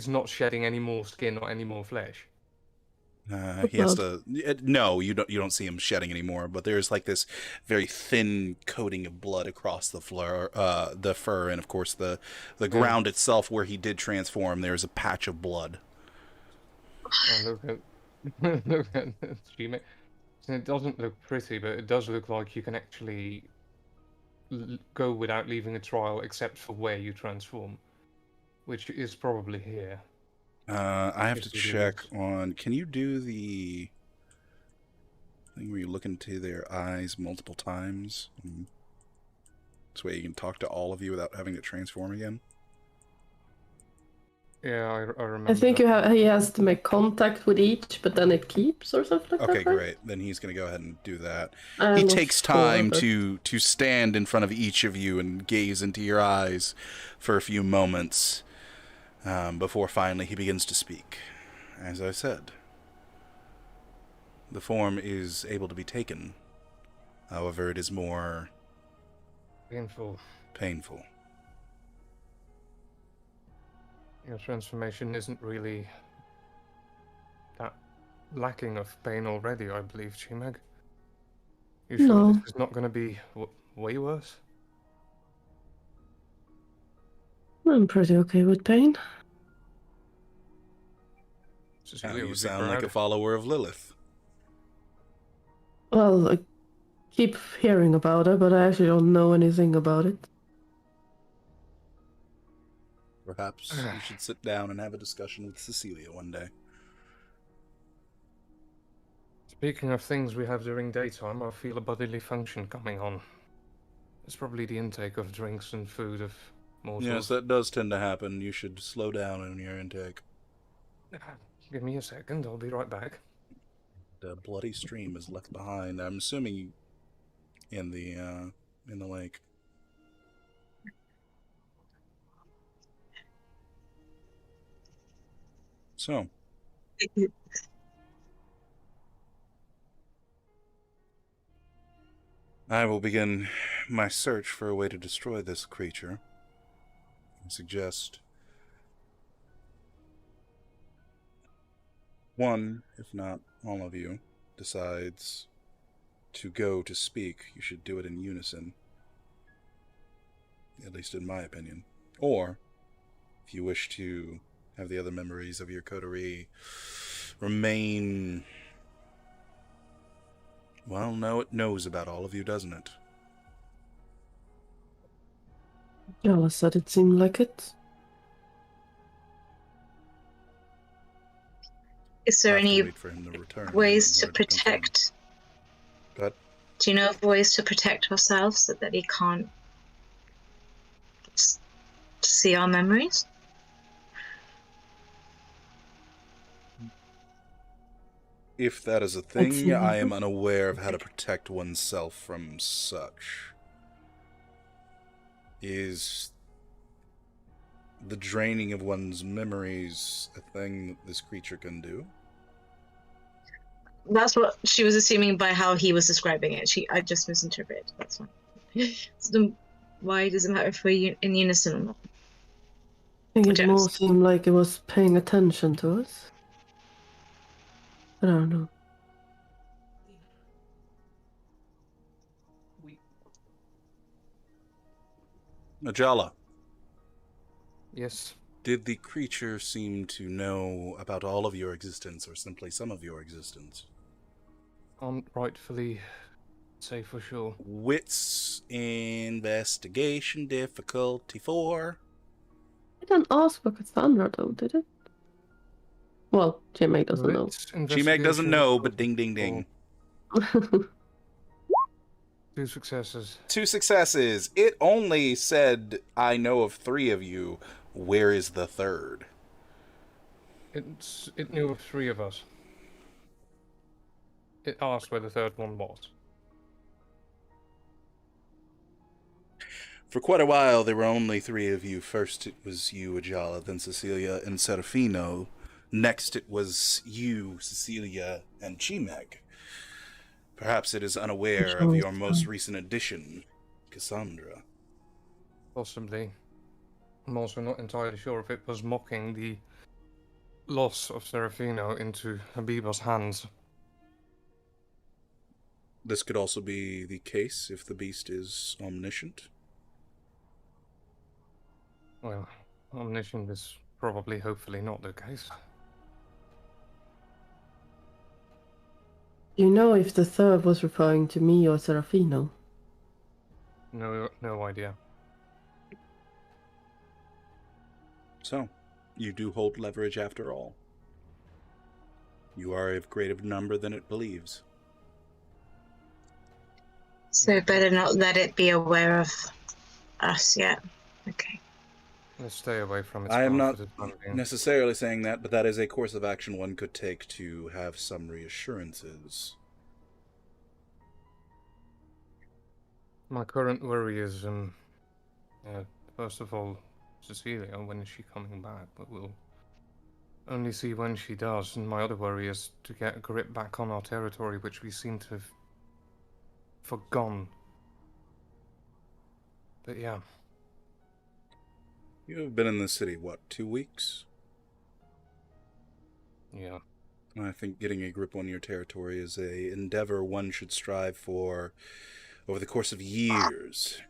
not shedding any more skin or any more flesh. He has to. No, you don't see him shedding anymore. But there's like this very thin coating of blood across the floor, the fur, and of course the ground itself where he did transform. There's a patch of blood. Oh, look at She it doesn't look pretty, but it does look like you can actually go without leaving a trial, except for where you transform, which is probably here. I have to Yes, it check is. on. Can you do the thing where you look into their eyes multiple times? This way you can talk to all of you without having to transform again. Yeah, I remember. I think that. he has to make contact with each, but then it keeps or something like Okay, that. Right? great. Then he's going to go ahead and do that. I'm He not takes sure, time but- to stand in front of each of you and gaze into your eyes for a few moments before finally he begins to speak. As I said, the form is able to be taken. However, it is more Painful. painful. Your transformation isn't really that lacking of pain already, I believe, Chimeg. You sure No. this is not going to be way worse? I'm pretty okay with pain. Cecilia Now you would be sound like a proud. follower of Lilith. Well, I keep hearing about it, but I actually don't know anything about it. Perhaps you should sit down and have a discussion with Cecilia one day. Speaking of things we have during daytime, I feel a bodily function coming on. It's probably the intake of drinks and food of mortals. Yes, that does tend to happen. You should slow down in your intake. Give me a second, I'll be right back. The bloody stream is left behind. I'm assuming in the lake. So, I will begin my search for a way to destroy this creature. I suggest one, if not all of you, decides to go to speak. You should do it in unison. At least in my opinion. Or, if you wish to have the other memories of your coterie remain... Well, no, it knows about all of you, doesn't it? Jala said it seemed like it. Is there I'll have to any wait for him to return ways in to order confirm. protect? Go ahead. Do you know of ways to protect ourselves so that he can't see our memories? If that is a thing, I am unaware of how to protect oneself from such. Is the draining of one's memories a thing that this creature can do? That's what she was assuming by how he was describing it. I just misinterpreted. That's fine. So then why does it matter if we're in unison or not? I think it Yes. more seemed like it was paying attention to us. I don't know. Najala, Yes. did the creature seem to know about all of your existence or simply some of your existence? Can't rightfully say for sure. Wits investigation difficulty 4. I didn't ask for Cassandra though, did it? Well, J-Meg doesn't know. G-Meg doesn't know, but ding ding ding. 2 successes. 2 successes. It only said, I know of 3 of you. Where is the third? It knew of 3 of us. It asked where the third one was. For quite a while, there were only 3 of you. First, it was you, Ajala, then Cecilia and Serafino. Next, it was you, Cecilia, and G-Meg. Perhaps it is unaware of your most recent addition, Cassandra. Possibly. I'm also not entirely sure if it was mocking the loss of Serafino into Habiba's hands. This could also be the case if the beast is omniscient. Well, omniscient is probably, hopefully, not the case. Do you know if the third was referring to me or Serafino? No idea. So, you do hold leverage after all. You are of greater number than it believes. So better not let it be aware of us yet. Okay. Let's stay away from its I am path not for the time being. necessarily saying that, but that is a course of action one could take to have some reassurances. My current worry is, first of all, Cecilia, when is she coming back? But we'll only see when she does. And my other worry is to get a grip back on our territory, which we seem to have forgone. But yeah. You have been in the city, what, 2 weeks? Yeah. I think getting a grip on your territory is a endeavor one should strive for over the course of years.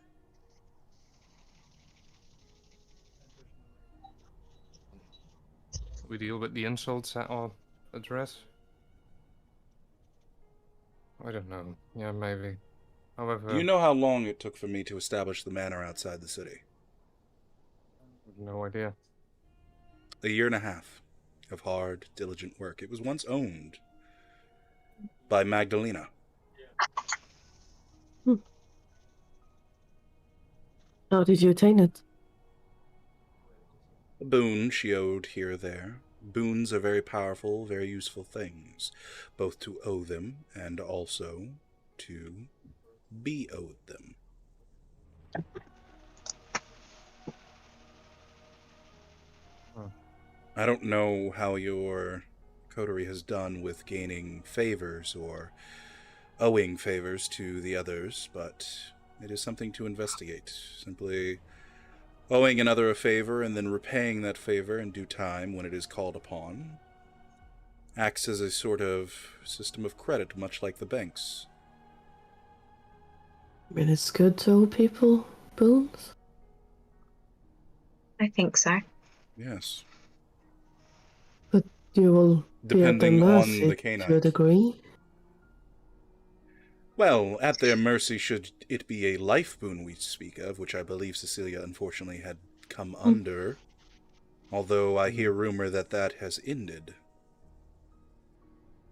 We deal with the insults at our address? I don't know. Yeah, maybe. However, Do you know how long it took for me to establish the manor outside the city? no idea. 1.5 years of hard, diligent work. It was once owned by Magdalena. How did you attain it? A boon she owed here or there. Boons are very powerful, very useful things, both to owe them and also to be owed them. I don't know how your coterie has done with gaining favors or owing favors to the others, but it is something to investigate. Simply owing another a favor and then repaying that favor in due time when it is called upon acts as a sort of system of credit, much like the banks. I mean, it's good to owe people boons. I think so. Yes. But you will be at their Depending on mercy the to a canine. degree. Well, at their mercy should it be a life boon we speak of, which I believe Cecilia unfortunately had come under, although I hear rumor that that has ended.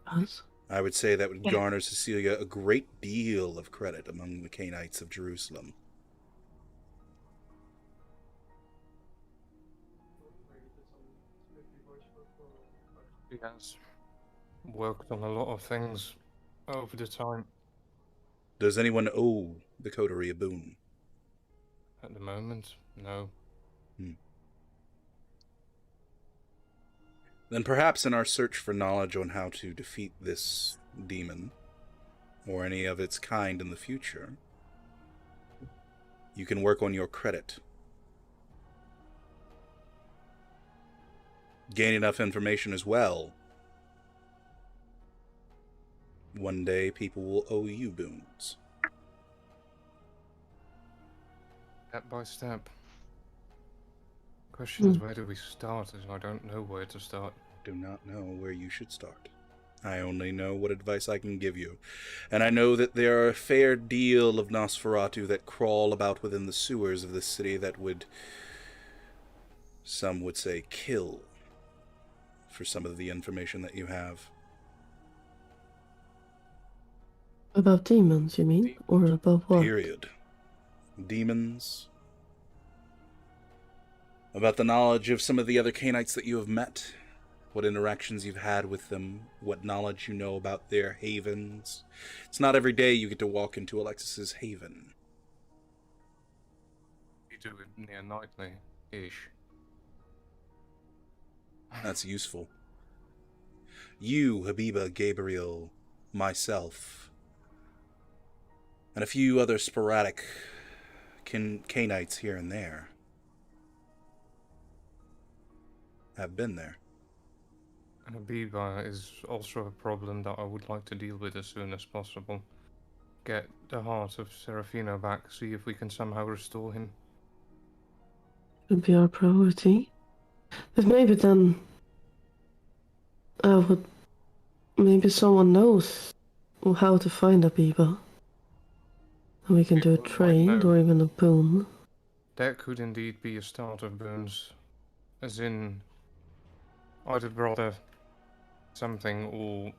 Us? I would say that would Yeah. garner Cecilia a great deal of credit among the Canaanites of Jerusalem. She has worked on a lot of things over the time. Does anyone owe the coterie a boon? At the moment, no. Then perhaps in our search for knowledge on how to defeat this demon, or any of its kind in the future, you can work on your credit. Gain enough information as well. One day people will owe you boons. Step by step. Question is, where do we start? As I don't know where to start. Do not know where you should start. I only know what advice I can give you. And I know that there are a fair deal of Nosferatu that crawl about within the sewers of this city that would, some would say, kill for some of the information that you have. About demons, you mean? Or about what? Period. Demons. About the knowledge of some of the other Canaanites that you have met. What interactions you've had with them. What knowledge you know about their havens. It's not every day you get to walk into Alexis's haven. You do it near nightly-ish. That's useful. You, Habiba, Gabriel, myself, and a few other sporadic Canaanites here and there have been there. Habiba is also a problem that I would like to deal with as soon as possible. Get the heart of Serafino back, see if we can somehow restore him. Would be our priority. But maybe then... Maybe someone knows how to find Abiba. And we can do a People might trade know. or even a boon. That could indeed be a start of boons. As in, either brother something or...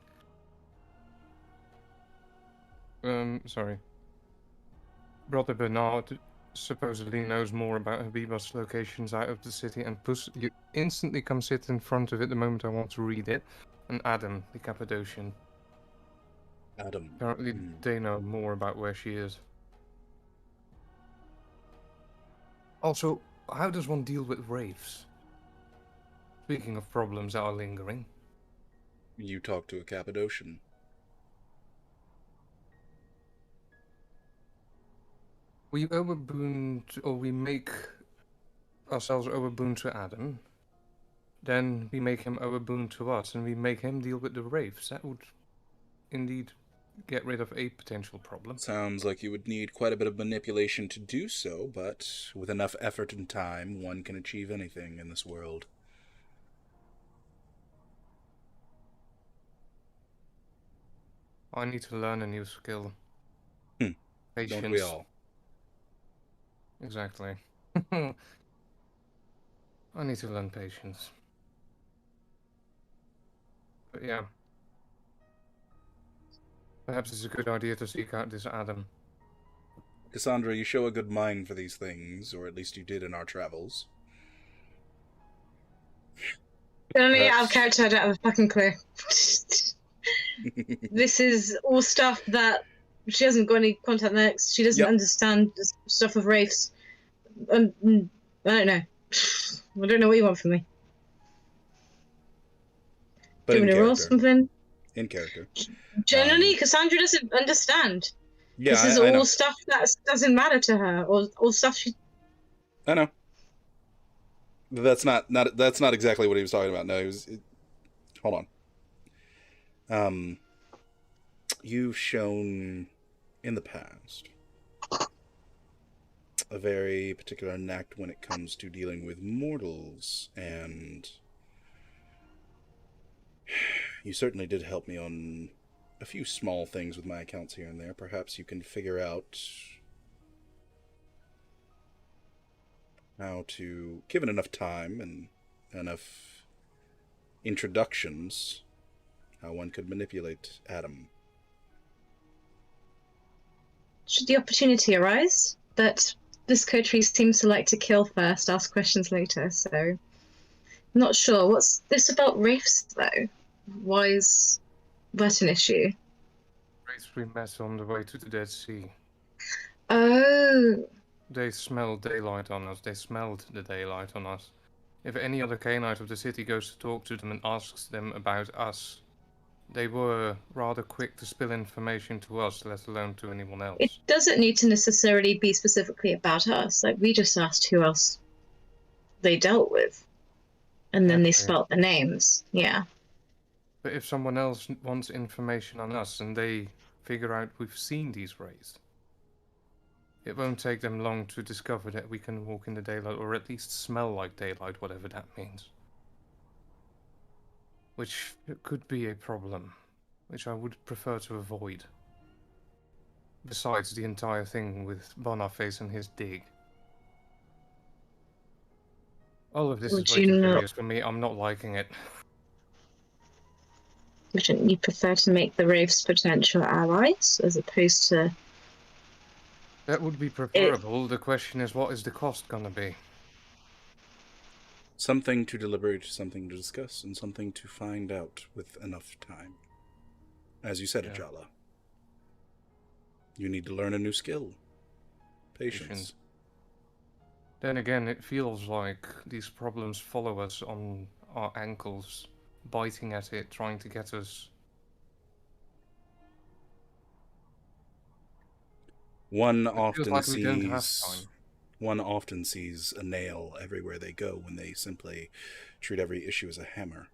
Brother Bernard supposedly knows more about Habiba's locations out of the city, and plus you instantly come sit in front of it the moment I want to read it. And Adam, the Cappadocian. Adam. Apparently they know more about where she is. Also, how does one deal with wraiths? Speaking of problems that are lingering. You talk to a Cappadocian. We overboon, or we make ourselves overboon to Adam. Then we make him overboon to us, and we make him deal with the wraiths. That would indeed get rid of a potential problem. Sounds like you would need quite a bit of manipulation to do so, but with enough effort and time, one can achieve anything in this world. I need to learn a new skill. Patience. Don't we all? Exactly. I need to learn patience. But yeah. Perhaps it's a good idea to seek out this Adam. Cassandra, you show a good mind for these things, or at least you did in our travels. Generally, out of character, I don't have a fucking clue. This is all stuff that she hasn't got any contact next. She doesn't understand the stuff of wraiths. I don't know. I don't know what you want from me. But Do you in want to roll character. something? In character. Generally, Cassandra doesn't understand. Yeah, this is I know. all stuff that doesn't matter to her, or stuff she. I know. That's not exactly what he was talking about. No, he was. Hold on. You've shown in the past a very particular knack when it comes to dealing with mortals, and you certainly did help me on a few small things with my accounts here and there. Perhaps you can figure out how to, given enough time and enough introductions, how one could manipulate Adam. Should the opportunity arise, but this country seems to like to kill first, ask questions later, so not sure. What's this about wraiths, though? Why is that an issue? Wraiths we met on the way to the Dead Sea. Oh. They smelled daylight on us. They smelled the daylight on us. If any other Canaanite of the city goes to talk to them and asks them about us, they were rather quick to spill information to us, let alone to anyone else. It doesn't need to necessarily be specifically about us. Like, we just asked who else they dealt with. And then they spelt the names. Yeah. But if someone else wants information on us and they figure out we've seen these wraiths, it won't take them long to discover that we can walk in the daylight, or at least smell like daylight, whatever that means. Which could be a problem, which I would prefer to avoid. Besides the entire thing with Boniface and his dig. All of this is way too serious for me. I'm not liking it. Wouldn't you prefer to make the wraiths potential allies, as opposed to... That would be preferable. The question is, what is the cost gonna be? Something to deliberate, something to discuss, and something to find out with enough time. As you said, Ajala. You need to learn a new skill. Patience. Then again, it feels like these problems follow us on our ankles, biting at it, trying to get us. One often sees a nail everywhere they go when they simply treat every issue as a hammer.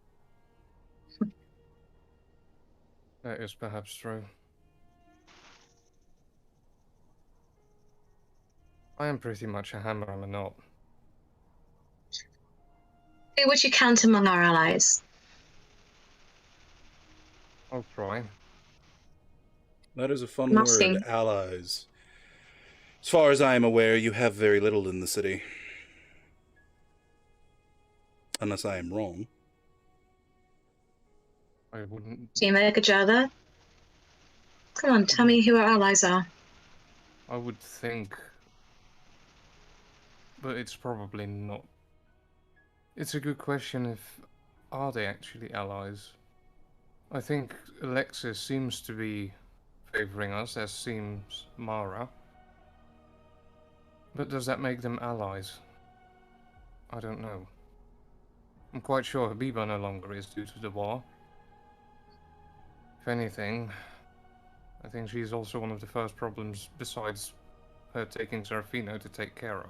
That is perhaps true. I am pretty much a hammer, am I not? Do what you can among our allies. I'll try. That is a fun word, allies. As far as I am aware, you have very little in the city. Unless I am wrong. I wouldn't... Do you make a Jada? Come on, tell me who our allies are. I would think but it's probably not. It's a good question if are they actually allies? I think Alexis seems to be favoring us, as seems Mara. But does that make them allies? I don't know. I'm quite sure Habiba no longer is due to the war. If anything, I think she's also one of the first problems besides her taking Serafino to take care of.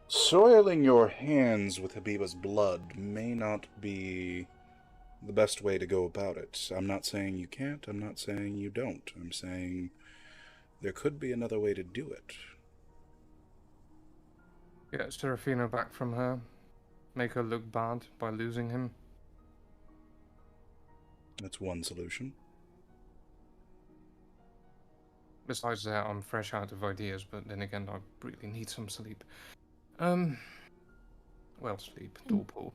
Soiling your hands with Habiba's blood may not be the best way to go about it. I'm not saying you can't, I'm not saying you don't. I'm saying there could be another way to do it. Get Serafino back from her. Make her look bad by losing him. That's one solution. Besides that, I'm fresh out of ideas, but then again, I really need some sleep. Well, sleep, Dorpool.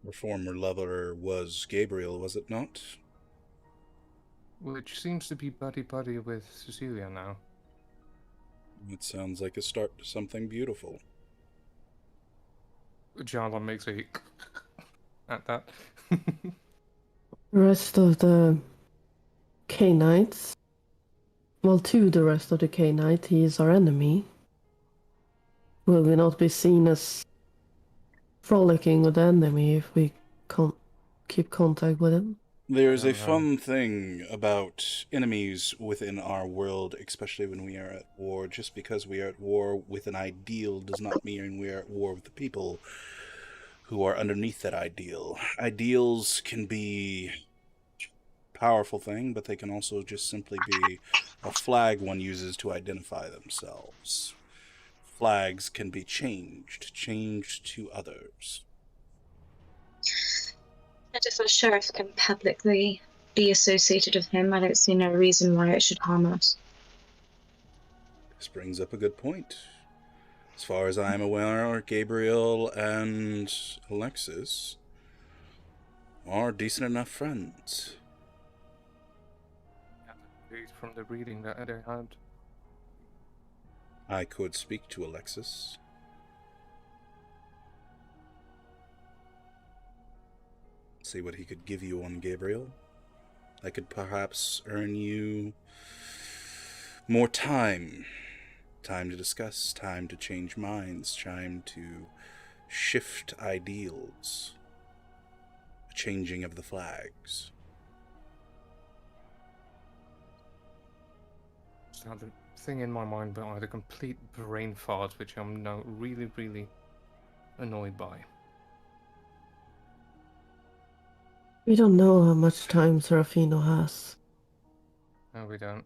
Your former lover was Gabriel, was it not? Which seems to be buddy-buddy with Cecilia now. It sounds like a start to something beautiful. Jala makes a at that. The rest of the K-Knights. Well, to the rest of the K-Knight, he is our enemy. Will we not be seen as frolicking with the enemy if we can't keep contact with him? There's a fun thing about enemies within our world, especially when we are at war. Just because we are at war with an ideal does not mean we are at war with the people who are underneath that ideal. Ideals can be a powerful thing, but they can also just simply be a flag one uses to identify themselves. Flags can be changed to others. And if a sheriff can publicly be associated with him, I don't see no reason why it should harm us. This brings up a good point. As far as I'm aware, Gabriel and Alexis are decent enough friends. From the reading that they had. I could speak to Alexis. See what he could give you on Gabriel. I could perhaps earn you more time. Time to discuss, time to change minds, time to shift ideals. A changing of the flags. Now the thing in my mind, but I had a complete brain fart, which I'm now really, really annoyed by. We don't know how much time Serafino has. No, we don't.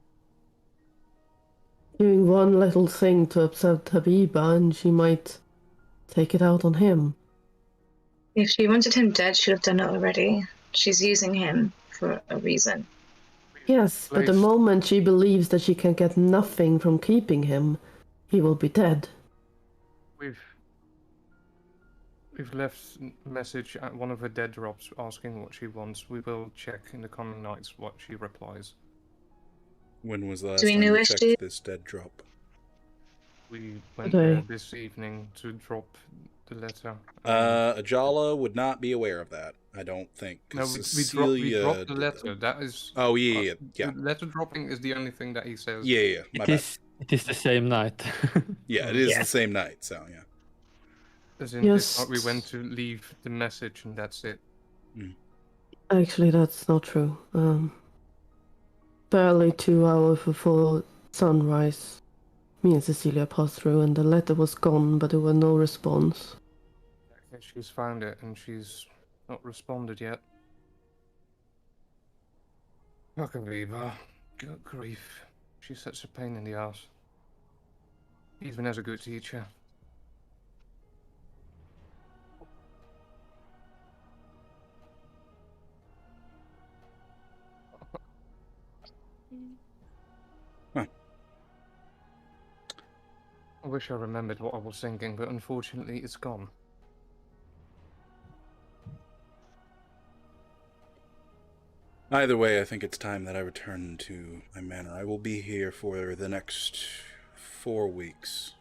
Doing one little thing to upset Habiba and she might take it out on him. If she wanted him dead, she'd have done it already. She's using him for a reason. Yes, but the moment she believes that she can get nothing from keeping him, he will be dead. We've left a message at one of her dead drops asking what she wants. We will check in the coming nights what she replies. When was the last Do we time know you if checked she- this dead drop? We went Today. there this evening to drop the letter. Ajala would not be aware of that, I don't think. No, 'Cause we Cecilia dropped the did letter. That is. Oh, yeah. The letter dropping is the only thing that he says. Yeah, my bad. It is the same night. Yeah, it is Yeah. the same night, so yeah. As in, Yes. it's not we went to leave the message and that's it. Actually, that's not true. Barely 2 hours before sunrise, me and Cecilia passed through and the letter was gone, but there was no response. Okay, she's found it and she's not responded yet. Fuck Aviva. Good grief. She's such a pain in the ass. Even as a good teacher. Huh. I wish I remembered what I was thinking, but unfortunately it's gone. Either way, I think it's time that I return to my manor. I will be here for the next 4 weeks.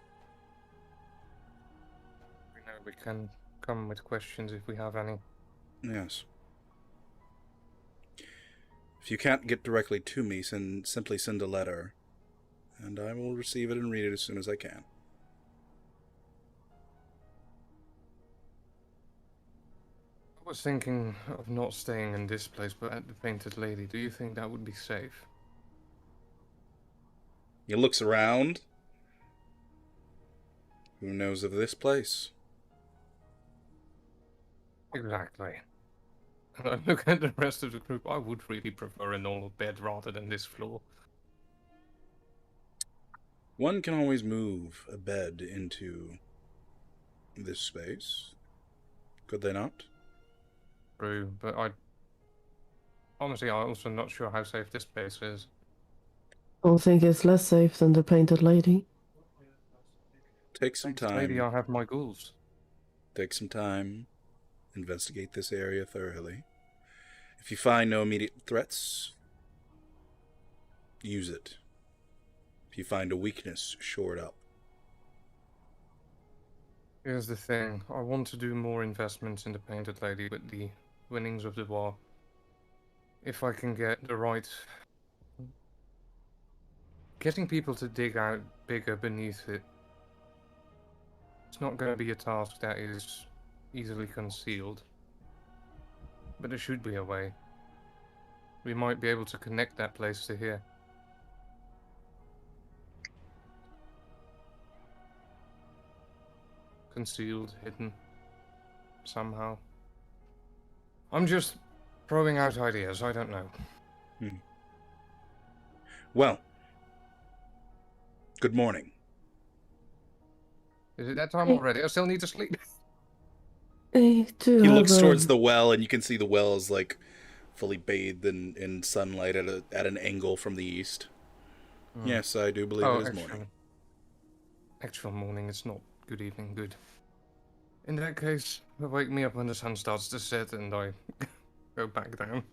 We know we can come with questions if we have any. Yes. If you can't get directly to me, simply send a letter, and I will receive it and read it as soon as I can. I was thinking of not staying in this place, but at the Painted Lady. Do you think that would be safe? He looks around. Who knows of this place? Exactly. And I look at the rest of the group. I would really prefer a normal bed rather than this floor. One can always move a bed into this space. Could they not? True, but I'm also not sure how safe this place is. I don't think it's less safe than the Painted Lady. Take some Thanks, lady, time. I have my ghouls. Take some time. Investigate this area thoroughly. If you find no immediate threats, use it. If you find a weakness, shore it up. Here's the thing. I want to do more investments in the Painted Lady with the winnings of the war. If I can get the right... Getting people to dig out bigger beneath it. It's not going to be a task that is easily concealed. But there should be a way. We might be able to connect that place to here. Concealed, hidden, somehow. I'm just throwing out ideas, I don't know. Well, good morning. Is it that time already? I still need to sleep. I do He have looks towards a- the well, and you can see the well is like fully bathed in sunlight at an angle from the east. Yes, I do believe it is morning. Actual morning, it's not good evening, good. In that case, wake me up when the sun starts to set and I go back down.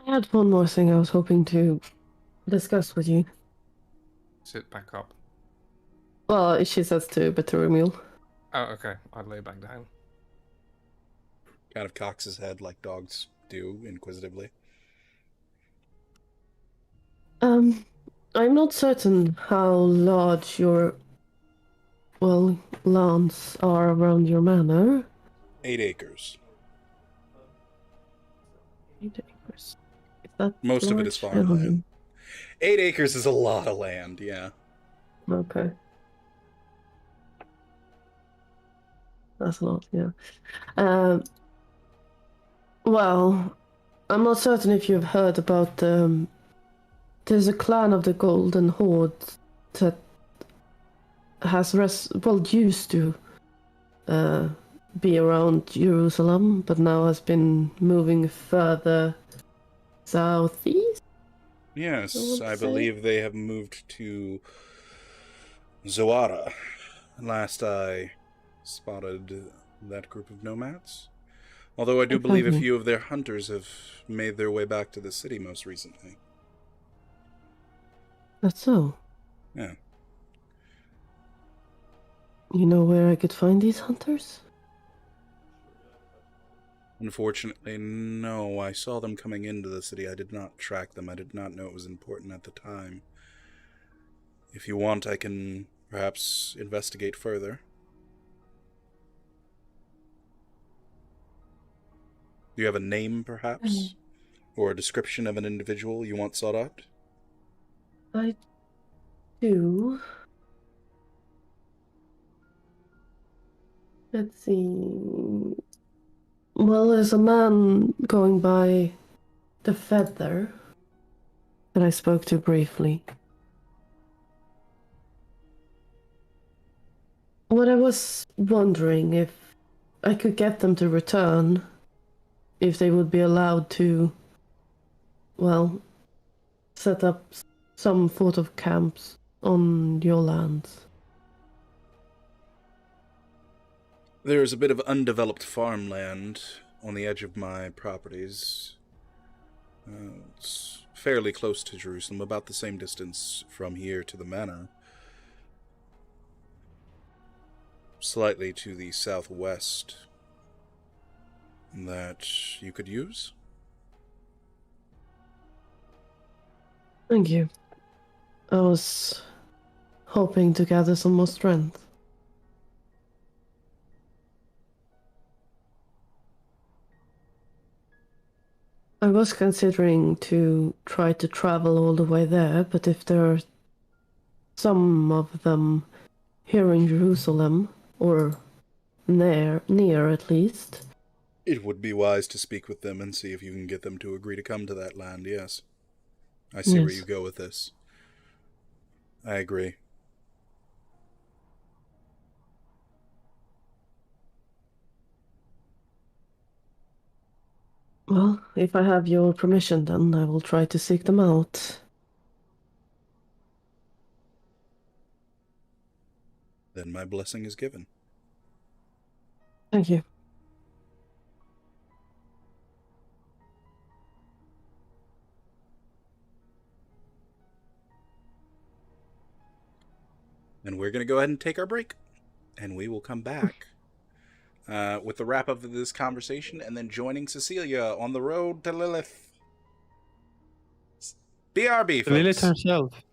I had one more thing I was hoping to discuss with you. Sit back up. Well, she says to Bethurimil. Oh, okay. I lay back down. Kind of cocks his head like dogs do, inquisitively. I'm not certain how large your, well, lands are around your manor. 8 acres. 8 acres. Is that Most of it is large? farmland. 8 acres is a lot of land, yeah. Okay. That's a lot, yeah. Well, I'm not certain if you've heard about there's a clan of the Golden Horde that has used to be around Jerusalem, but now has been moving further southeast. Yes, I would say. believe they have moved to Zoara. Last I spotted that group of nomads. Although I do believe a Okay. few of their hunters have made their way back to the city most recently. That's so. Yeah. You know where I could find these hunters? Unfortunately, no. I saw them coming into the city. I did not track them. I did not know it was important at the time. If you want, I can perhaps investigate further. Do you have a name, perhaps? Or a description of an individual you want sought out? I do. Let's see. Well, there's a man going by the Feather that I spoke to briefly. What I was wondering if I could get them to return, if they would be allowed to, well, set up some sort of camps on your lands. There is a bit of undeveloped farmland on the edge of my properties. It's fairly close to Jerusalem, about the same distance from here to the manor. Slightly to the southwest that you could use. Thank you. I was hoping to gather some more strength. I was considering to try to travel all the way there, but if there are some of them here in Jerusalem, or near at least. It would be wise to speak with them and see if you can get them to agree to come to that land, yes. I see where Yes. you go with this. I agree. Well, if I have your permission, then I will try to seek them out. Then my blessing is given. Thank you. And we're going to go ahead and take our break. And we will come back with the wrap up of this conversation and then joining Cecilia on the road to Lilith. BRB, folks. Lilith herself.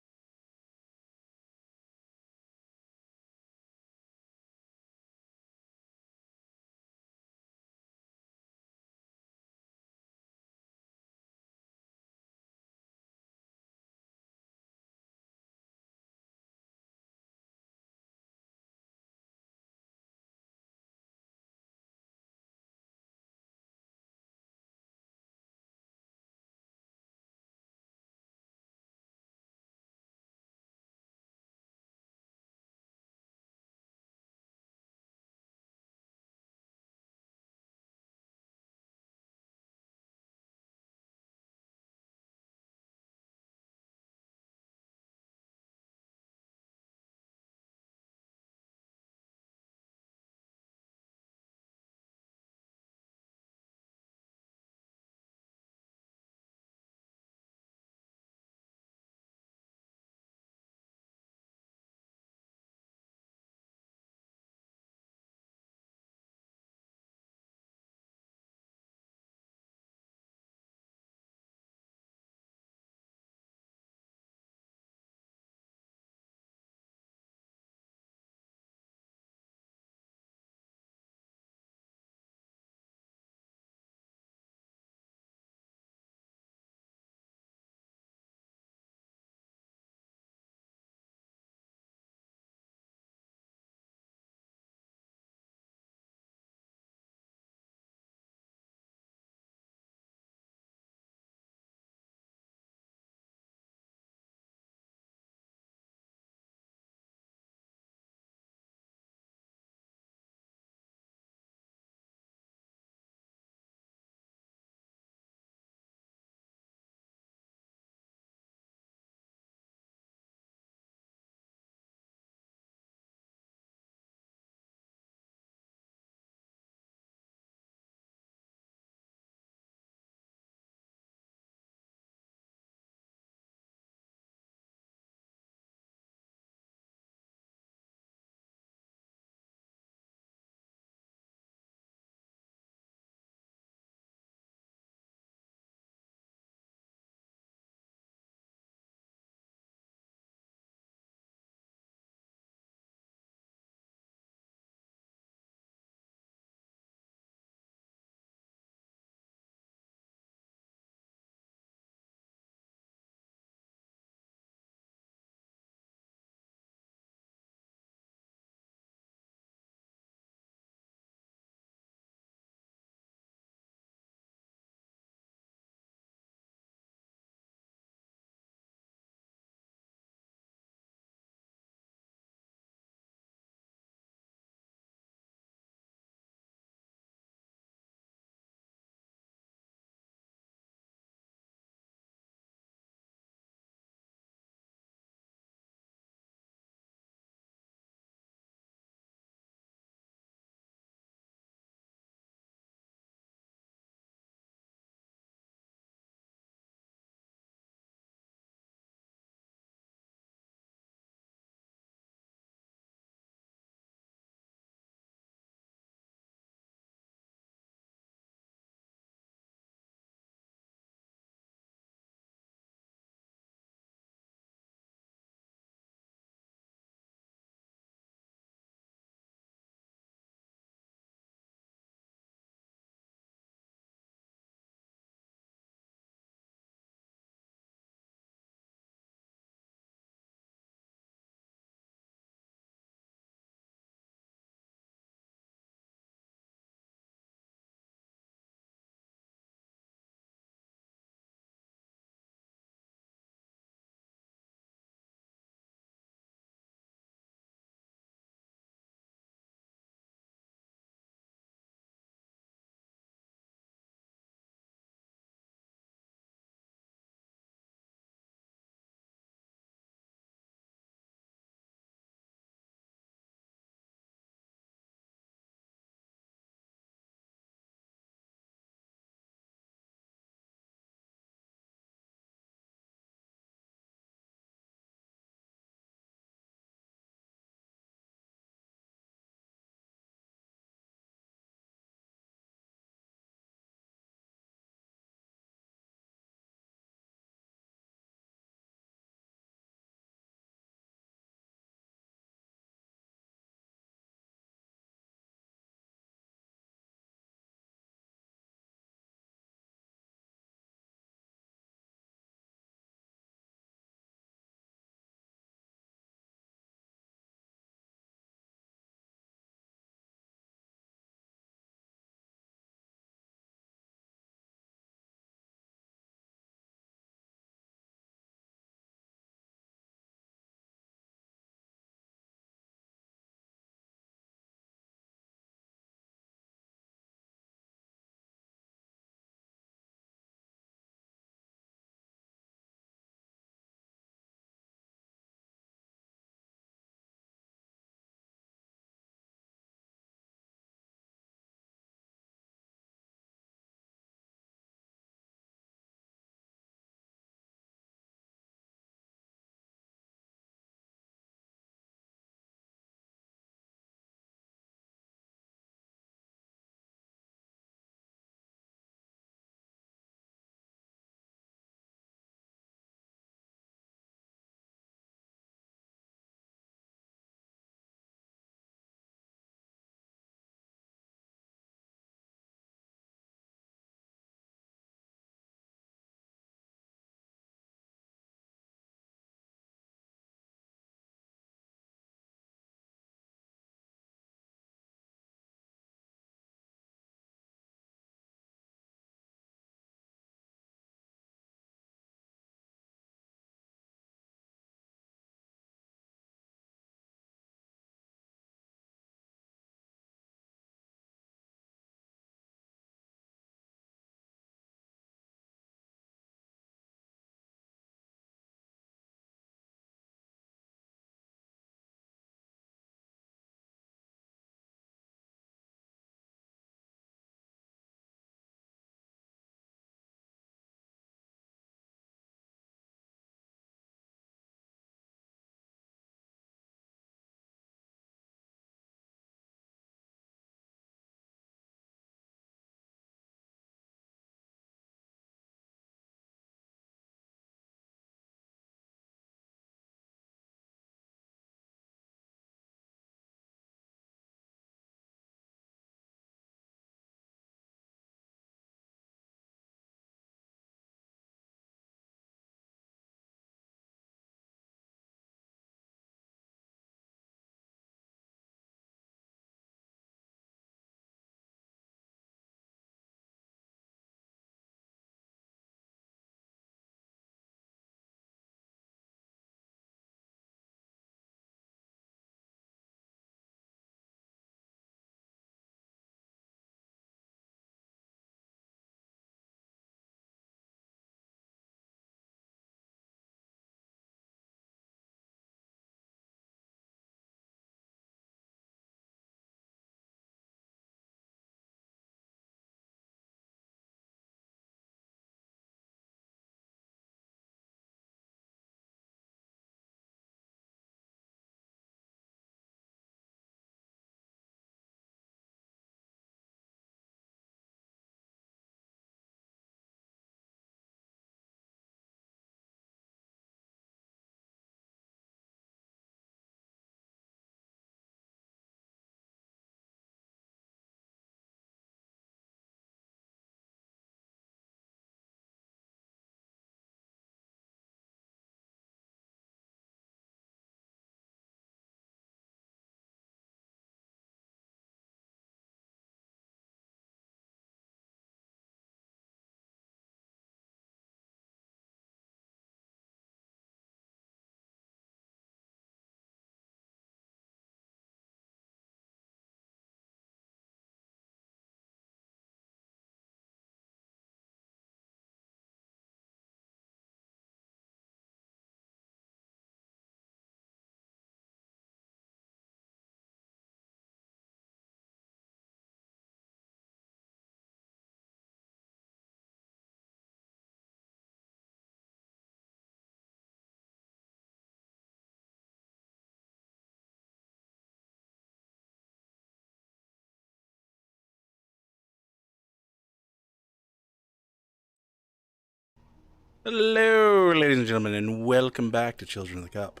Hello, ladies and gentlemen, and welcome back to Children of the Cup.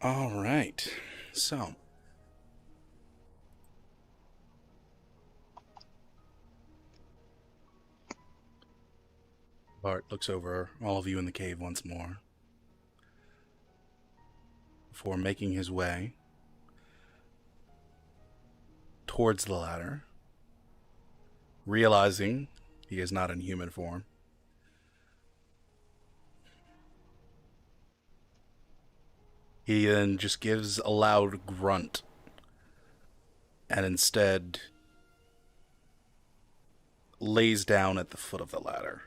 All right, so Bart looks over all of you in the cave once more before making his way towards the ladder, realizing he is not in human form. He then just gives a loud grunt and instead lays down at the foot of the ladder.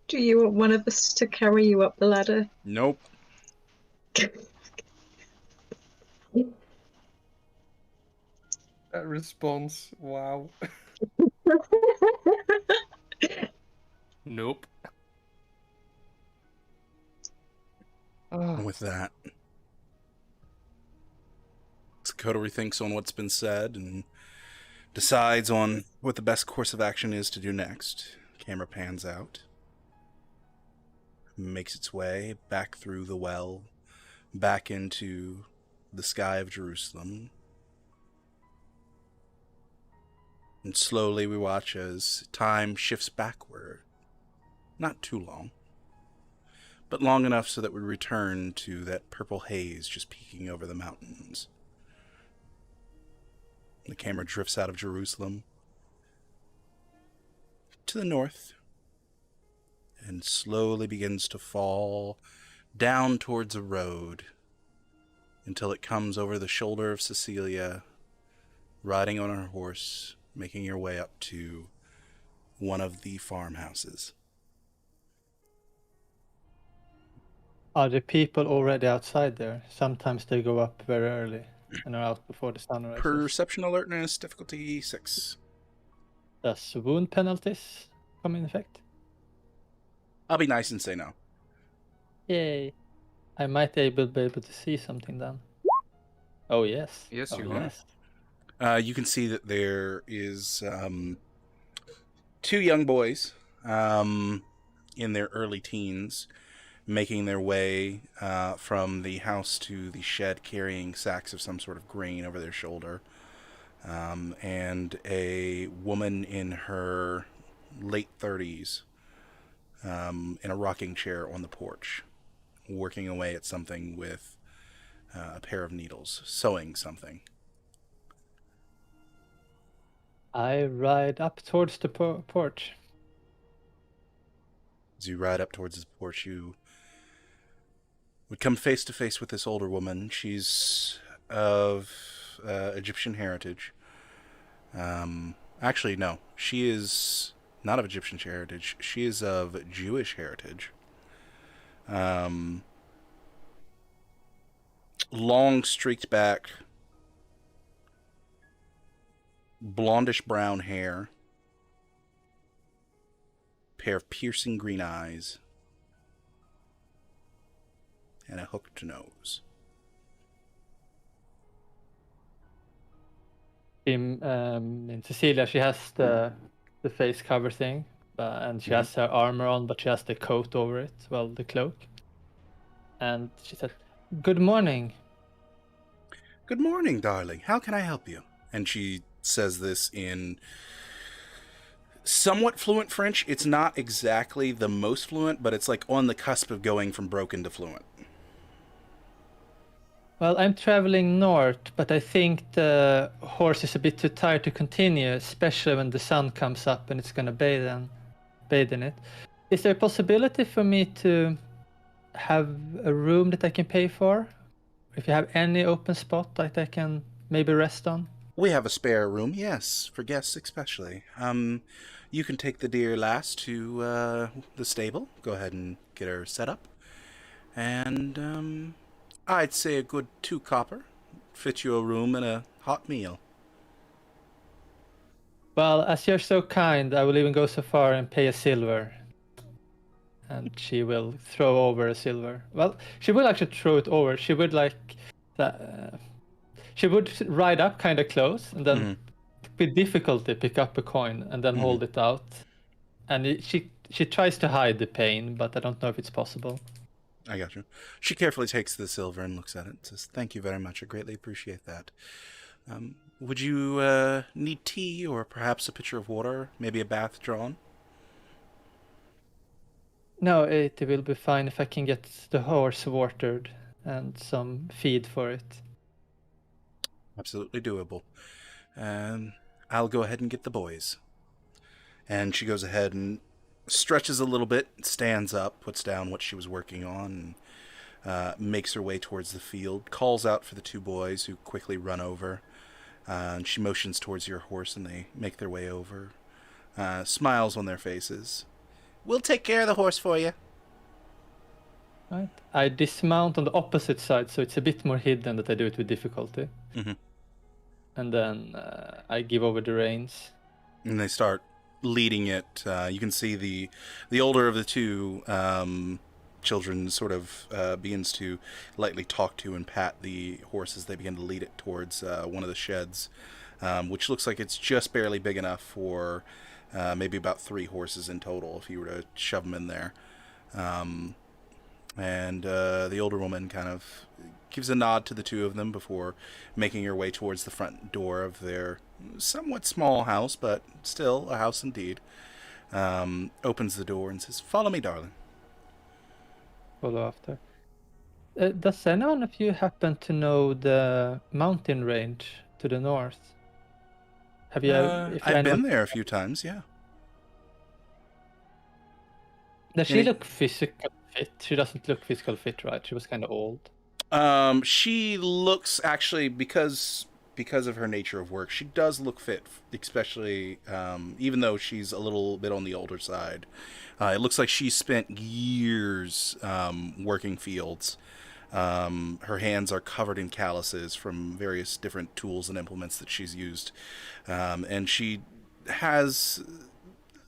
Do you want one of us to carry you up the ladder? Nope. That response, wow. Nope. With that, Sakota rethinks on what's been said and decides on what the best course of action is to do next. Camera pans out, makes its way back through the well, back into the sky of Jerusalem. And slowly we watch as time shifts backward. Not too long, but long enough so that we return to that purple haze just peeking over the mountains. The camera drifts out of Jerusalem to the north and slowly begins to fall down towards a road until it comes over the shoulder of Cecilia, riding on her horse, making her way up to one of the farmhouses. Are the people already outside there? Sometimes they go up very early and are out before the sun rises. Perception alertness, difficulty 6. Does wound penalties come in effect? I'll be nice and say no. Yay. I might be able to see something then. Oh, yes. Yes, oh, you are. yes. You can see that there is 2 young boys in their early teens making their way from the house to the shed, carrying sacks of some sort of grain over their shoulder, and a woman in her late 30s in a rocking chair on the porch, working away at something with a pair of needles, sewing something. I ride up towards the porch. As you ride up towards this porch, you would come face to face with this older woman. She's of Egyptian heritage. Actually, no. She is not of Egyptian heritage. She is of Jewish heritage. Long, streaked back, blondish brown hair, pair of piercing green eyes, and a hooked nose. In Cecilia, she has the face cover thing, and she has her armor on, but she has the coat over it, well, the cloak. And she said, "Good morning." Good morning, darling. How can I help you? And she says this in somewhat fluent French. It's not exactly the most fluent, but it's like on the cusp of going from broken to fluent. Well, I'm traveling north, but I think the horse is a bit too tired to continue, especially when the sun comes up and it's gonna bathe in it. Is there a possibility for me to have a room that I can pay for? If you have any open spot that I can maybe rest on? We have a spare room, yes, for guests especially. You can take the dear lass to the stable. Go ahead and get her set up. And I'd say a good 2 copper. Fit you a room and a hot meal. Well, as you're so kind, I will even go so far and pay a silver. And she will throw over a silver. Well, she will actually throw it over. She would like She would ride up kind of close and then Mhm. with difficulty pick up a coin and then hold it out. And she tries to hide the pain, but I don't know if it's possible. I got you. She carefully takes the silver and looks at it and says, "Thank you very much. I greatly appreciate that. Would you need tea or perhaps a pitcher of water? Maybe a bath drawn?" No, it will be fine if I can get the horse watered and some feed for it. Absolutely doable. I'll go ahead and get the boys. And she goes ahead and stretches a little bit, stands up, puts down what she was working on, and makes her way towards the field, calls out for the two boys who quickly run over. And she motions towards your horse and they make their way over. Smiles on their faces. "We'll take care of the horse for you." Right. I dismount on the opposite side, so it's a bit more hidden that I do it with difficulty. Mhm. And then I give over the reins. And they start leading it. You can see the older of the two children sort of begins to lightly talk to and pat the horse as they begin to lead it towards one of the sheds, which looks like it's just barely big enough for maybe about 3 horses in total if you were to shove them in there. And the older woman kind of gives a nod to the two of them before making her way towards the front door of their somewhat small house, but still a house indeed. Opens the door and says, "Follow me, darling." Follow after. Does anyone of you happen to know the mountain range to the north? Have you? I've been there a few times, yeah. Does she look physical fit? She doesn't look physical fit, right? She was kind of old. She looks actually because of her nature of work, she does look fit, especially even though she's a little bit on the older side. It looks like she spent years working fields. Her hands are covered in calluses from various different tools and implements that she's used, and she has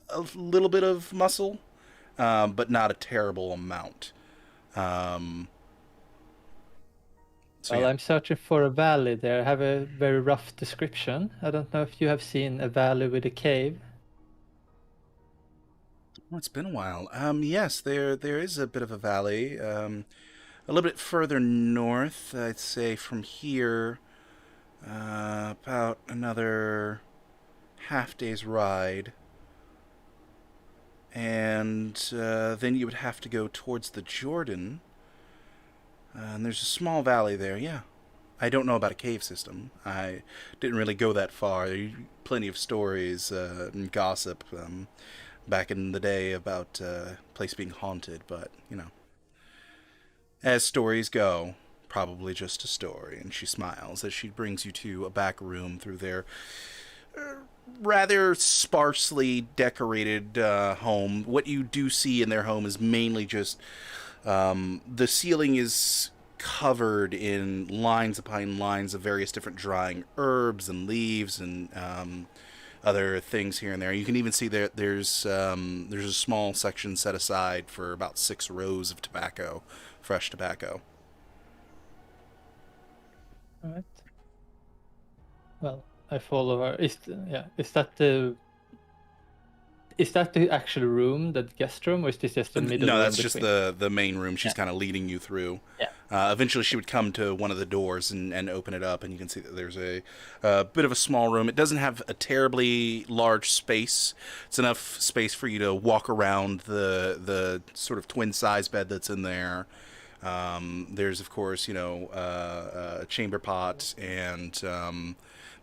a little bit of muscle, but not a terrible amount. Well, Yeah. I'm searching for a valley there. I have a very rough description. I don't know if you have seen a valley with a cave. Well, it's been a while. Yes, there is a bit of a valley. A little bit further north, I'd say from here, about another half day's ride. And then you would have to go towards the Jordan. And there's a small valley there, yeah. I don't know about a cave system. I didn't really go that far. There's plenty of stories and gossip back in the day about place being haunted, but, you know, as stories go, probably just a story. And she smiles as she brings you to a back room through their rather sparsely decorated home. What you do see in their home is mainly just the ceiling is covered in lines upon lines of various different drying herbs and leaves and other things here and there. You can even see there's a small section set aside for about 6 rows of tobacco, fresh tobacco. All right. Well, I follow her. Is that the actual room, the guest room, or is this just the middle room? No, that's just the main room she's kind of leading you through. Yeah. Eventually she would come to one of the doors and open it up, and you can see that there's a bit of a small room. It doesn't have a terribly large space. It's enough space for you to walk around the sort of twin size bed that's in there. There's, of course, a chamber pot, and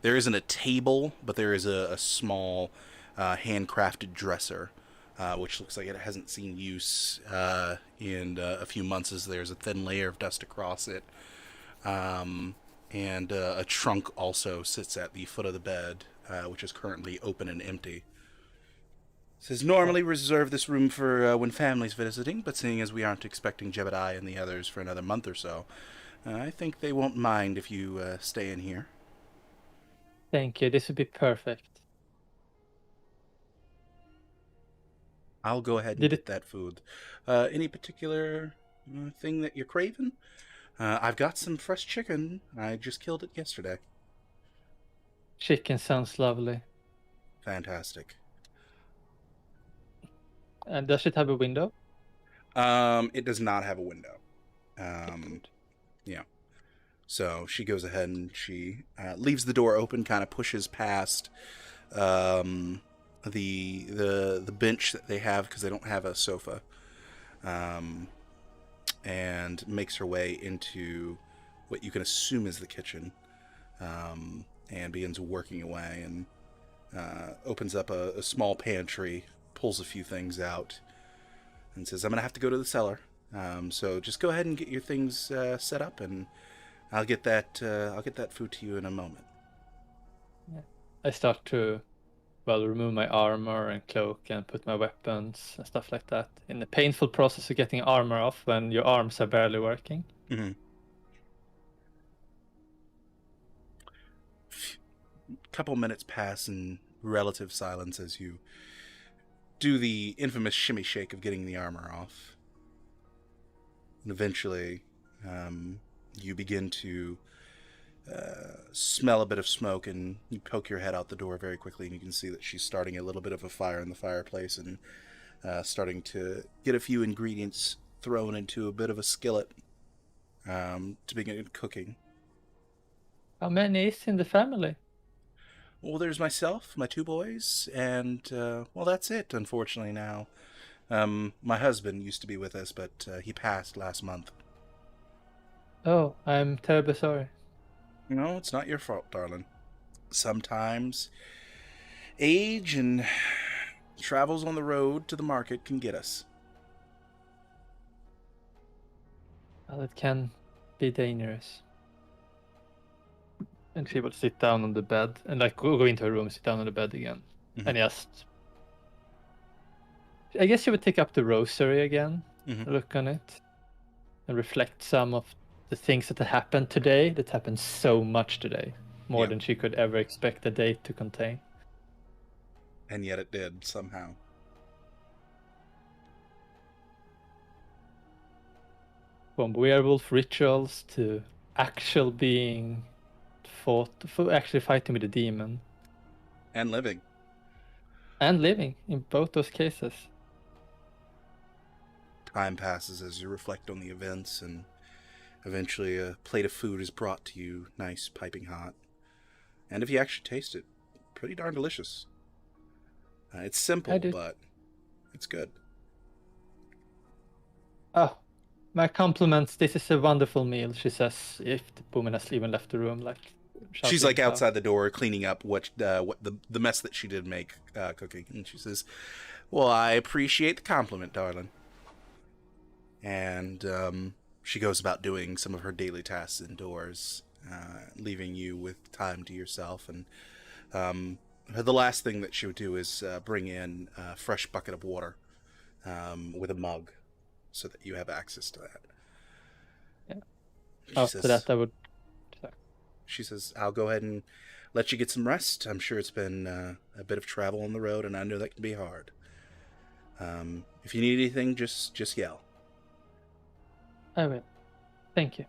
there isn't a table, but there is a small handcrafted dresser, which looks like it hasn't seen use in a few months, as there's a thin layer of dust across it. And a trunk also sits at the foot of the bed, which is currently open and empty. It says, "Normally reserve this room for when family's visiting, but seeing as we aren't expecting Jebediah and the others for another month or so, I think they won't mind if you stay in here." Thank you. This would be perfect. I'll go ahead and get that food. Any particular thing that you're craving? I've got some fresh chicken. I just killed it yesterday. Chicken sounds lovely. Fantastic. And does it have a window? It does not have a window. Yeah. So she goes ahead and she leaves the door open, kind of pushes past the bench that they have because they don't have a sofa, and makes her way into what you can assume is the kitchen, and begins working away and opens up a small pantry, pulls a few things out, and says, "I'm gonna have to go to the cellar. So just go ahead and get your things set up, and I'll get that food to you in a moment." Yeah. I start to, remove my armor and cloak and put my weapons and stuff like that. In the painful process of getting armor off when your arms are barely working. Mm-hmm. Couple minutes pass in relative silence as you do the infamous shimmy shake of getting the armor off. And eventually, you begin to smell a bit of smoke, and you poke your head out the door very quickly, and you can see that she's starting a little bit of a fire in the fireplace and starting to get a few ingredients thrown into a bit of a skillet to begin cooking. How many is in the family? Well, there's myself, my 2 boys, and, that's it, unfortunately, now. My husband used to be with us, but he passed last month. Oh, I'm terribly sorry. No, it's not your fault, darling. Sometimes age and travels on the road to the market can get us. Well, it can be dangerous. And she will sit down on the bed and go into her room, sit down on the bed again, and just. I guess she would take up the rosary again, look on it, and reflect some of the things that happened today. That happened so much today, more than she could ever expect a day to contain. And yet it did somehow. From werewolf rituals to actual being actually fighting with a demon. And living. And living, in both those cases. Time passes as you reflect on the events, and eventually a plate of food is brought to you, nice, piping hot. And if you actually taste it, pretty darn delicious. It's simple, but it's good. Oh, my compliments. This is a wonderful meal, she says, if the woman has even left the room. She's outside the door cleaning up what the mess that she did make cooking, and she says, "Well, I appreciate the compliment, darling." And she goes about doing some of her daily tasks indoors, leaving you with time to yourself. And the last thing that she would do is bring in a fresh bucket of water with a mug, so that you have access to that. Yeah. After that, I would. She says, "I'll go ahead and let you get some rest. I'm sure it's been a bit of travel on the road, and I know that can be hard. If you need anything, just yell." I will. Thank you.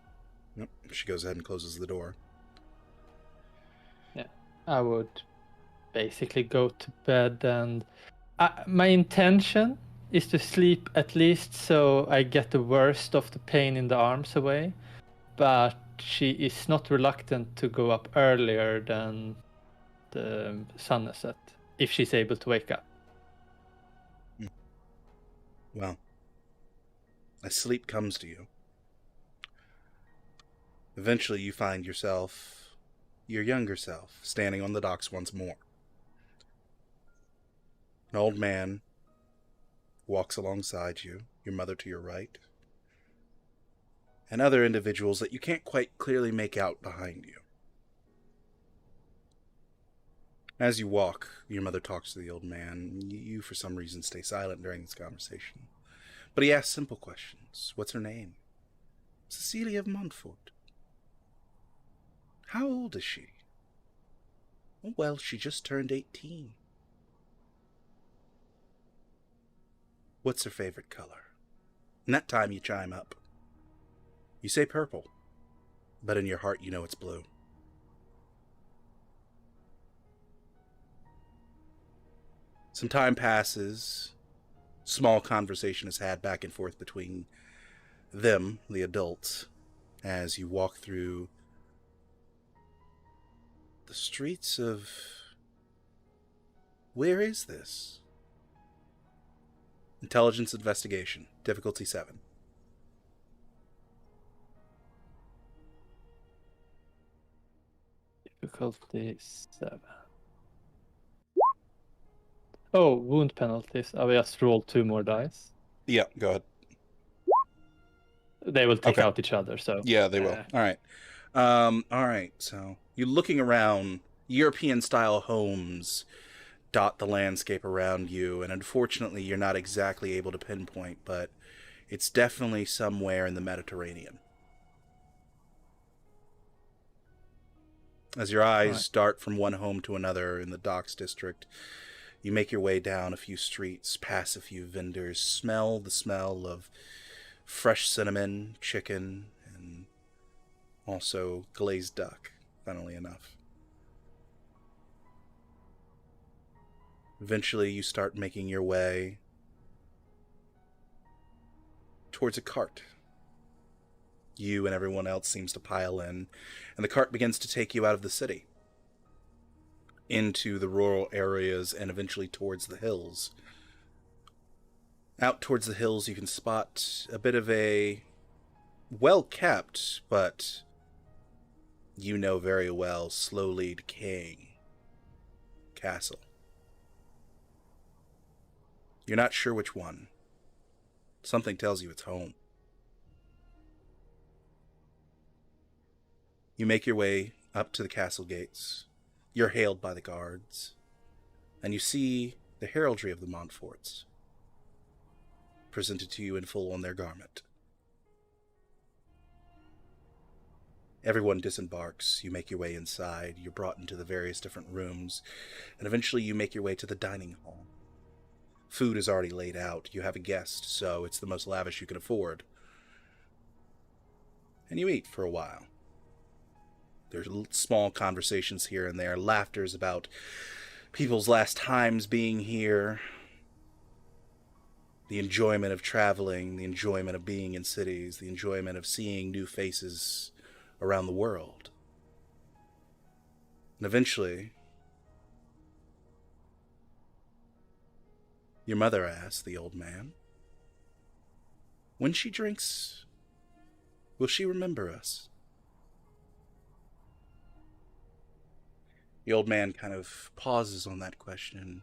Yep. She goes ahead and closes the door. Yeah, I would basically go to bed, and my intention is to sleep at least so I get the worst of the pain in the arms away. But she is not reluctant to go up earlier than the sun has set, if she's able to wake up. Well, as sleep comes to you, eventually you find yourself, your younger self, standing on the docks once more. An old man walks alongside you, your mother to your right, and other individuals that you can't quite clearly make out behind you. As you walk, your mother talks to the old man. You, for some reason, stay silent during this conversation. But he asks simple questions. What's her name? Cecilia of Montfort. How old is she? Well, she just turned 18. What's her favorite color? And that time you chime up. You say purple. but in your heart you know it's blue. Some time passes. Small conversation is had back and forth between them, the adults, as you walk through the streets of... Where is this? Intelligence investigation. Difficulty 7. Difficulty 7. Oh, wound penalties. I will just roll 2 more dice. Yeah, go ahead. They will take Okay. out each other, so... Yeah, they will. All right. All right, so you're looking around. European-style homes dot the landscape around you, and unfortunately you're not exactly able to pinpoint, but it's definitely somewhere in the Mediterranean. As your eyes dart from one home to another in the docks district, you make your way down a few streets, pass a few vendors, smell the smell of fresh cinnamon, chicken, and also glazed duck, funnily enough. Eventually, you start making your way towards a cart. You and everyone else seems to pile in, and the cart begins to take you out of the city, into the rural areas, and eventually towards the hills. Out towards the hills, you can spot a bit of a well-kept, but you know very well, slowly decaying castle. You're not sure which one. Something tells you it's home. You make your way up to the castle gates. You're hailed by the guards, and you see the heraldry of the Montforts presented to you in full on their garment. Everyone disembarks. You make your way inside. You're brought into the various different rooms, and eventually you make your way to the dining hall. Food is already laid out. You have a guest, so it's the most lavish you can afford. And you eat for a while. There's small conversations here and there, laughters about people's last times being here, the enjoyment of traveling, the enjoyment of being in cities, the enjoyment of seeing new faces around the world. And eventually, your mother asked the old man, when she drinks, will she remember us? The old man kind of pauses on that question,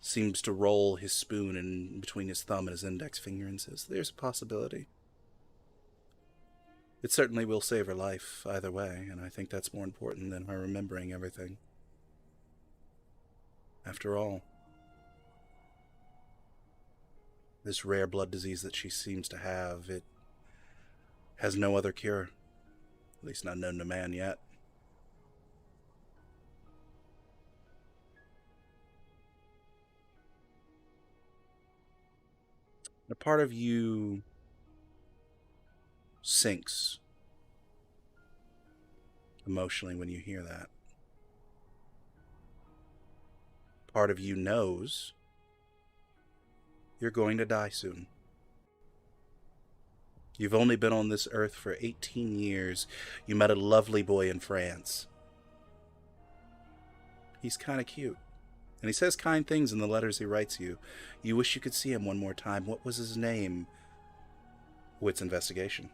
seems to roll his spoon in between his thumb and his index finger and says, there's a possibility. It certainly will save her life either way, and I think that's more important than her remembering everything. After all, this rare blood disease that she seems to have, it has no other cure, at least not known to man yet. A part of you sinks emotionally when you hear that. Part of you knows you're going to die soon. You've only been on this earth for 18 years. You met a lovely boy in France. He's kind of cute. And he says kind things in the letters he writes you. You wish you could see him one more time. What was his name? Wits investigation.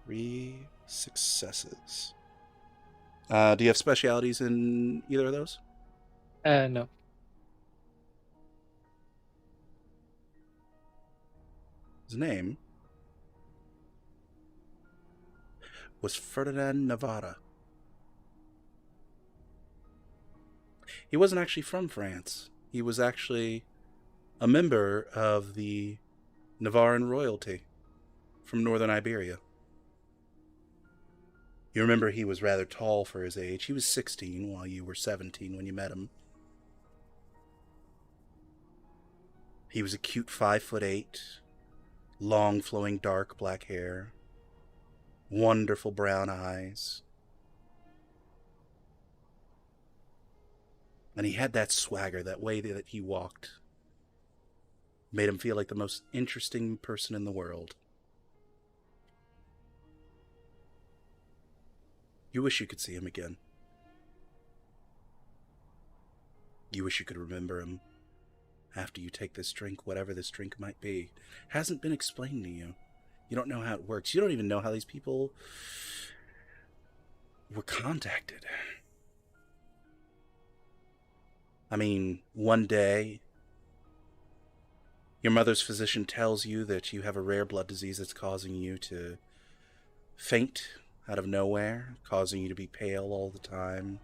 Three successes. Do you have specialities in either of those? No. His name was Ferdinand Navarra. He wasn't actually from France. He was actually a member of the Navarran royalty from northern Iberia. You remember he was rather tall for his age. He was 16 while you were 17 when you met him. He was a cute 5'8", long flowing dark black hair, wonderful brown eyes. And he had that swagger, that way that he walked. Made him feel like the most interesting person in the world. You wish you could see him again. You wish you could remember him after you take this drink, whatever this drink might be. Hasn't been explained to you. You don't know how it works. You don't even know how these people were contacted. I mean, one day, your mother's physician tells you that you have a rare blood disease that's causing you to faint out of nowhere, causing you to be pale all the time,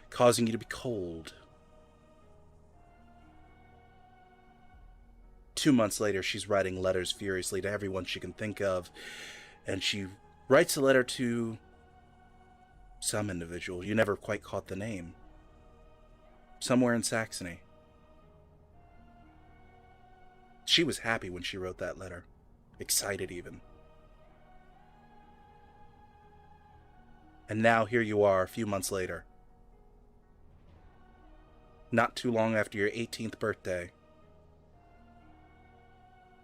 causing you to be cold. 2 months later, she's writing letters furiously to everyone she can think of, and she writes a letter to some individual. You never quite caught the name. Somewhere in Saxony. She was happy when she wrote that letter. Excited even. And now here you are a few months later. Not too long after your 18th birthday.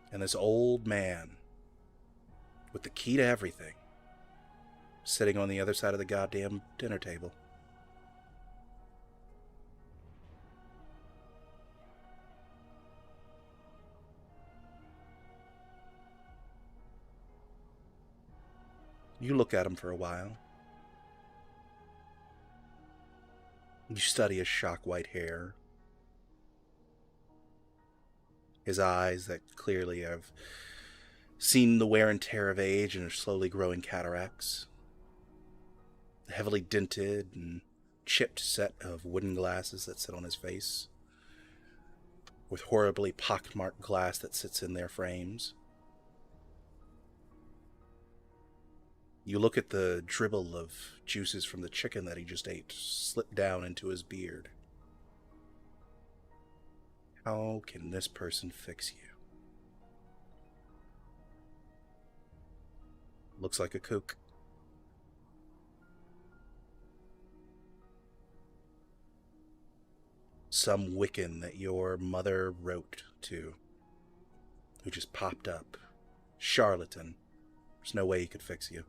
And this old man, with the key to everything, sitting on the other side of the goddamn dinner table. You look at him for a while. You study his shock white hair. His eyes that clearly have seen the wear and tear of age and are slowly growing cataracts. The heavily dented and chipped set of wooden glasses that sit on his face, with horribly pockmarked glass that sits in their frames. You look at the dribble of juices from the chicken that he just ate slip down into his beard. How can this person fix you? Looks like a kook. Some Wiccan that your mother wrote to, who just popped up. Charlatan. There's no way he could fix you.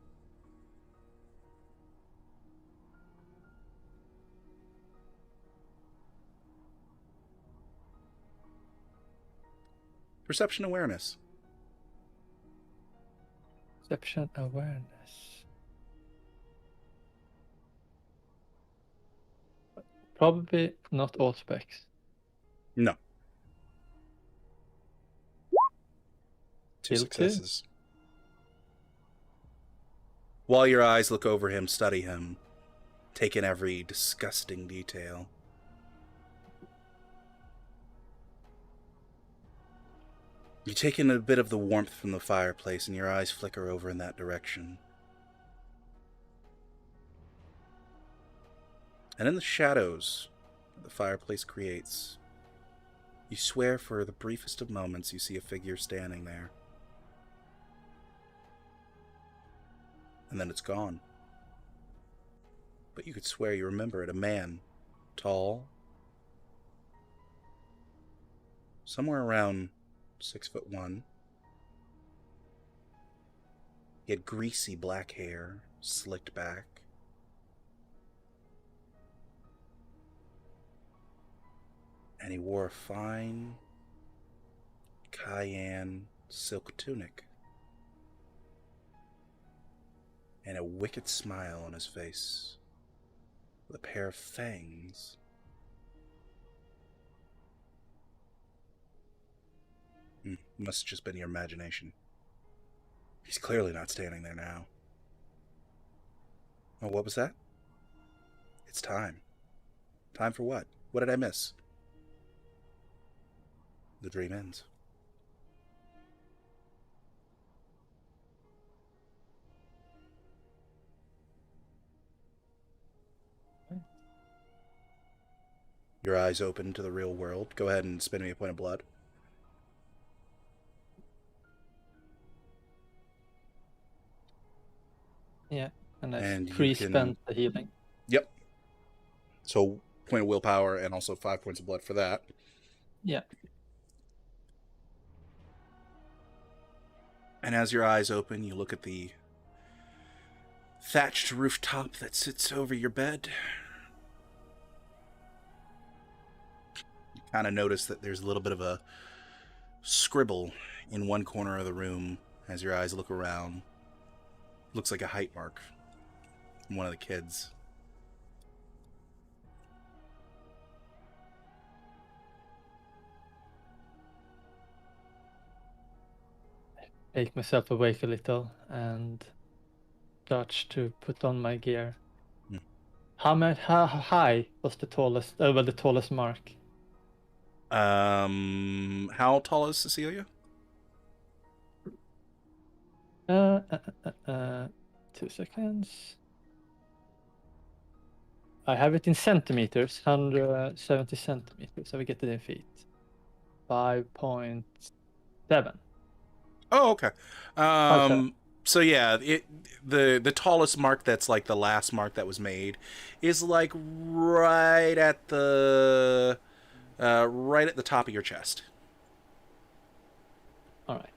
Perception awareness. Perception awareness. Probably not all specs. No. Two Still successes. While your eyes look over him, study him, take in every disgusting detail. You take in a bit of the warmth from the fireplace, and your eyes flicker over in that direction. And in the shadows that the fireplace creates, you swear for the briefest of moments you see a figure standing there. And then it's gone. But you could swear you remember it. A man, tall, somewhere around 6'1". He had greasy black hair, slicked back. And he wore a fine cayenne silk tunic. And a wicked smile on his face, with a pair of fangs. Must have just been your imagination. He's clearly not standing there now. Oh, what was that? It's time. Time for what? What did I miss? The dream ends. Your eyes open to the real world. Go ahead and spin me a point of blood. And I And you pre-spent the healing. Yep. So point of willpower and also 5 points of blood for that. Yeah. And as your eyes open, you look at the thatched rooftop that sits over your bed. You kind of notice that there's a little bit of a scribble in one corner of the room as your eyes look around. Looks like a height mark from one of the kids. Make myself awake a little and start to put on my gear. How high was the tallest? The tallest mark. How tall is Cecilia? 2 seconds. I have it in centimeters, 170 centimeters. So we get it in feet. 5.7. Oh, okay. Okay. So yeah, the tallest mark that's like the last mark that was made is like right at the top of your chest. All right.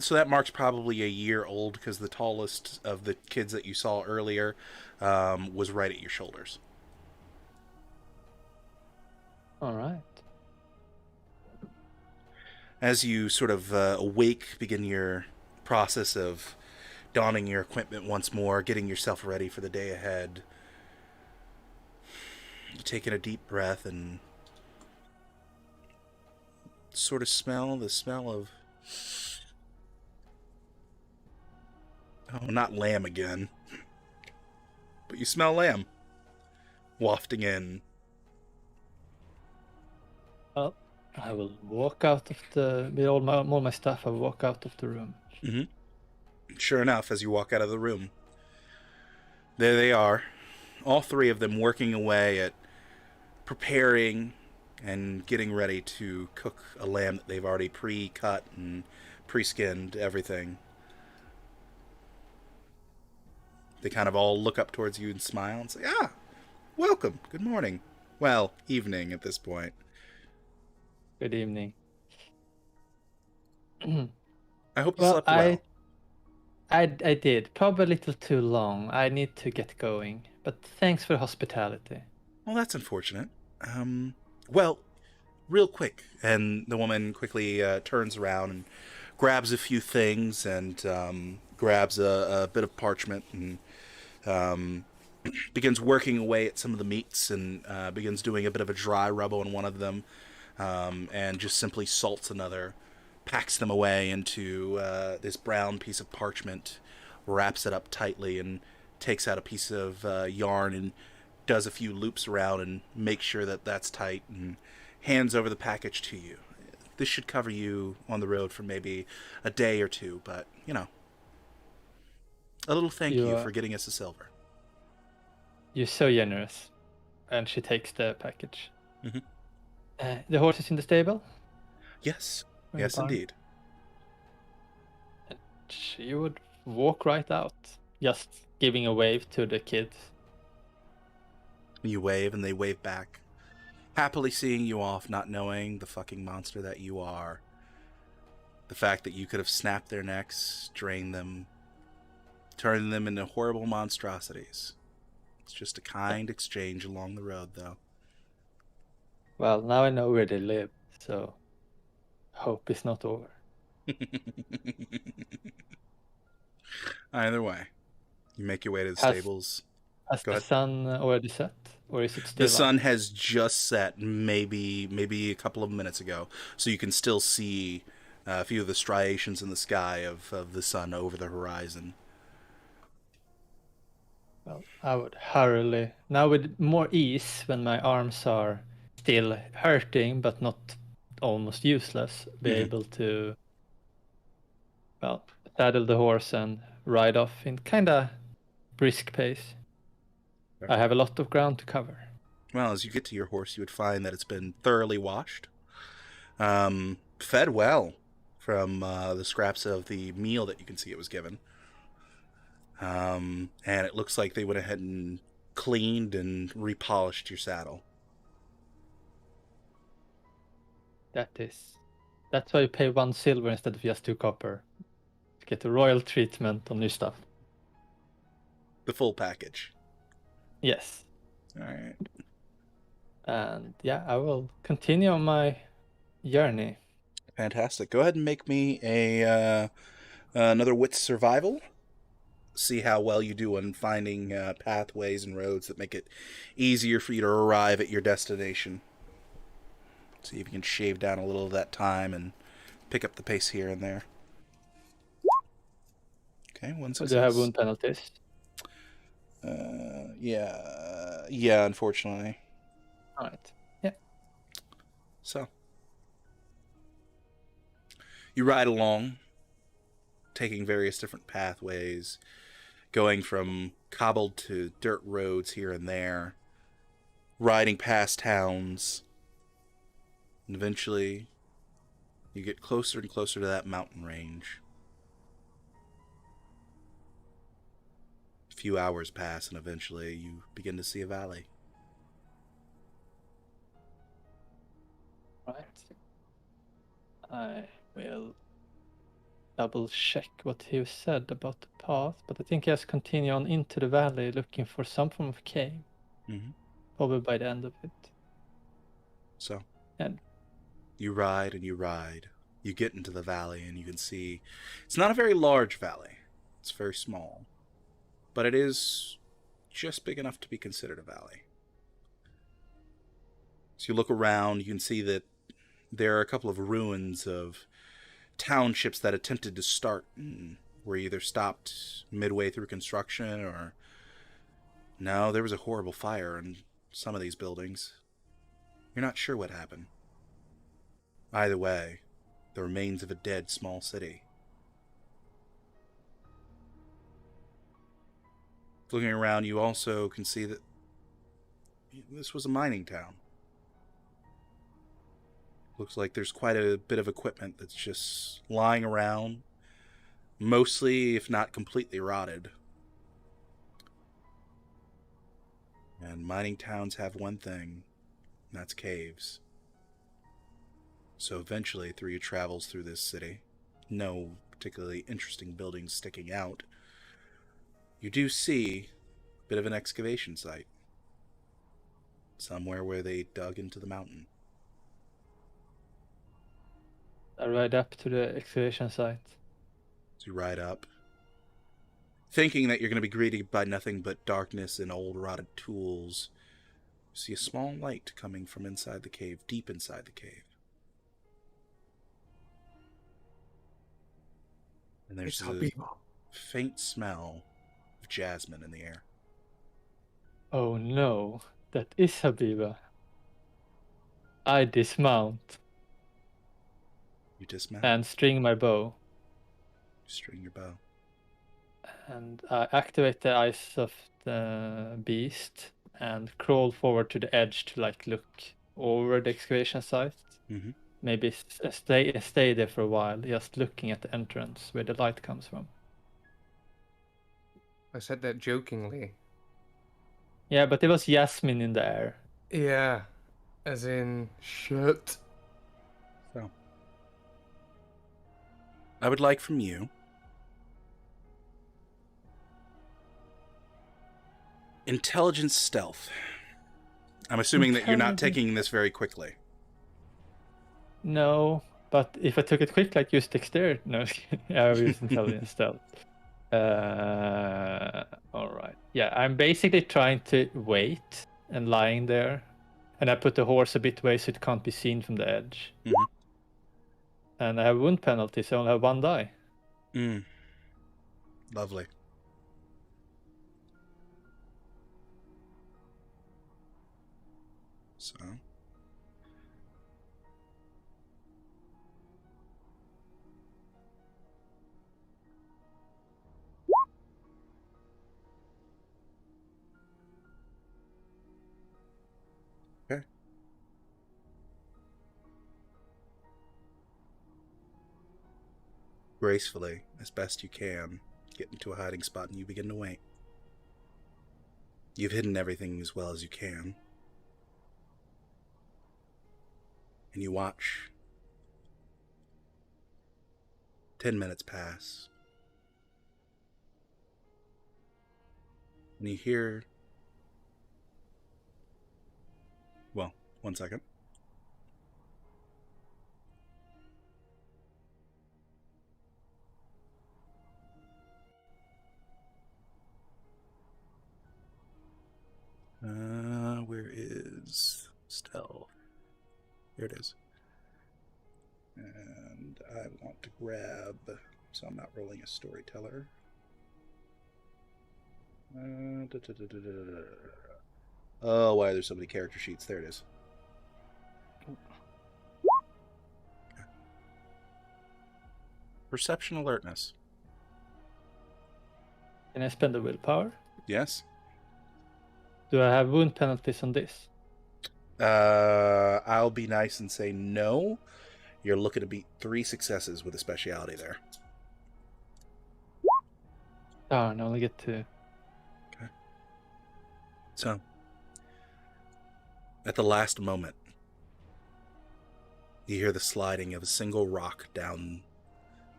So that mark's probably a year old because the tallest of the kids that you saw earlier was right at your shoulders. All right. As you sort of awake, begin your process of donning your equipment once more, getting yourself ready for the day ahead. You're taking a deep breath and sort of smell the smell of... Oh, not lamb again. But you smell lamb wafting in. Well, I will walk out of with all my stuff. I will walk out of the room. Mm-hmm. Sure enough, as you walk out of the room, there they are, all three of them working away at preparing and getting ready to cook a lamb that they've already pre-cut and pre-skinned everything. They kind of all look up towards you and smile and say, "Ah, welcome, good morning." Well, evening at this point. Good evening. I hope you slept well. I did. Probably a little too long. I need to get going. But thanks for hospitality. Well, that's unfortunate. Well, real quick. And the woman quickly turns around and grabs a few things and grabs a bit of parchment and begins working away at some of the meats and begins doing a bit of a dry rub on one of them and just simply salts another, packs them away into this brown piece of parchment, wraps it up tightly, and takes out a piece of yarn and does a few loops around and makes sure that that's tight and hands over the package to you. This should cover you on the road for maybe a day or two, but, you know, a little thank you for getting us a silver. You're so generous. And she takes the package. Mm-hmm. The horse is in the stable? Yes. Or Yes, barn? indeed. And she would walk right out, just giving a wave to the kids. You wave and they wave back, happily seeing you off, not knowing the fucking monster that you are. The fact that you could have snapped their necks, drained them, turned them into horrible monstrosities. It's just a kind exchange along the road, though. Well, now I know where they live, so hope is not over. Either way, you make your way to the stables. Has Go the ahead. sun already set? Or is it still The sun up? has just set, maybe a couple of minutes ago, so you can still see a few of the striations in the sky of the sun over the horizon. Well, I would hurriedly, now with more ease, when my arms are still hurting but not almost useless, be able to, well, saddle the horse and ride off in kind of brisk pace. I have a lot of ground to cover. Well, as you get to your horse, you would find that it's been thoroughly washed, fed well from the scraps of the meal that you can see it was given. And it looks like they went ahead and cleaned and repolished your saddle. That's why you pay 1 silver instead of just 2 copper. To get the royal treatment on your stuff. The full package. Yes. All right. And yeah, I will continue on my journey. Fantastic. Go ahead and make me another wit survival. See how well you do on finding pathways and roads that make it easier for you to arrive at your destination. See if you can shave down a little of that time and pick up the pace here and there. Okay, 1 success. Do you have wound penalties? Yeah, unfortunately. Alright. Yeah. So, you ride along, taking various different pathways, going from cobbled to dirt roads here and there, riding past towns, and eventually you get closer and closer to that mountain range. A few hours pass, and eventually you begin to see a valley. Right. I will double check what he said about the path, but I think he has to continue on into the valley looking for some form of cave. Mm-hmm. Probably by the end of it. So, And you ride and you ride. You get into the valley and you can see it's not a very large valley. It's very small. But it is just big enough to be considered a valley. So you look around, you can see that there are a couple of ruins of townships that attempted to start and were either stopped midway through construction or... No, there was a horrible fire in some of these buildings. You're not sure what happened. Either way, the remains of a dead small city. Looking around, you also can see that this was a mining town. Looks like there's quite a bit of equipment that's just lying around, mostly, if not completely, rotted. And mining towns have one thing, and that's caves. So eventually, through your travels through this city, no particularly interesting buildings sticking out, you do see a bit of an excavation site. Somewhere where they dug into the mountain. I ride up to the excavation site. So you ride up, thinking that you're going to be greeted by nothing but darkness and old rotted tools. You see a small light coming from inside the cave, deep inside the cave. And there's a faint smell of jasmine in the air. Oh no, that is Habiba. I dismount You dismount, and string my bow. string your bow. And I activate the eyes of the beast and crawl forward to the edge to like look over the excavation site. Mm-hmm. Maybe stay there for a while, just looking at the entrance where the light comes from. I said that jokingly. Yeah, but there was jasmine in the air. Yeah, as in shit. So, I would like from you intelligence stealth. I'm assuming that you're not taking this very quickly. No, but if I took it quick, like use dexterity. No, I will use intelligence stealth. Alright. Yeah, I'm basically trying to wait and lying there. And I put the horse a bit away so it can't be seen from the edge. Mm-hmm. And I have wound penalty, so I only have 1 die. Lovely. So... Okay. Gracefully, as best you can, get into a hiding spot and you begin to wait. You've hidden everything as well as you can. And you watch. 10 minutes pass. And you hear... Well, 1 second. Where is stealth? Here it is. And I want to grab, so I'm not rolling a storyteller. Oh, why are there so many character sheets? There it is. Okay. Perception alertness. Can I spend the willpower? Yes. Do I have wound penalties on this? I'll be nice and say no. You're looking to beat 3 successes with a speciality there. Darn, I only get 2. Okay. So, at the last moment, you hear the sliding of a single rock down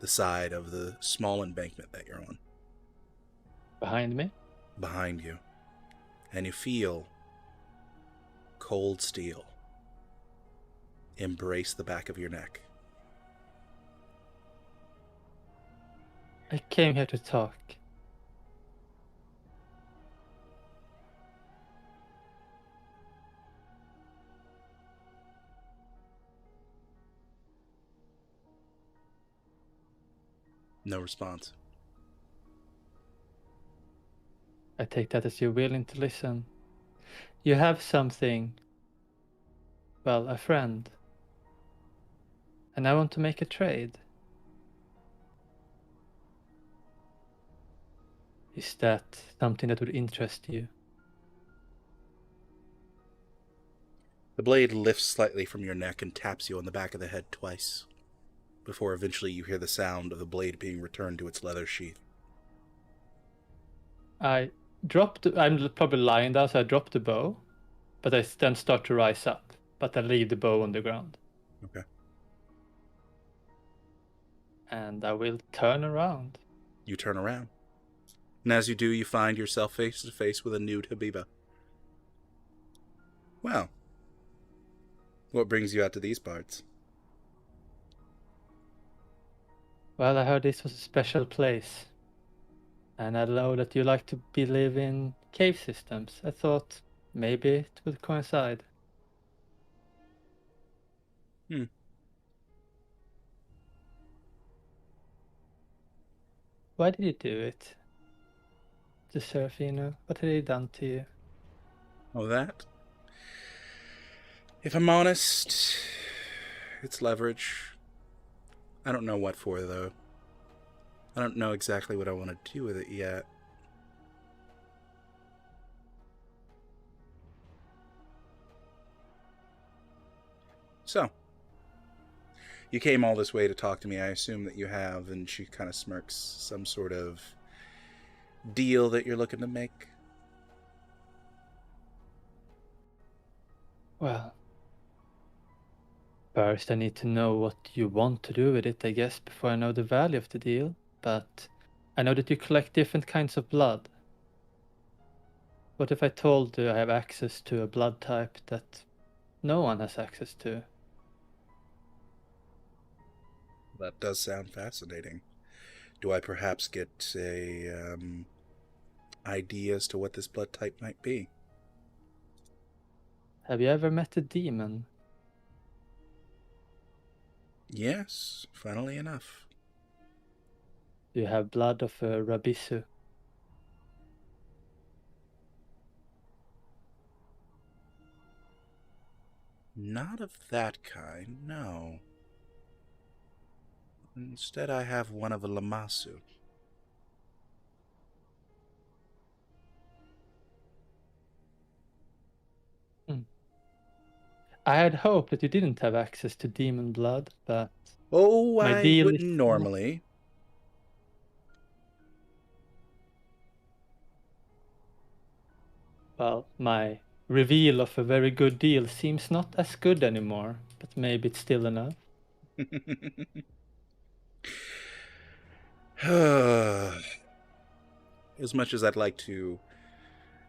the side of the small embankment that you're on. Behind me? Behind you. And you feel cold steel embrace the back of your neck. I came here to talk. No response. I take that as you're willing to listen. You have something, well, a friend. And I want to make a trade. Is that something that would interest you? The blade lifts slightly from your neck and taps you on the back of the head twice, before eventually you hear the sound of the blade being returned to its leather sheath. I'm probably lying down, so I drop the bow, but I then start to rise up, but I leave the bow on the ground. Okay. And I will turn around. You turn around. And as you do, you find yourself face to face with a nude Habiba. Well, what brings you out to these parts? Well, I heard this was a special place. And I know that you like to live in cave systems. I thought maybe it would coincide. Why did you do it? The Serafino? What had he done to you? Oh, that? If I'm honest, it's leverage. I don't know what for, though. I don't know exactly what I want to do with it yet. So, you came all this way to talk to me. I assume that you have, and she kind of smirks, some sort of deal that you're looking to make. Well, first I need to know what you want to do with it, I guess, before I know the value of the deal. But I know that you collect different kinds of blood. What if I told you I have access to a blood type that no one has access to? That does sound fascinating. Do I perhaps get a idea as to what this blood type might be? Have you ever met a demon? Yes, funnily enough. Do you have blood of a Rabisu? Not of that kind, no. Instead, I have one of a Lamasu. I had hoped that you didn't have access to demon blood, but Oh, my I deal wouldn't is normally. Well, my reveal of a very good deal seems not as good anymore, but maybe it's still enough. As much as I'd like to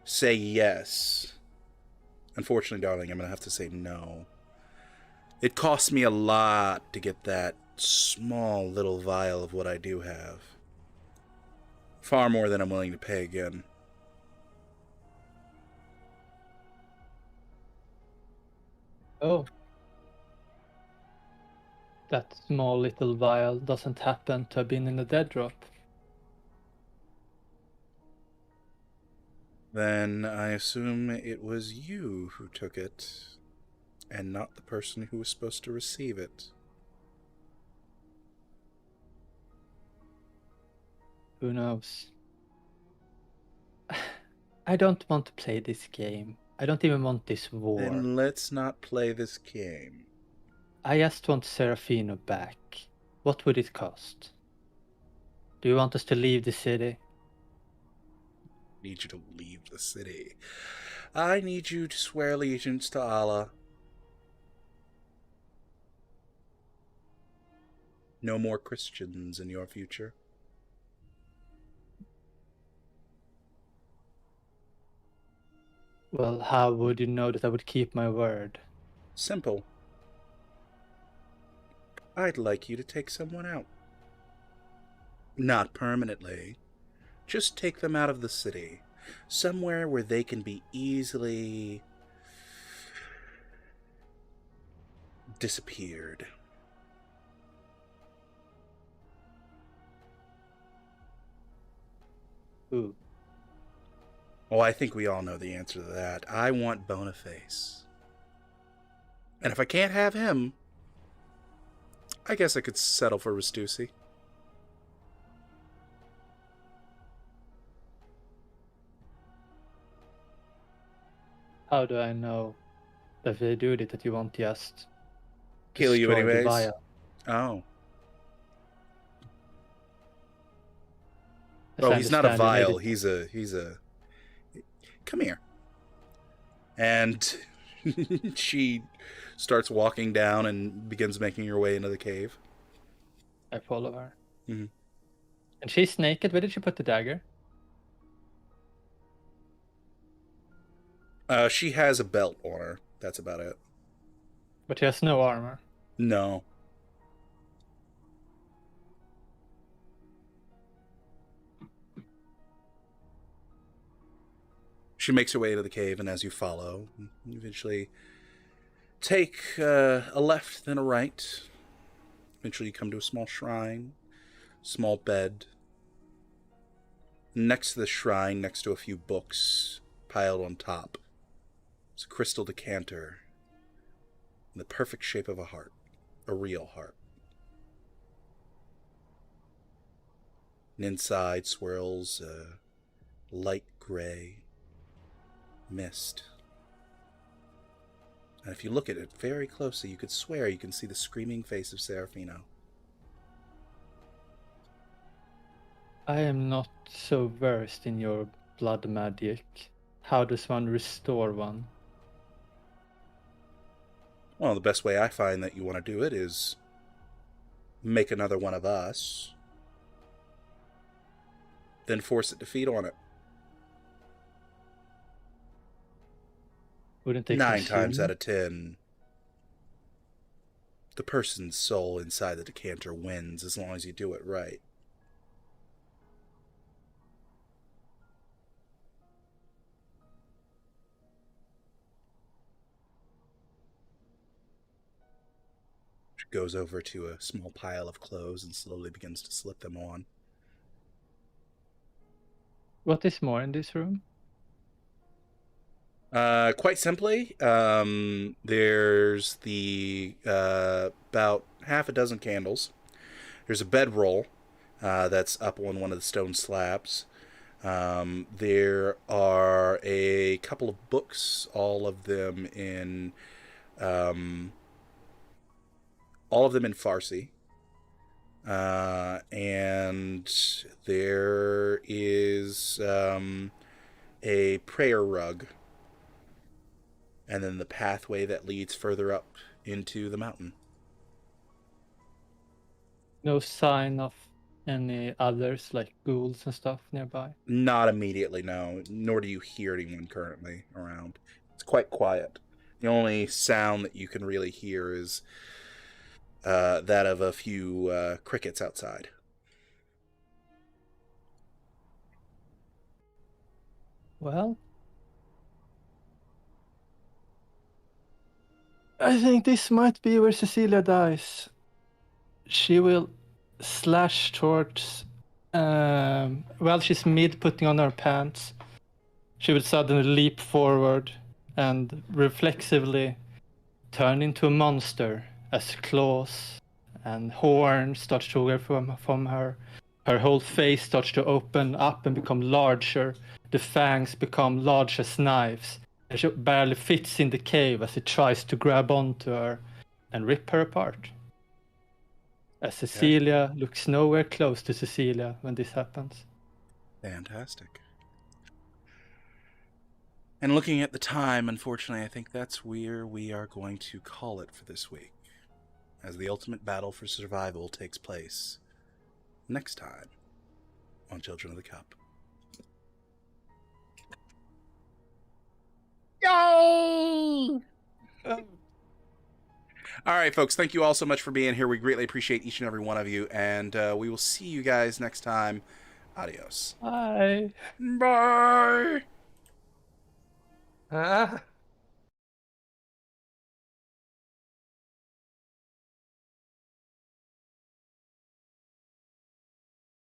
say yes, unfortunately, darling, I'm going to have to say no. It cost me a lot to get that small little vial of what I do have. Far more than I'm willing to pay again. Oh. That small little vial doesn't happen to have been in a dead drop. Then I assume it was you who took it, and not the person who was supposed to receive it. Who knows? I don't want to play this game. I don't even want this war. Then let's not play this game. I just want Serafino back. What would it cost? Do you want us to leave the city? I need you to leave the city. I need you to swear allegiance to Allah. No more Christians in your future. Well, how would you know that I would keep my word? Simple. I'd like you to take someone out. Not permanently. Just take them out of the city. Somewhere where they can be easily disappeared. Who? Oh, I think we all know the answer to that. I want Boniface. And if I can't have him, I guess I could settle for Restucci. How do I know that if they do it that you won't just Kill you destroy the anyways? vial? Oh. As Oh, I he's not a understand, you made vial. it- He's a... Come here. And she starts walking down and begins making her way into the cave. I follow her. Mhm. And she's naked. Where did she put the dagger? She has a belt on her. That's about it. But she has no armor. No. She makes her way into the cave, and as you follow, you eventually take a left, then a right. Eventually you come to a small shrine, small bed. Next to the shrine, next to a few books piled on top, is a crystal decanter in the perfect shape of a heart, a real heart. And inside swirls a light gray mist. And if you look at it very closely, you could swear you can see the screaming face of Serafino. I am not so versed in your blood magic. How does one restore one? Well, the best way I find that you want to do it is make another one of us, then force it to feed on it. Wouldn't they 9 times consume? out of 10, the person's soul inside the decanter wins as long as you do it right. She goes over to a small pile of clothes and slowly begins to slip them on. What is more in this room? Quite simply, there's the about half a dozen candles. There's a bedroll that's up on one of the stone slabs. There are a couple of books, all of them in Farsi. And there is a prayer rug, and then the pathway that leads further up into the mountain. No sign of any others, like ghouls and stuff nearby? Not immediately, no. Nor do you hear anyone currently around. It's quite quiet. The only sound that you can really hear is that of a few crickets outside. Well, I think this might be where Cecilia dies. She will slash towards. While she's mid putting on her pants, she will suddenly leap forward and reflexively turn into a monster as claws and horns start to grow from her. Her whole face starts to open up and become larger. The fangs become large as knives. And she barely fits in the cave as it tries to grab onto her and rip her apart. As Cecilia looks nowhere close to Cecilia when this happens. Fantastic. And looking at the time, unfortunately, I think that's where we are going to call it for this week, as the ultimate battle for survival takes place next time on Children of the Cup. Yay! All right, folks, thank you all so much for being here. We greatly appreciate each and every one of you, and we will see you guys next time. Adios. Bye. Bye. Ah.